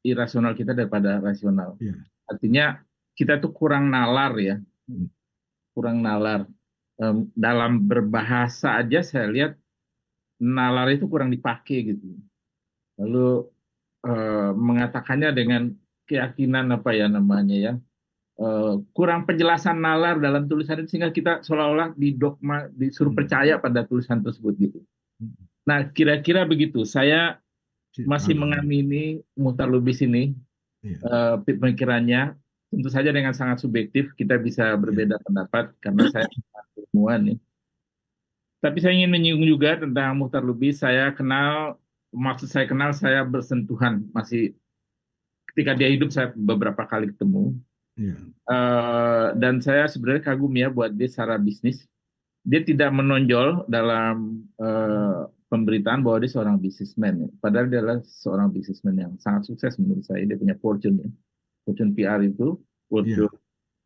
irasional kita daripada rasional. Yeah. Artinya kita tuh kurang nalar ya, kurang nalar. Dalam berbahasa aja saya lihat nalar itu kurang dipakai gitu. Lalu mengatakannya dengan keyakinan apa ya namanya ya, kurang penjelasan nalar dalam tulisan itu sehingga kita seolah-olah disuruh percaya pada tulisan tersebut gitu. Nah kira-kira begitu. Saya masih mengamini Muhtar Lubis ini pemikirannya. Tentu saja dengan sangat subjektif kita bisa berbeda pendapat karena saya ilmuwan ya. Tapi saya ingin menyinggung juga tentang Muhtar Lubis. Saya bersentuhan masih ketika dia hidup saya beberapa kali ketemu. Dan saya sebenarnya kagum ya buat dia secara bisnis. Dia tidak menonjol dalam pemberitaan bahwa dia seorang businessman ya. Padahal dia adalah seorang businessman yang sangat sukses menurut saya. Dia punya Fortune ya. Fortune PR itu, Fortune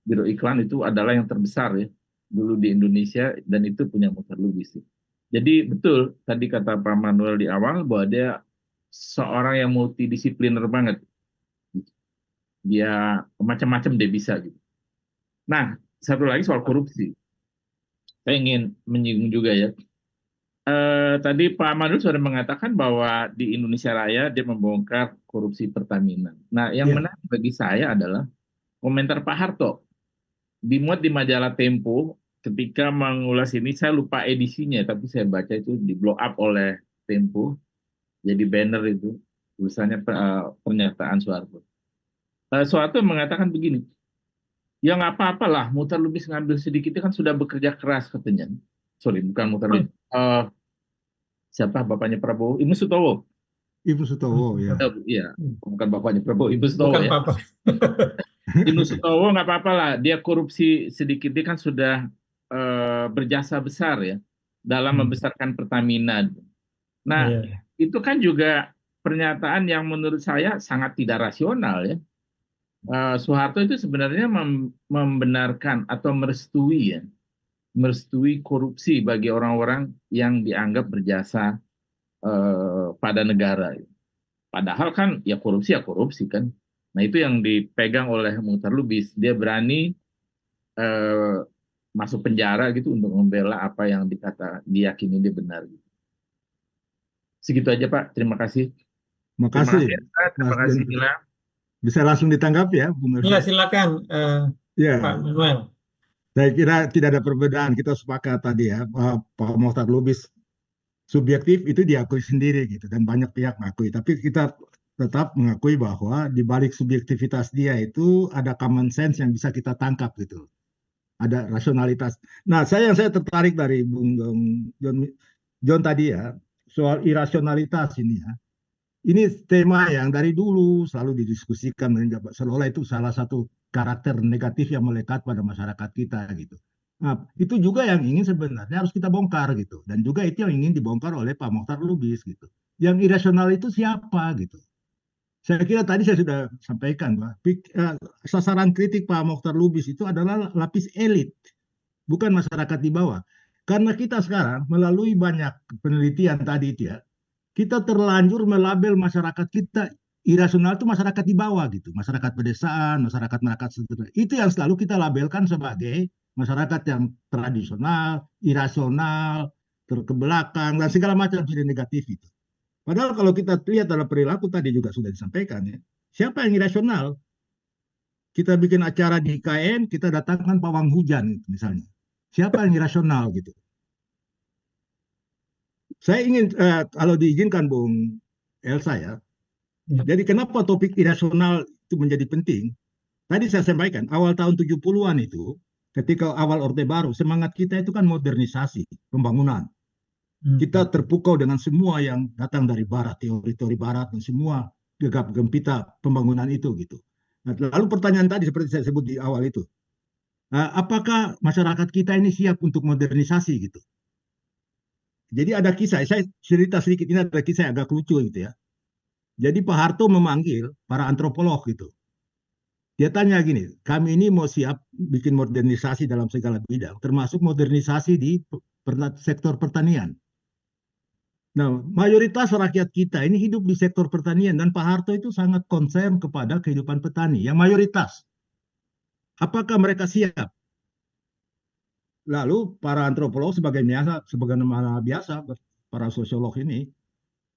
biro iklan itu adalah yang terbesar ya dulu di Indonesia, dan itu punya Mukhtar Lubis. Jadi betul tadi kata Pak Manuel di awal bahwa dia seorang yang multidisipliner banget. Dia macam-macam dia bisa gitu. Nah, satu lagi soal korupsi. Saya ingin menyinggung juga ya. Tadi Pak Manuel sudah mengatakan bahwa di Indonesia Raya dia membongkar korupsi Pertamina. Nah, yang menarik bagi saya adalah komentar Pak Harto. Dimuat di majalah Tempo ketika mengulas ini, saya lupa edisinya, tapi saya baca itu di blow up oleh Tempo. Jadi banner itu, tulisannya pernyataan Soeharto. Soeharto mengatakan begini, ya nggak apa-apalah, Mukhtar Lubis ngambil sedikit kan sudah bekerja keras katanya. Sorry, bukan Mukhtar Lubis. Siapa bapaknya Prabowo? Ibnu Sutowo. Ibnu Sutowo ya. Iya, bukan bapaknya Prabowo, Ibnu Sutowo Bukan ya. Papa. Ibnu Sutowo nggak apa-apa lah, dia korupsi sedikit, dia kan sudah berjasa besar ya dalam membesarkan Pertamina. Nah, itu kan juga pernyataan yang menurut saya sangat tidak rasional ya. Soeharto itu sebenarnya membenarkan atau merestui ya, merestui korupsi bagi orang-orang yang dianggap berjasa pada negara. Padahal kan ya korupsi kan. Nah itu yang dipegang oleh Mukhtar Lubis. Dia berani masuk penjara gitu untuk membela apa yang diyakini dia benar. Segitu aja Pak. Terima kasih. Makasih. Terima kasih Nila. Bisa langsung ditanggapi ya, Bung Irfan? Ya, silakan Pak Manuel. Saya kira tidak ada perbedaan. Kita sepakat tadi ya, Pak Mukhtar Lubis subjektif itu diakui sendiri gitu, dan banyak pihak mengakui. Tapi kita tetap mengakui bahwa di balik subjektivitas dia itu ada common sense yang bisa kita tangkap gitu. Ada rasionalitas. Nah, yang saya tertarik dari Bung John tadi ya, soal irasionalitas ini ya. Ini tema yang dari dulu selalu didiskusikan, seolah itu salah satu karakter negatif yang melekat pada masyarakat kita gitu. Nah, itu juga yang ingin sebenarnya harus kita bongkar gitu, dan juga itu yang ingin dibongkar oleh Pak Mukhtar Lubis gitu. Yang irasional itu siapa gitu? Saya kira tadi saya sudah sampaikan bahwa sasaran kritik Pak Mukhtar Lubis itu adalah lapis elit, bukan masyarakat di bawah. Karena kita sekarang melalui banyak penelitian tadi itu ya, kita terlanjur melabel masyarakat kita irasional itu masyarakat di bawah gitu, masyarakat pedesaan, masyarakat sederhana. Itu yang selalu kita labelkan sebagai masyarakat yang tradisional, irasional, terkebelakang, dan segala macam ciri negatif itu. Padahal kalau kita lihat dalam perilaku tadi juga sudah disampaikan ya, siapa yang irasional? Kita bikin acara di IKN, kita datangkan pawang hujan misalnya. Siapa yang irasional gitu? Saya ingin, kalau diizinkan Bung Elsa ya, jadi kenapa topik irasional itu menjadi penting? Tadi saya sampaikan, awal tahun 70-an itu, ketika awal Orde Baru, semangat kita itu kan modernisasi, pembangunan. Kita terpukau dengan semua yang datang dari Barat, teori-teori Barat, dan semua gegap gempita pembangunan itu gitu. Nah, lalu pertanyaan tadi seperti saya sebut di awal itu, apakah masyarakat kita ini siap untuk modernisasi gitu? Jadi ada kisah, saya cerita sedikit, ini ada kisah yang agak lucu gitu ya. Jadi Pak Harto memanggil para antropolog gitu. Dia tanya gini, kami ini mau siap bikin modernisasi dalam segala bidang, termasuk modernisasi di sektor pertanian. Nah, mayoritas rakyat kita ini hidup di sektor pertanian, dan Pak Harto itu sangat concern kepada kehidupan petani, yang mayoritas. Apakah mereka siap? Lalu para antropolog sebagaimana biasa, para sosiolog ini,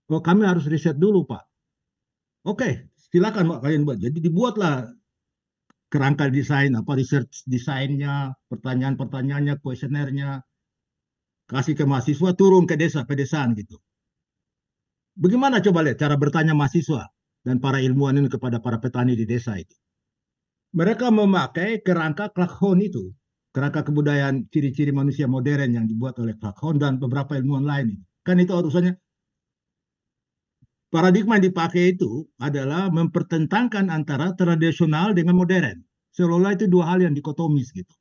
kami harus riset dulu Pak. Oke, silakan Pak kalian buat. Jadi dibuatlah kerangka desain, research desainnya, pertanyaan-pertanyaannya, kuesionernya, kasih ke mahasiswa, turun ke desa, pedesaan gitu. Bagaimana coba lihat cara bertanya mahasiswa dan para ilmuwan ini kepada para petani di desa itu? Mereka memakai kerangka Clark-Hunt itu, kerangka kebudayaan ciri-ciri manusia modern yang dibuat oleh Clark-Hunt dan beberapa ilmuwan lain. Kan itu urusannya. Paradigma yang dipakai itu adalah mempertentangkan antara tradisional dengan modern. Seolah-olah itu dua hal yang dikotomis gitu.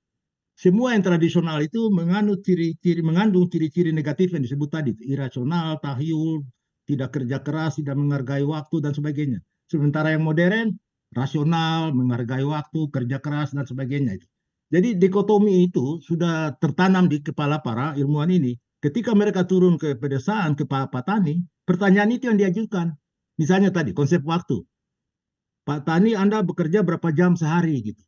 Semua yang tradisional itu mengandung ciri-ciri negatif yang disebut tadi, irasional, tahyul, tidak kerja keras, tidak menghargai waktu dan sebagainya. Sementara yang modern, rasional, menghargai waktu, kerja keras dan sebagainya itu. Jadi dikotomi itu sudah tertanam di kepala para ilmuwan ini. Ketika mereka turun ke pedesaan, ke petani, pertanyaan itu yang diajukan. Misalnya tadi konsep waktu. Pak Tani, Anda bekerja berapa jam sehari gitu.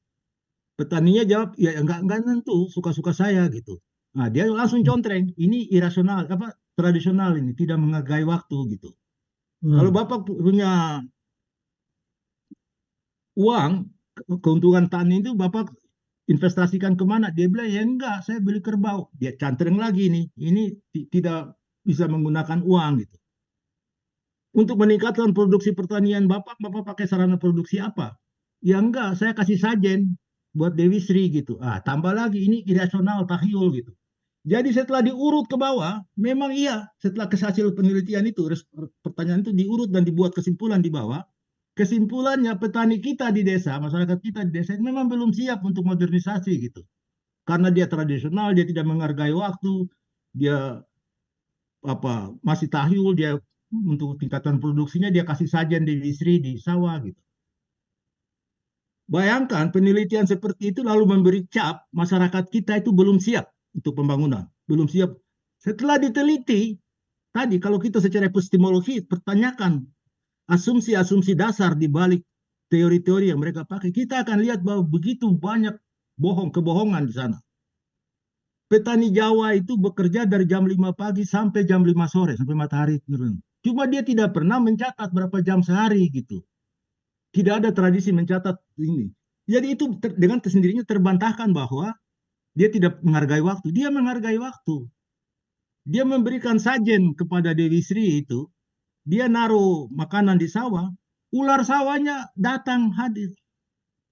Petaninya jawab, ya enggak tentu, suka-suka saya gitu. Nah, dia langsung contreng, ini irasional, tradisional ini, tidak menghargai waktu gitu. Kalau Bapak punya uang, keuntungan tani itu Bapak investasikan kemana? Dia bilang, ya enggak, saya beli kerbau. Dia cantreng lagi nih, ini tidak bisa menggunakan uang gitu. Untuk meningkatkan produksi pertanian Bapak pakai sarana produksi apa? Ya enggak, saya kasih sajen buat Dewi Sri gitu. Tambah lagi ini irasional, tahyul gitu. Jadi setelah diurut ke bawah, memang iya setelah hasil penelitian itu, pertanyaan itu diurut dan dibuat kesimpulan di bawah. Kesimpulannya petani kita di desa, masyarakat kita di desa memang belum siap untuk modernisasi gitu. Karena dia tradisional, dia tidak menghargai waktu, dia masih tahyul, dia untuk tingkatan produksinya dia kasih sajian Dewi Sri di sawah gitu. Bayangkan penelitian seperti itu lalu memberi cap masyarakat kita itu belum siap untuk pembangunan, belum siap. Setelah diteliti, tadi kalau kita secara epistemologi pertanyakan asumsi-asumsi dasar di balik teori-teori yang mereka pakai, kita akan lihat bahwa begitu banyak kebohongan di sana. Petani Jawa itu bekerja dari jam 5 pagi sampai jam 5 sore, sampai matahari turun. Cuma dia tidak pernah mencatat berapa jam sehari gitu. Tidak ada tradisi mencatat ini. Jadi itu dengan sendirinya terbantahkan bahwa dia tidak menghargai waktu. Dia menghargai waktu. Dia memberikan sajen kepada Dewi Sri itu. Dia naruh makanan di sawah. Ular sawahnya datang hadir.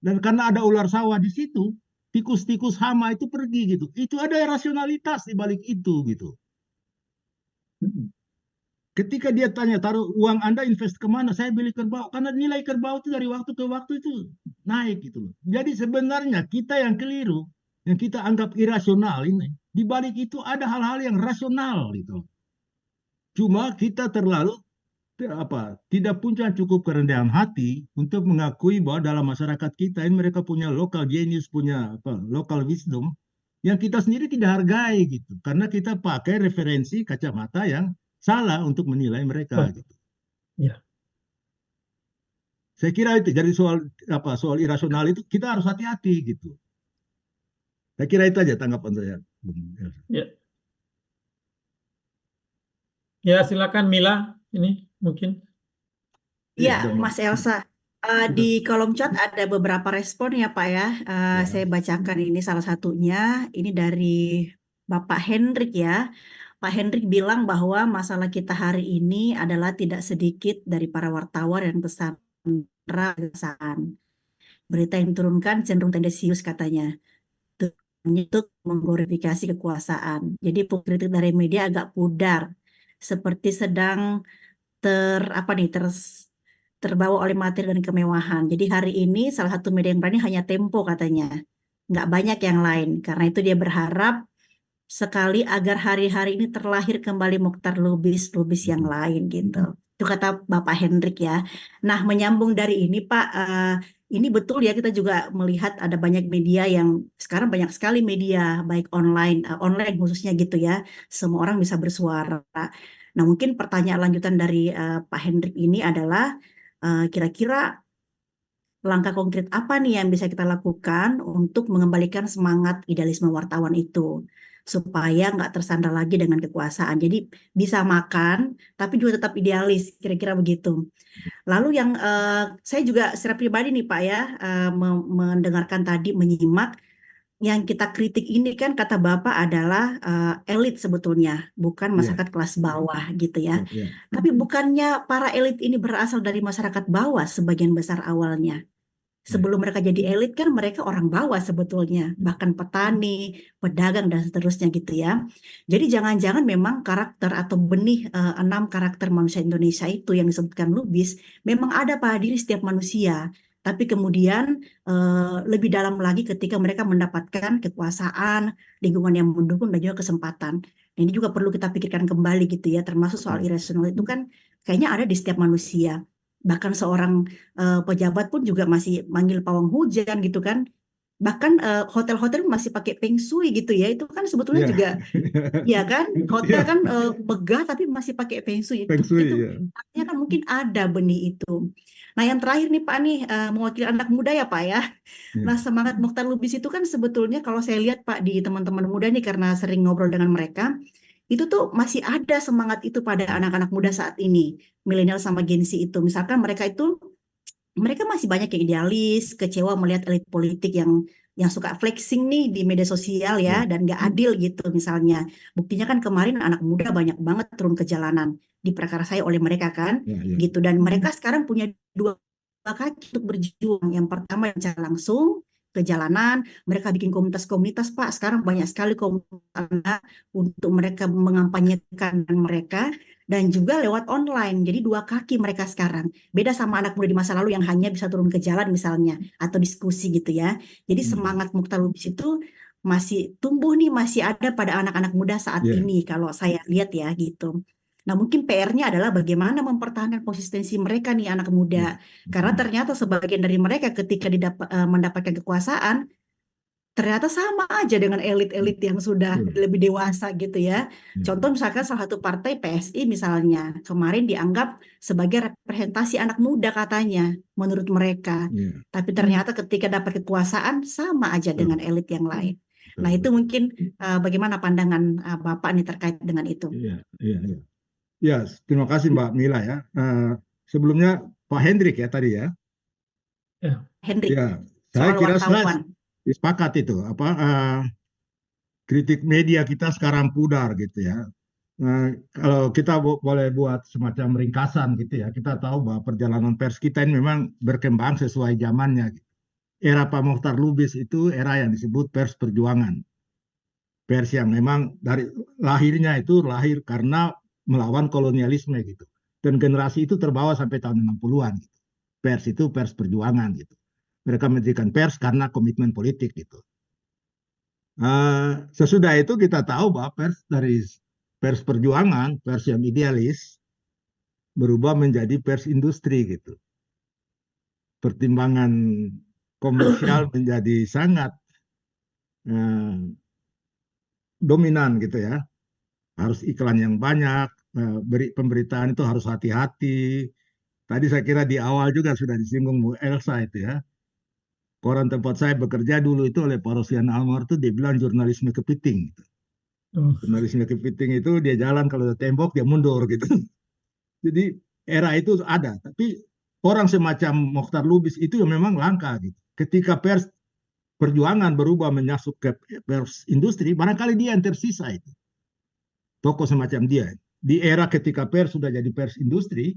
Dan karena ada ular sawah di situ, tikus-tikus hama itu pergi gitu. Itu ada rasionalitas di balik itu gitu. Ketika dia tanya, taruh uang Anda invest kemana? Saya beli kerbau. Karena nilai kerbau itu dari waktu ke waktu itu naik gitu. Jadi sebenarnya kita yang keliru, yang kita anggap irasional ini, di balik itu ada hal-hal yang rasional gitu. Cuma kita terlalu tidak punya cukup kerendahan hati untuk mengakui bahwa dalam masyarakat kita ini mereka punya local genius, punya local wisdom yang kita sendiri tidak hargai gitu. Karena kita pakai referensi kacamata yang salah untuk menilai mereka gitu. Ya. Saya kira itu jadi soal irasional itu kita harus hati-hati gitu. Saya kira itu aja tanggapan saya. Ya. Ya, silakan Mila ini mungkin. Ya, Mas Elsa. Di kolom chat ada beberapa respon ya Pak ya. Saya bacakan ini salah satunya. Ini dari Bapak Hendrik ya. Pak Hendrik bilang bahwa masalah kita hari ini adalah tidak sedikit dari para wartawan yang pesan perasaan. Berita yang diturunkan cenderung tendensius katanya. Untuk mengglorifikasi kekuasaan. Jadi kritik dari media agak pudar. Seperti sedang terbawa oleh materi dan kemewahan. Jadi hari ini salah satu media yang berani hanya Tempo katanya. Nggak banyak yang lain. Karena itu dia berharap sekali agar hari-hari ini terlahir kembali Mokhtar Lubis yang lain gitu. Itu kata Bapak Hendrik ya. Nah, menyambung dari ini Pak, ini betul ya kita juga melihat ada banyak media yang sekarang banyak sekali media baik online khususnya gitu ya. Semua orang bisa bersuara. Nah, mungkin pertanyaan lanjutan dari Pak Hendrik ini adalah kira-kira langkah konkret apa nih yang bisa kita lakukan untuk mengembalikan semangat idealisme wartawan itu supaya nggak tersandra lagi dengan kekuasaan. Jadi bisa makan tapi juga tetap idealis, kira-kira begitu. Lalu yang saya juga secara pribadi nih Pak ya mendengarkan tadi, menyimak yang kita kritik ini kan kata Bapak adalah elit sebetulnya, bukan masyarakat kelas bawah gitu ya. Tapi bukannya para elit ini berasal dari masyarakat bawah sebagian besar awalnya. Sebelum mereka jadi elit kan mereka orang bawah sebetulnya, bahkan petani, pedagang dan seterusnya gitu ya. Jadi jangan-jangan memang karakter atau benih 6 karakter manusia Indonesia itu yang disebutkan Lubis memang ada pada diri setiap manusia. tapi kemudian lebih dalam lagi ketika mereka mendapatkan kekuasaan, lingkungan yang mendukung dan juga kesempatan. Nah, ini juga perlu kita pikirkan kembali gitu ya, termasuk soal irasional itu kan kayaknya ada di setiap manusia. Bahkan seorang pejabat pun juga masih manggil pawang hujan gitu kan. Bahkan hotel-hotel masih pakai feng shui gitu ya. Itu kan sebetulnya Ya, juga ya kan, hotel ya, kan megah tapi masih pakai feng shui. Feng Shui Itu ya. artinya kan mungkin ada benih itu. Nah, yang terakhir nih Pak nih mewakili anak muda ya Pak ya. Ya. Nah, semangat Mokhtar Lubis itu kan sebetulnya kalau saya lihat Pak di teman-teman muda nih karena sering ngobrol dengan mereka, itu tuh masih ada semangat itu pada anak-anak muda saat ini, milenial sama Gen Z itu. Misalkan mereka masih banyak yang idealis, kecewa melihat elit politik yang suka flexing nih di media sosial ya Ya. dan nggak adil gitu misalnya. Buktinya kan kemarin anak muda banyak banget turun ke jalanan diperkarasai oleh mereka kan Ya, ya. gitu dan mereka sekarang punya dua kaki untuk berjuang. Yang pertama yang secara langsung ke jalanan, mereka bikin komunitas-komunitas Pak. Sekarang banyak sekali komunitas untuk mereka mengampanyekan mereka dan juga lewat online. Jadi dua kaki mereka sekarang. Beda sama anak muda di masa lalu yang hanya bisa turun ke jalan misalnya atau diskusi gitu ya. Jadi semangat Mokhtar Lubis itu masih tumbuh nih, masih ada pada anak-anak muda saat Ya. ini kalau saya lihat ya gitu. Nah, mungkin PR-nya adalah bagaimana mempertahankan konsistensi mereka nih anak muda. Karena ternyata sebagian dari mereka ketika mendapatkan kekuasaan, ternyata sama aja dengan elit-elit yang sudah lebih dewasa gitu ya. Contoh misalkan salah satu partai PSI misalnya, kemarin dianggap sebagai representasi anak muda katanya, menurut mereka. Ya. Tapi ternyata ketika dapat kekuasaan, sama aja dengan elit yang lain. Nah, itu Betul. mungkin bagaimana pandangan Bapak nih terkait dengan itu. Iya, iya, iya. Ya, terima kasih Mbak Mila ya. Sebelumnya Pak Hendrik ya tadi ya. Hendrik, Ya, saya soal kira wartawan. sepakat itu kritik media kita sekarang pudar gitu ya. Kalau kita boleh buat semacam ringkasan gitu ya, kita tahu bahwa perjalanan pers kita ini memang berkembang sesuai zamannya. Era Pak Mokhtar Lubis itu era yang disebut pers perjuangan. Pers yang memang dari lahirnya itu lahir karena melawan kolonialisme gitu. Dan generasi itu terbawa sampai tahun 60-an gitu. Pers itu pers perjuangan gitu. Mereka mendirikan pers karena komitmen politik gitu. Sesudah itu kita tahu bahwa pers dari pers perjuangan, pers yang idealis, berubah menjadi pers industri gitu. Pertimbangan komersial menjadi sangat dominan gitu ya. Harus iklan yang banyak, pemberitaan itu harus hati-hati. Tadi saya kira di awal juga sudah disinggung Bu Elsa itu ya. Koran tempat saya bekerja dulu itu oleh Pak Rosian Almar itu dia bilang jurnalisme kepiting. Gitu. Jurnalisme kepiting itu dia jalan kalau ada tembok dia mundur gitu. Jadi era itu ada, tapi orang semacam Mokhtar Lubis itu yang memang langka gitu. Ketika pers perjuangan berubah menyasup ke pers industri, barangkali dia yang tersisa itu. Tokoh semacam dia. Di era ketika pers sudah jadi pers industri,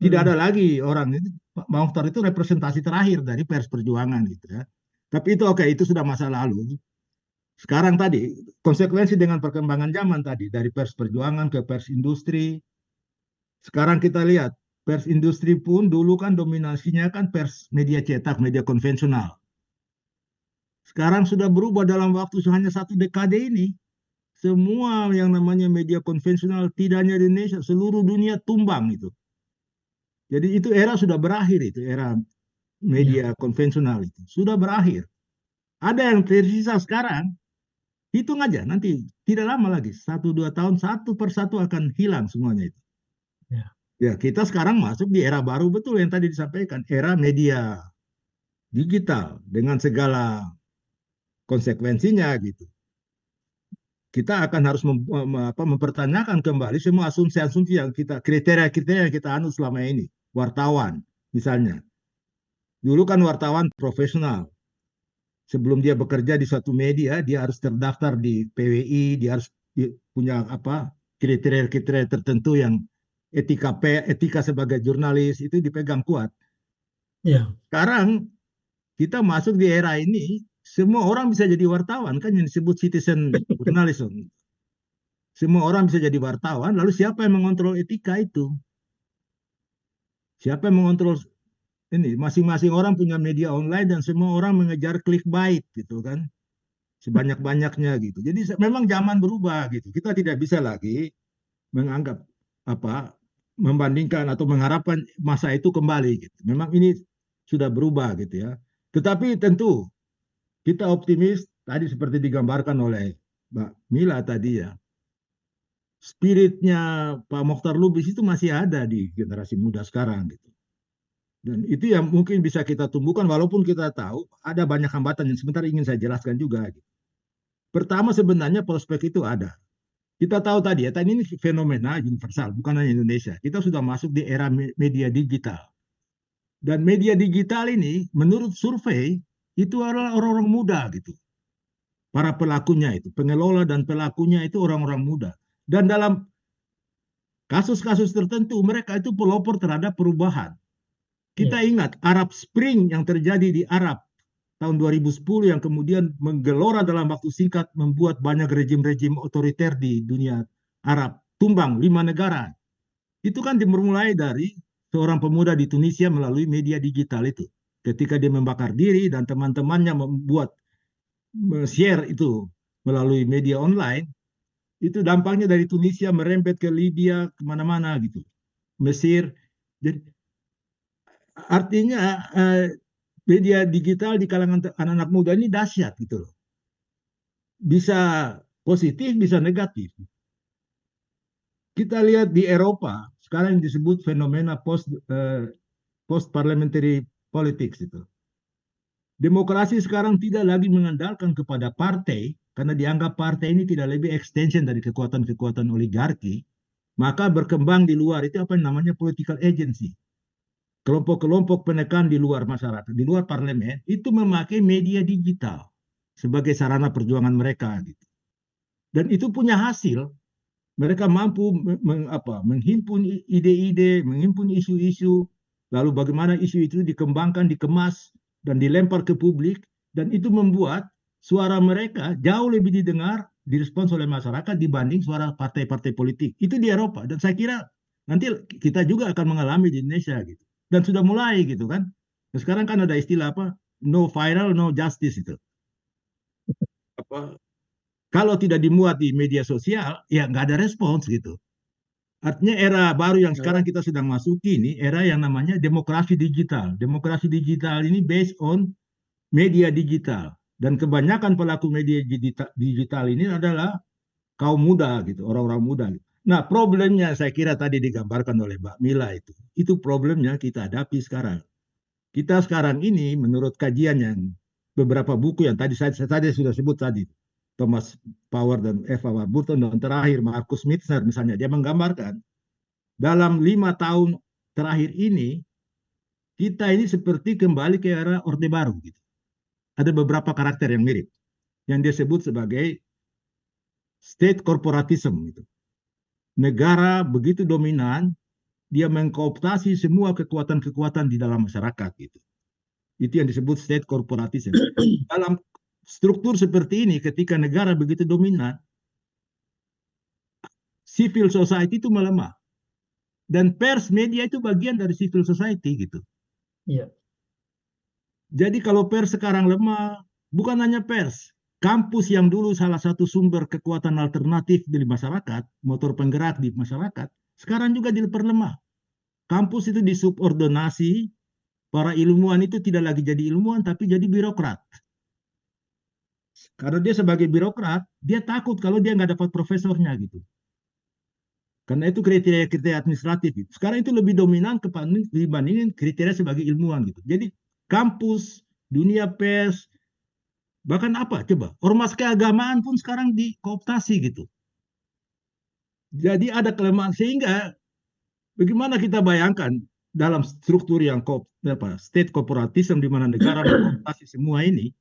tidak ada lagi orang itu. Pak Mokhtar itu representasi terakhir dari pers perjuangan gitu ya. Tapi itu oke, itu sudah masa lalu. Sekarang tadi konsekuensi dengan perkembangan zaman tadi dari pers perjuangan ke pers industri. Sekarang kita lihat pers industri pun dulu kan dominasinya kan pers media cetak, media konvensional. Sekarang sudah berubah dalam waktu hanya 1 dekade ini. Semua yang namanya media konvensional tidak hanya di Indonesia, seluruh dunia tumbang itu. Jadi itu era sudah berakhir itu, era media konvensional itu. Sudah berakhir. Ada yang tersisa sekarang, hitung aja nanti tidak lama lagi, 1-2 tahun satu persatu akan hilang semuanya itu. Ya, kita sekarang masuk di era baru betul yang tadi disampaikan, era media digital dengan segala konsekuensinya gitu. Kita akan harus mempertanyakan kembali semua asumsi-asumsi yang kriteria-kriteria yang kita anut selama ini. Wartawan, misalnya. Dulu kan wartawan profesional. Sebelum dia bekerja di suatu media, dia harus terdaftar di PWI, dia harus punya kriteria-kriteria tertentu yang etika sebagai jurnalis itu dipegang kuat. Sekarang kita masuk di era ini, semua orang bisa jadi wartawan, kan yang disebut citizen journalism. Semua orang bisa jadi wartawan, lalu siapa yang mengontrol etika itu? Siapa yang mengontrol ini masing-masing orang punya media online dan semua orang mengejar clickbait gitu kan, sebanyak-banyaknya gitu. Jadi memang zaman berubah gitu. Kita tidak bisa lagi menganggap apa membandingkan atau mengharapkan masa itu kembali gitu. Memang ini sudah berubah gitu ya. Tetapi tentu kita optimis tadi seperti digambarkan oleh Mbak Mila tadi ya. Spiritnya Pak Mokhtar Lubis itu masih ada di generasi muda sekarang gitu. Dan itu yang mungkin bisa kita tumbuhkan walaupun kita tahu ada banyak hambatan yang sebentar ingin saya jelaskan juga gitu. Pertama sebenarnya prospek itu ada. Kita tahu tadi ya, tadi ini fenomena universal, bukan hanya Indonesia. Kita sudah masuk di era media digital. Dan media digital ini menurut survei itu adalah orang-orang muda gitu. Para pelakunya itu, pengelola dan pelakunya itu orang-orang muda. Dan dalam kasus-kasus tertentu mereka itu pelopor terhadap perubahan. Kita ingat Arab Spring yang terjadi di Arab tahun 2010 yang kemudian menggelora dalam waktu singkat membuat banyak rejim-rejim otoriter di dunia Arab tumbang 5 negara. Itu kan dimulai dari seorang pemuda di Tunisia melalui media digital itu. Ketika dia membakar diri dan teman-temannya membuat share itu melalui media online, itu dampaknya dari Tunisia merembet ke Libya, kemana-mana gitu. Mesir. Jadi, artinya media digital di kalangan anak-anak muda ini dahsyat gitu loh. Bisa positif, bisa negatif. Kita lihat di Eropa, sekarang yang disebut fenomena post parliamentary politics itu. Demokrasi sekarang tidak lagi mengandalkan kepada partai, karena dianggap partai ini tidak lebih extension dari kekuatan-kekuatan oligarki, maka berkembang di luar itu apa yang namanya political agency. Kelompok-kelompok penekan di luar masyarakat, di luar parlemen, itu memakai media digital sebagai sarana perjuangan mereka. Gitu. Dan itu punya hasil, mereka mampu menghimpun ide-ide, menghimpun isu-isu, lalu bagaimana isu itu dikembangkan, dikemas, dan dilempar ke publik, dan itu membuat suara mereka jauh lebih didengar, direspons oleh masyarakat dibanding suara partai-partai politik. Itu di Eropa, dan saya kira nanti kita juga akan mengalami di Indonesia gitu. Dan sudah mulai gitu kan. Dan sekarang kan ada istilah apa? No viral, no justice itu. Kalau tidak dimuat di media sosial, ya nggak ada respons gitu. Artinya era baru yang sekarang kita sedang masuki ini, era yang namanya demokrasi digital. Demokrasi digital ini based on media digital. Dan kebanyakan pelaku media digital ini adalah kaum muda gitu, orang-orang muda. Gitu. Nah, problemnya saya kira tadi digambarkan oleh Mbak Mila itu. Itu problemnya kita hadapi sekarang. Kita sekarang ini menurut kajian yang beberapa buku yang tadi saya sudah sebut tadi, Thomas Power dan Eva Warburton, dan terakhir Markus Mitzner misalnya, dia menggambarkan dalam 5 tahun terakhir ini kita ini seperti kembali ke era Orde Baru gitu. Ada beberapa karakter yang mirip yang dia sebut sebagai state corporatism gitu. Negara begitu dominan, dia mengkooptasi semua kekuatan-kekuatan di dalam masyarakat gitu. Itu yang disebut state corporatism. Dalam struktur seperti ini, ketika negara begitu dominan, civil society itu melemah. Dan pers media itu bagian dari civil society gitu. Iya. Jadi kalau pers sekarang lemah, bukan hanya pers, kampus yang dulu salah satu sumber kekuatan alternatif di masyarakat, motor penggerak di masyarakat, sekarang juga diperlemah. Kampus itu disubordinasi, para ilmuwan itu tidak lagi jadi ilmuwan, tapi jadi birokrat. Karena dia sebagai birokrat, dia takut kalau dia nggak dapat profesornya gitu. Karena itu kriteria-kriteria administratif. Gitu. Sekarang itu lebih dominan dibandingin kriteria sebagai ilmuwan gitu. Jadi kampus, dunia pers, bahkan apa coba ormas keagamaan pun sekarang dikooptasi gitu. Jadi ada kelemahan sehingga bagaimana kita bayangkan dalam struktur yang state corporatism di mana negara mengkooptasi semua ini,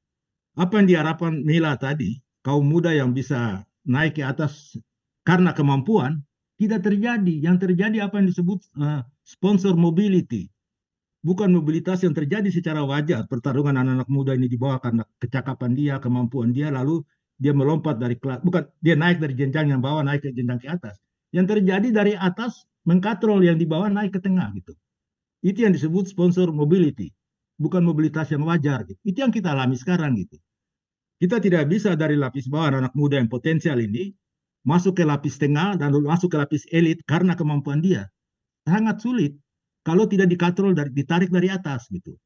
apa yang diharapkan Mila tadi, kaum muda yang bisa naik ke atas karena kemampuan tidak terjadi. Yang terjadi apa yang disebut sponsor mobility. Bukan mobilitas yang terjadi secara wajar. Pertarungan anak-anak muda ini dibawa karena kecakapan dia, kemampuan dia, lalu dia melompat dari kelas. Bukan, dia naik dari jenjang yang bawah, naik ke jenjang ke atas. Yang terjadi dari atas, mengkatrol yang di bawah naik ke tengah gitu. Itu yang disebut sponsor mobility, bukan mobilitas yang wajar gitu. Itu yang kita alami sekarang gitu. Kita tidak bisa dari lapis bawah anak muda yang potensial ini masuk ke lapis tengah dan masuk ke lapis elit karena kemampuan dia. Sangat sulit kalau tidak ditarik dari atas gitu.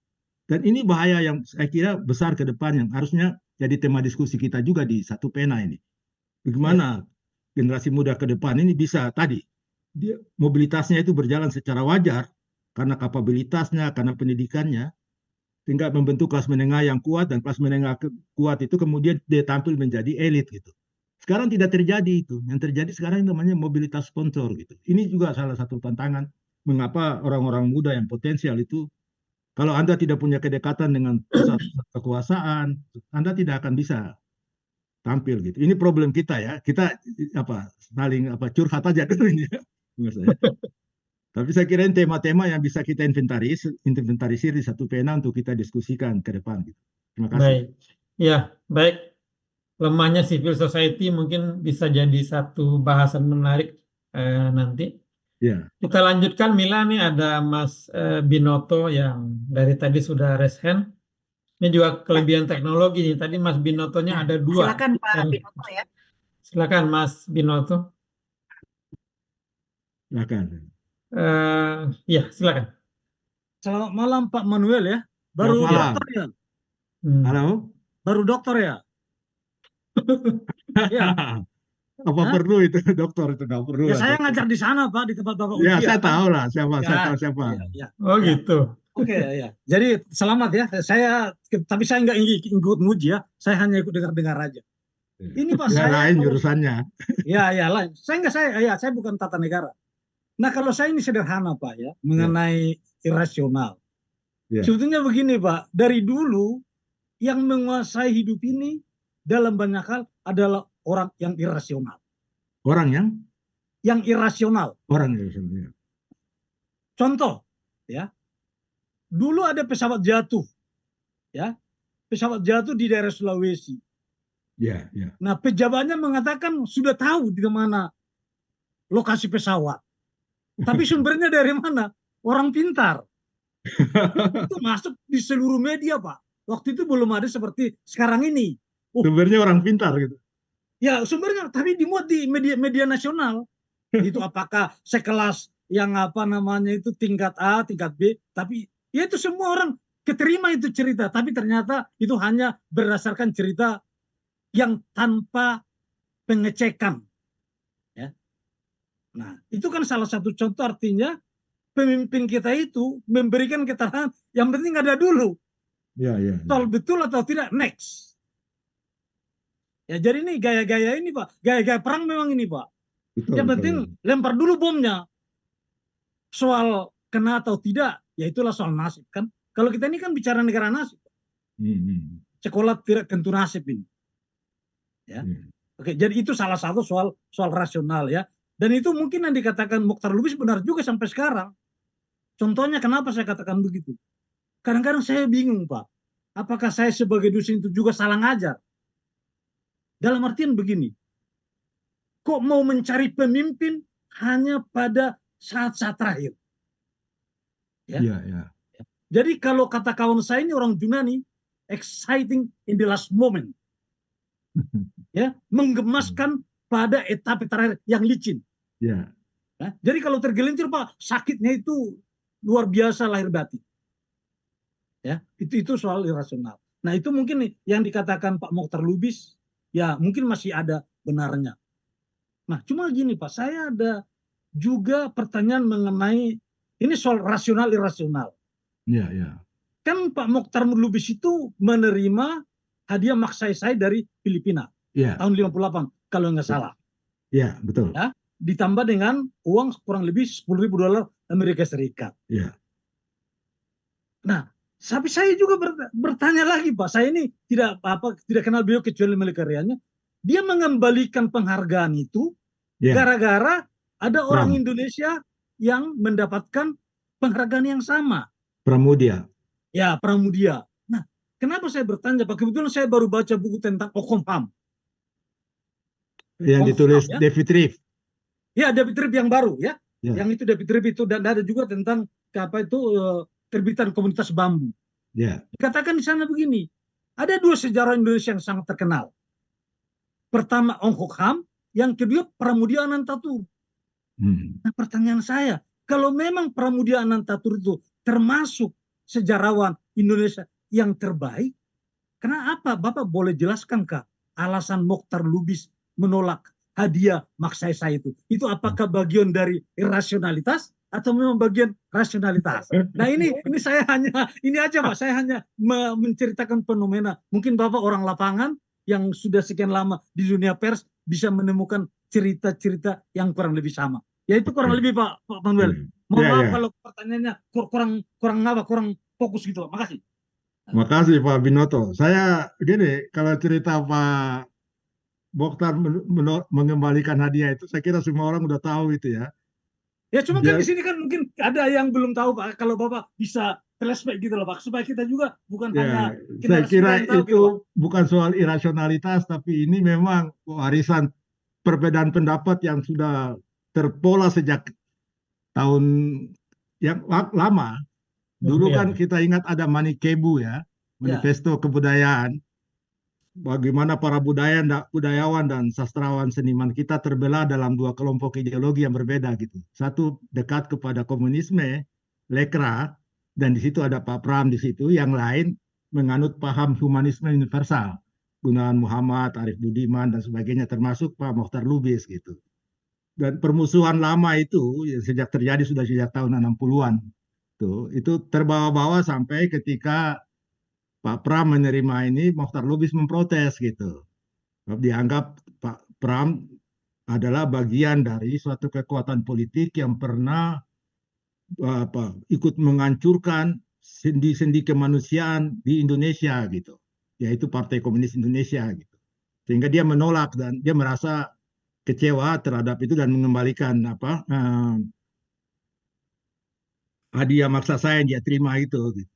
Dan ini bahaya yang saya kira besar ke depan yang harusnya jadi tema diskusi kita juga di Satu Pena ini. Bagaimana generasi muda ke depan ini bisa tadi mobilitasnya itu berjalan secara wajar karena kapabilitasnya, karena pendidikannya, sehingga membentuk kelas menengah yang kuat, dan kelas menengah kuat itu kemudian dia tampil menjadi elit gitu. Sekarang tidak terjadi itu. Yang terjadi sekarang namanya mobilitas sponsor gitu. Ini juga salah satu tantangan mengapa orang-orang muda yang potensial itu, kalau Anda tidak punya kedekatan dengan pusat kekuasaan, Anda tidak akan bisa tampil gitu. Ini problem kita ya. Kita saling curhat aja dulu ini ya. Tapi saya kira ini tema-tema yang bisa kita inventarisir di Satu Pena untuk kita diskusikan ke depan. Gitu. Terima kasih. Baik, ya baik. Lemahnya civil society mungkin bisa jadi satu bahasan menarik nanti. Ya. Kita lanjutkan, Mila, nih ada Mas Binoto yang dari tadi sudah raise hand. Ini juga kelebihan teknologi nih. Tadi Mas Binotonya ada 2. Silakan Pak Binoto ya. Silakan Mas Binoto. Silakan. Ya, silakan. Selamat malam Pak Manuel ya. Baru Selamat malam. dokter ya? Halo? Baru dokter ya? Ya. Apa perlu itu dokter itu nggak perlu Ya lah, saya dokter. ngajar di sana Pak, di tempat Bapak Ya, ujian. saya tahu lah siapa, Ya, saya tahu siapa. ya. Oh gitu. Oke ya. Jadi selamat ya. Tapi saya nggak ikut nguji ya. Saya hanya ikut dengar-dengar aja. Ini Pak Ya, saya lain jurusannya. ya lain. Saya bukan tata negara. Nah kalau saya ini sederhana Pak ya, mengenai irasional. Ya. Sebetulnya begini Pak, dari dulu yang menguasai hidup ini dalam banyak hal adalah orang yang irasional. Orang yang? Yang irasional. Orang irasional. Contoh, ya, dulu ada pesawat jatuh, ya, pesawat jatuh di daerah Sulawesi. Ya, ya. Nah pejabatnya mengatakan sudah tahu di mana lokasi pesawat. Tapi sumbernya dari mana? Orang pintar. Itu masuk di seluruh media, Pak. Waktu itu belum ada seperti sekarang ini. Sumbernya orang pintar gitu. Ya, sumbernya tapi dimuat di media nasional. Itu apakah sekelas yang itu tingkat A, tingkat B, tapi ya itu semua orang keterima itu cerita, tapi ternyata itu hanya berdasarkan cerita yang tanpa pengecekan. Nah, itu kan salah satu contoh, artinya pemimpin kita itu memberikan keterangan yang penting ada dulu. Ya. Soal betul atau tidak, next. Ya, jadi ini gaya-gaya ini, Pak. Gaya-gaya perang memang ini, Pak. Betul, Yang penting lempar dulu bomnya. Soal kena atau tidak, ya itulah soal nasib kan. Kalau kita ini kan bicara negara nasib. Sekolah tidak tentu nasib ini. Ya. Oke, jadi itu salah satu soal rasional ya. Dan itu mungkin yang dikatakan Mokhtar Lubis benar juga sampai sekarang. Contohnya kenapa saya katakan begitu? Kadang-kadang saya bingung Pak. Apakah saya sebagai dosen itu juga salah ngajar? Dalam artian begini. Kok mau mencari pemimpin hanya pada saat-saat terakhir? Ya. Jadi kalau kata kawan saya ini orang Yunani, exciting in the last moment. Ya, menggemaskan pada etapa terakhir yang licin. Ya. Nah, jadi kalau tergelincir Pak, sakitnya itu luar biasa lahir batin. Ya, itu soal irasional. Nah, itu mungkin yang dikatakan Pak Mokhtar Lubis, ya mungkin masih ada benarnya. Nah, cuma gini Pak, saya ada juga pertanyaan mengenai ini soal rasional irasional. Ya. Kan Pak Mokhtar Lubis itu menerima hadiah Magsaysay dari Filipina tahun 58 kalau nggak salah. Ya, betul. Ya, ditambah dengan uang kurang lebih $10.000 Amerika Serikat. Ya. Nah, tapi saya juga bertanya lagi Pak, saya ini tidak kenal beliau kecuali melalui karyanya. Dia mengembalikan penghargaan itu gara-gara ada orang Indonesia yang mendapatkan penghargaan yang sama. Pramudia. Ya, Pramudia. Nah, kenapa saya bertanya Pak? Kebetulan saya baru baca buku tentang Okomham. Yang ditulis David Tripp. Ya, David Tripp yang baru ya. Yang itu David Tripp itu, dan ada juga tentang terbitan komunitas bambu. Ya. Dikatakan di sana begini, ada dua sejarawan Indonesia yang sangat terkenal. Pertama Ong Kok Ham, yang kedua Pramudia Anantatur. Nah, pertanyaan saya, kalau memang Pramudia Anantatur itu termasuk sejarawan Indonesia yang terbaik, kenapa Bapak boleh jelaskan Kak alasan Mokhtar Lubis menolak hadiah Magsaysay itu? Itu apakah bagian dari irasionalitas atau memang bagian rasionalitas? Nah ini saya hanya ini aja Pak, saya hanya menceritakan fenomena. Mungkin Bapak orang lapangan yang sudah sekian lama di dunia pers bisa menemukan cerita-cerita yang kurang lebih sama. Ya itu kurang lebih Pak Manuel. Mohon maaf kalau pertanyaannya kurang fokus gitu. Makasih. Makasih Pak Binoto. Saya gini, kalau cerita Pak Mokhtar mengembalikan hadiah itu, saya kira semua orang udah tahu itu ya. Ya cuma kan di sini kan mungkin ada yang belum tahu Pak. Kalau Bapak bisa flashback gitu loh Pak, supaya kita juga bukan hanya saya kira itu bukan soal irasionalitas, tapi ini memang warisan perbedaan pendapat yang sudah terpola sejak tahun yang lama. Dulu kan kita ingat ada Manikebu ya, Manifesto Kebudayaan. Bagaimana para budayawan dan sastrawan seniman kita terbelah dalam dua kelompok ideologi yang berbeda gitu. Satu dekat kepada komunisme, Lekra, dan di situ ada Pak Pram di situ. Yang lain menganut paham humanisme universal, Gunawan Muhammad, Arif Budiman dan sebagainya, termasuk Pak Mokhtar Lubis gitu. Dan permusuhan lama itu sejak terjadi sudah sejak tahun 60-an. Itu terbawa-bawa sampai ketika Pak Pram menerima ini, Mokhtar Lubis memprotes gitu. Dianggap Pak Pram adalah bagian dari suatu kekuatan politik yang pernah ikut menghancurkan sendi-sendi kemanusiaan di Indonesia gitu, yaitu Partai Komunis Indonesia gitu. Sehingga dia menolak dan dia merasa kecewa terhadap itu dan mengembalikan hadiah Magsaysay yang dia terima itu gitu.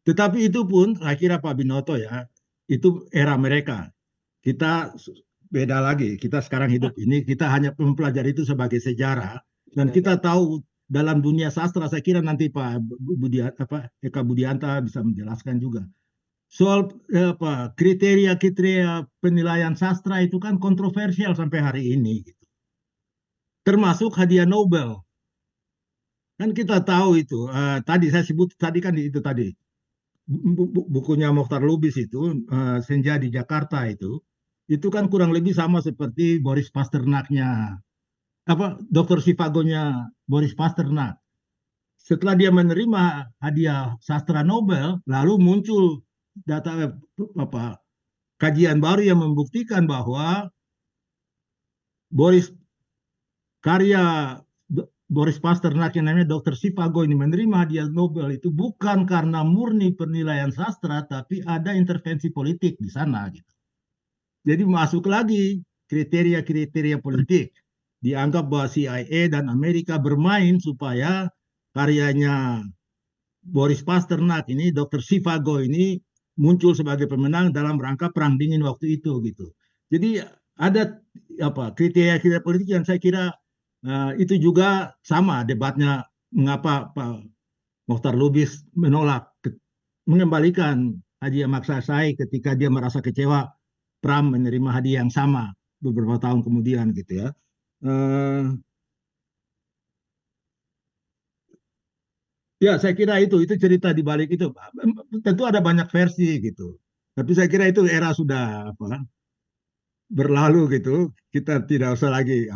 Tetapi itu pun, saya kira Pak Binoto ya, itu era mereka. Kita beda lagi. Kita sekarang hidup ini, kita hanya mempelajari itu sebagai sejarah. Dan kita tahu dalam dunia sastra, saya kira nanti Pak Eka Budianta bisa menjelaskan juga. Soal kriteria-kriteria penilaian sastra itu kan kontroversial sampai hari ini. Gitu. Termasuk hadiah Nobel. Kan kita tahu itu. Tadi saya sebut, tadi kan itu tadi. Bukunya Mokhtar Lubis itu Senja di Jakarta itu kan kurang lebih sama seperti Boris Pasternaknya Dr. Zhivagonya Boris Pasternak. Setelah dia menerima hadiah sastra Nobel, lalu muncul data kajian baru yang membuktikan bahwa karya Boris Pasternak yang namanya Dr. Zhivago ini menerima hadiah Nobel itu bukan karena murni penilaian sastra, tapi ada intervensi politik di sana. Gitu. Jadi masuk lagi kriteria-kriteria politik. Dianggap bahwa CIA dan Amerika bermain supaya karyanya Boris Pasternak ini, Dr. Zhivago ini muncul sebagai pemenang dalam rangka Perang Dingin waktu itu. Gitu. Jadi ada kriteria-kriteria politik yang saya kira itu juga sama debatnya mengapa Pak Mokhtar Lubis menolak mengembalikan hadiah Magsaysay ketika dia merasa kecewa Pram menerima hadiah yang sama beberapa tahun kemudian gitu ya. Ya saya kira itu cerita di balik itu. Tentu ada banyak versi gitu. Tapi saya kira itu era sudah berlalu gitu. Kita tidak usah lagi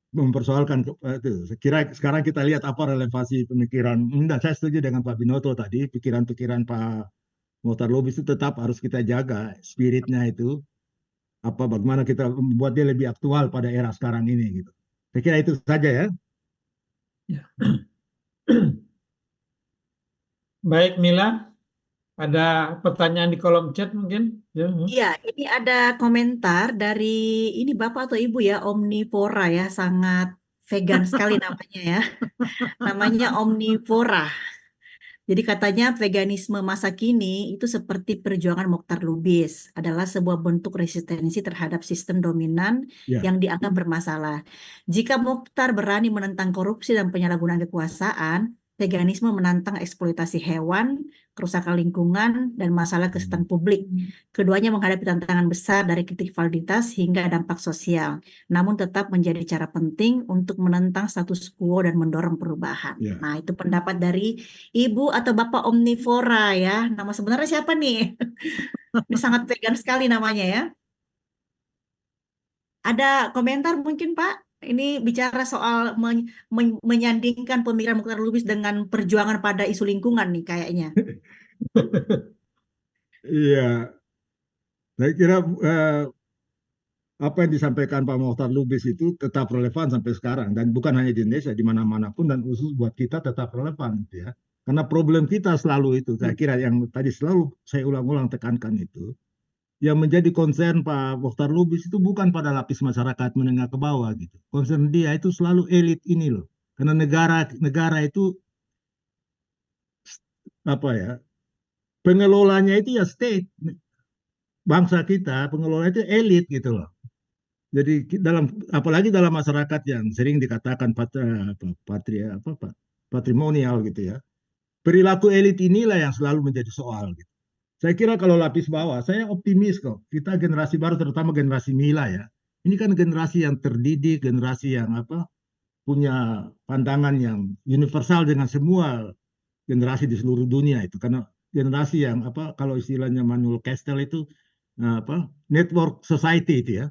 mempersoalkan itu. Saya kira sekarang kita lihat apa relevansi pemikiran. Dan saya setuju dengan Pak Binoto tadi, pikiran-pikiran Pak Mokhtar Lubis itu tetap harus kita jaga spiritnya itu. Bagaimana kita membuat dia lebih aktual pada era sekarang ini gitu. Saya kira itu saja ya. Baik Mila, ada pertanyaan di kolom chat mungkin? Iya, ini ada komentar dari ini Bapak atau Ibu ya, Omnivora ya, sangat vegan sekali namanya ya. Namanya Omnivora. Jadi katanya veganisme masa kini itu seperti perjuangan Mokhtar Lubis, adalah sebuah bentuk resistensi terhadap sistem dominan Ya, yang dianggap bermasalah. Jika Mokhtar berani menentang korupsi dan penyalahgunaan kekuasaan, veganisme menantang eksploitasi hewan, kerusakan lingkungan, dan masalah kesehatan publik. Keduanya menghadapi tantangan besar dari kritik validitas hingga dampak sosial, namun tetap menjadi cara penting untuk menentang status quo dan mendorong perubahan. ya. Nah, itu pendapat dari Ibu atau Bapak Omnivora ya. Nama sebenarnya siapa nih? Ini sangat vegan sekali namanya ya. Ada komentar mungkin Pak? Ini bicara soal menyandingkan pemikiran Mokhtar Lubis dengan perjuangan pada isu lingkungan nih kayaknya. Iya, saya kira apa yang disampaikan Pak Mokhtar Lubis itu tetap relevan sampai sekarang, dan bukan hanya di Indonesia, di mana-mana pun, dan khusus buat kita tetap relevan gitu ya. Karena problem kita selalu itu, saya kira yang tadi selalu saya ulang-ulang tekankan itu, yang menjadi concern Pak Mokhtar Lubis itu bukan pada lapis masyarakat menengah ke bawah gitu. Concern dia itu selalu elit ini loh. Karena negara itu apa ya? Pengelolanya itu ya state, bangsa kita, pengelola itu elit gitu loh. Jadi apalagi dalam masyarakat yang sering dikatakan patrimonial gitu ya. Perilaku elit inilah yang selalu menjadi soal gitu. Saya kira kalau lapis bawah, saya optimis kok. Kita generasi baru, terutama generasi Mila ya. Ini kan generasi yang terdidik, generasi yang punya pandangan yang universal dengan semua generasi di seluruh dunia itu. Karena generasi yang kalau istilahnya Manuel Castells itu network society itu ya.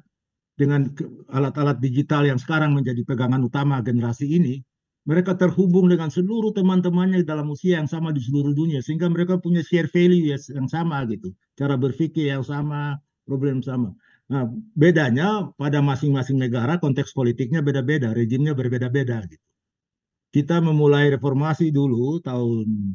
Dengan alat-alat digital yang sekarang menjadi pegangan utama generasi ini, mereka terhubung dengan seluruh teman-temannya dalam usia yang sama di seluruh dunia, sehingga mereka punya share value yang sama gitu, cara berpikir yang sama, problem sama. Nah, bedanya pada masing-masing negara konteks politiknya beda-beda, rejimnya berbeda-beda gitu. Kita memulai reformasi dulu tahun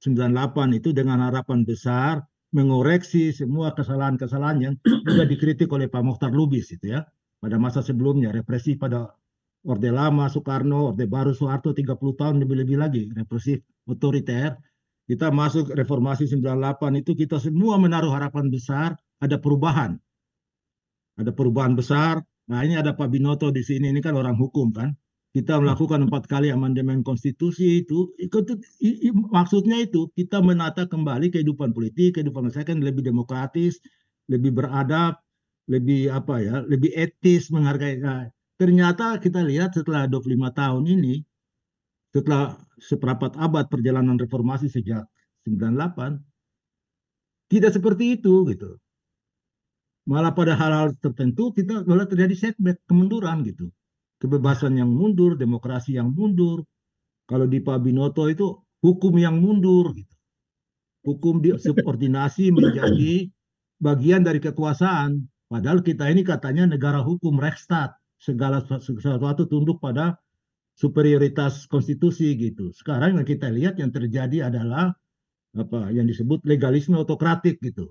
98 itu dengan harapan besar mengoreksi semua kesalahan-kesalahan yang juga dikritik oleh Pak Mokhtar Lubis itu ya. Pada masa sebelumnya, represi pada Orde Lama, Soekarno, Orde Baru, Soeharto 30 tahun lebih-lebih lagi, represif, otoriter. Kita masuk reformasi 98 itu kita semua menaruh harapan besar, ada perubahan. Ada perubahan besar. Nah ini ada Pak Binoto di sini, ini kan orang hukum kan. Kita melakukan 4 kali amandemen konstitusi itu maksudnya itu kita menata kembali kehidupan politik, kehidupan masyarakat lebih demokratis, lebih beradab, lebih lebih etis, menghargai. Nah, ternyata kita lihat setelah 25 tahun ini, setelah seperempat abad perjalanan reformasi sejak 98, tidak seperti itu gitu. Malah pada hal-hal tertentu kita malah terjadi setback, kemunduran gitu. Kebebasan yang mundur, demokrasi yang mundur. Kalau di Pak Binoto itu hukum yang mundur gitu. Hukum disubordinasi menjadi bagian dari kekuasaan. Padahal kita ini katanya negara hukum, Rechtsstaat. Segala sesuatu tunduk pada superioritas konstitusi gitu. Sekarang yang kita lihat yang terjadi adalah yang disebut legalisme autokratik gitu.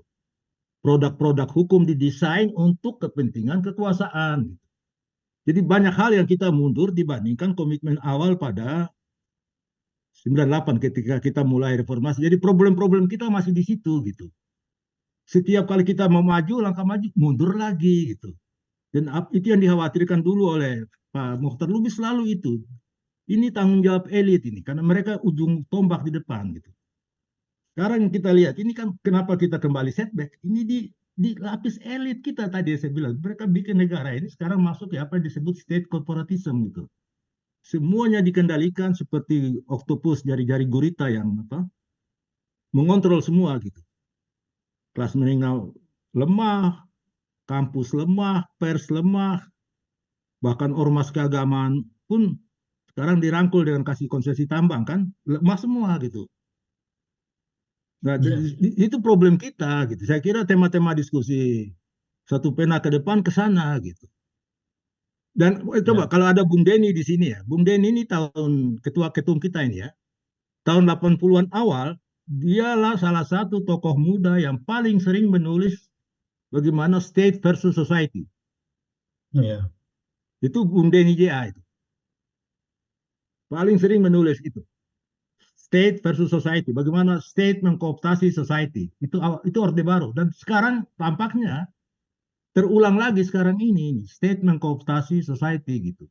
Produk-produk hukum didesain untuk kepentingan kekuasaan. Jadi banyak hal yang kita mundur dibandingkan komitmen awal pada 98 ketika kita mulai reformasi. Jadi problem-problem kita masih di situ gitu. Setiap kali kita mau maju, langkah maju, mundur lagi gitu. Dan itu yang dikhawatirkan dulu oleh Pak Mokhtar Lubis selalu itu. Ini tanggung jawab elit ini, karena mereka ujung tombak di depan gitu. Sekarang yang kita lihat, ini kan kenapa kita kembali setback. Ini di lapis elit kita tadi saya bilang, mereka bikin negara ini sekarang masuk ya apa yang disebut state corporatism gitu. Semuanya dikendalikan seperti oktopus jari-jari gurita yang mengontrol semua gitu. Kelas menengah lemah, kampus lemah, pers lemah, bahkan ormas keagamaan pun sekarang dirangkul dengan kasih konsesi tambang kan, lemah semua gitu. Nah, itu problem kita gitu. Saya kira tema-tema diskusi satu pena ke depan ke sana gitu. Dan coba kalau ada Bung Denny di sini ya. Bung Denny ini ketua ketum kita ini ya. Tahun 80-an awal, dialah salah satu tokoh muda yang paling sering menulis bagaimana state versus society. Ya. Itu Bung Denny JA itu. Paling sering menulis itu. state versus society. Bagaimana state mengkooptasi society. Itu Orde Baru. Dan sekarang tampaknya terulang lagi sekarang ini state mengkooptasi society gitu.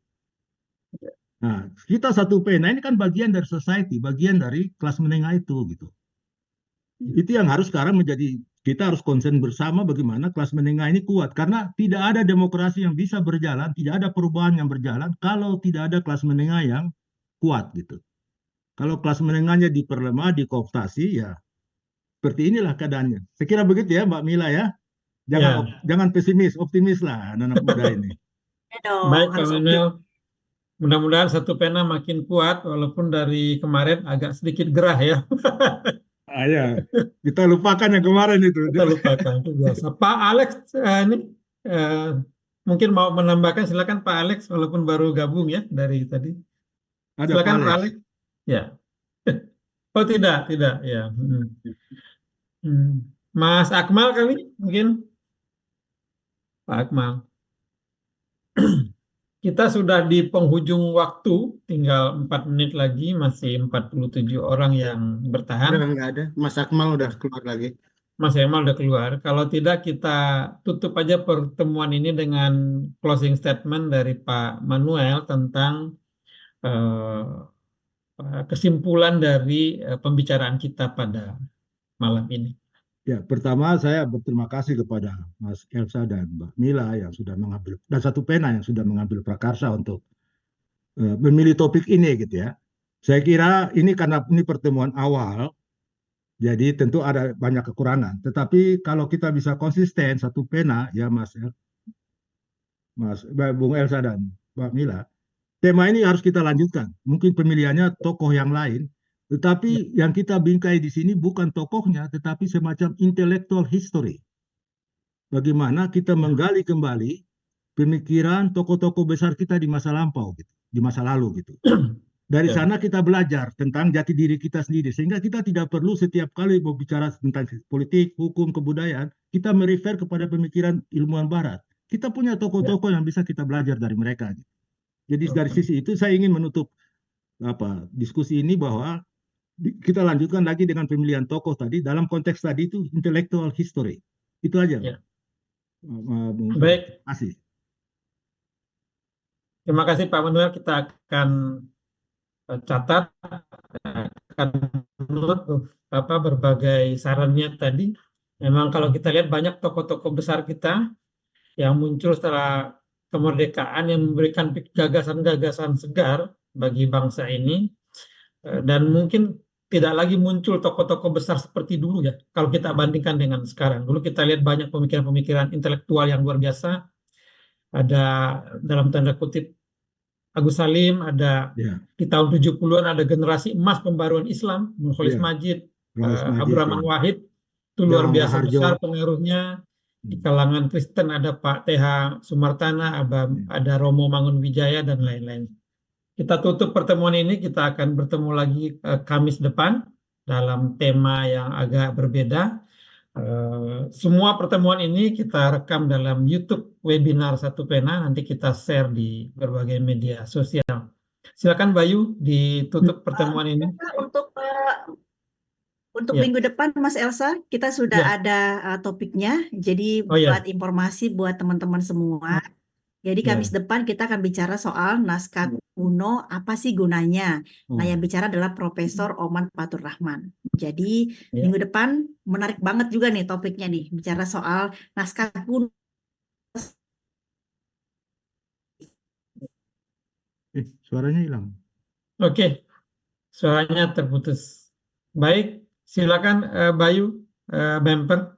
Nah, kita satu pena ini kan bagian dari society, bagian dari kelas menengah itu gitu. Itu yang harus sekarang menjadi, kita harus konsen bersama bagaimana kelas menengah ini kuat. Karena tidak ada demokrasi yang bisa berjalan, tidak ada perubahan yang berjalan kalau tidak ada kelas menengah yang kuat gitu. Kalau kelas menengahnya diperlemah, dikooptasi, ya seperti inilah keadaannya. Saya kira begitu ya Mbak Mila ya. Jangan pesimis, optimis lah anak-anak muda ini. Baik Pak Manuel, mudah-mudahan satu pena makin kuat walaupun dari kemarin agak sedikit gerah ya. Ya, kita lupakan yang kemarin itu. Kita lupakan, itu biasa. Pak Alex ini mungkin mau menambahkan, silakan Pak Alex walaupun baru gabung ya dari tadi. Ada Silakan Pak Pak Alex. Ya. Oh tidak ya. Mas Akmal kali mungkin. Pak Akmal. Kita sudah di penghujung waktu, tinggal 4 menit lagi, masih 47 orang yang bertahan. Udah nggak ada, Mas Akmal udah keluar lagi. Mas Akmal udah keluar. Kalau tidak kita tutup aja pertemuan ini dengan closing statement dari Pak Manuel tentang kesimpulan dari pembicaraan kita pada malam ini. Ya, pertama saya berterima kasih kepada Mas Elsa dan Mbak Mila yang sudah mengambil, dan satu pena yang sudah mengambil prakarsa untuk memilih topik ini gitu ya. Saya kira ini karena ini pertemuan awal, jadi tentu ada banyak kekurangan. Tetapi kalau kita bisa konsisten satu pena ya Bung Elsa dan Mbak Mila, tema ini harus kita lanjutkan. Mungkin pemilihannya tokoh yang lain. Tetapi yang kita bingkai di sini bukan tokohnya, tetapi semacam intellectual history. Bagaimana kita menggali kembali pemikiran tokoh-tokoh besar kita di masa lampau, gitu, di masa lalu gitu. Dari sana kita belajar tentang jati diri kita sendiri, sehingga kita tidak perlu setiap kali berbicara tentang politik, hukum, kebudayaan, kita merefer kepada pemikiran ilmuwan Barat. Kita punya tokoh-tokoh yang bisa kita belajar dari mereka. Gitu. Jadi dari sisi itu saya ingin menutup diskusi ini bahwa kita lanjutkan lagi dengan pemilihan tokoh tadi dalam konteks tadi itu intellectual history. Itu aja. Ya. Baik. Terima kasih. Terima kasih Pak Manuel. Kita akan catat, akan menurut berbagai sarannya tadi. Memang kalau kita lihat banyak tokoh-tokoh besar kita yang muncul setelah kemerdekaan yang memberikan gagasan-gagasan segar bagi bangsa ini, dan mungkin tidak lagi muncul tokoh-tokoh besar seperti dulu ya, kalau kita bandingkan dengan sekarang. Dulu kita lihat banyak pemikiran-pemikiran intelektual yang luar biasa, ada dalam tanda kutip Agus Salim, ada di tahun 70-an ada generasi emas pembaruan Islam, Nurholis Majid, Abdurrahman Wahid, itu luar biasa besar pengaruhnya. Di kalangan Kristen ada Pak TH Sumartana, ada Romo Mangunwijaya, dan lain-lain. Kita tutup pertemuan ini, kita akan bertemu lagi Kamis depan dalam tema yang agak berbeda. Semua pertemuan ini kita rekam dalam YouTube webinar Satu Pena, nanti kita share di berbagai media sosial. Silakan Bayu ditutup pertemuan ini. Untuk minggu depan Mas Elsa, kita sudah ada topiknya, jadi buat informasi buat teman-teman semua. Jadi Kamis depan kita akan bicara soal naskah kuno, apa sih gunanya. Nah, yang bicara adalah Profesor Oman Fatur Rahman. Jadi minggu depan menarik banget juga nih topiknya nih, bicara soal naskah kuno. Suaranya hilang. Oke, suaranya terputus. Baik, silakan Bayu, Bemper.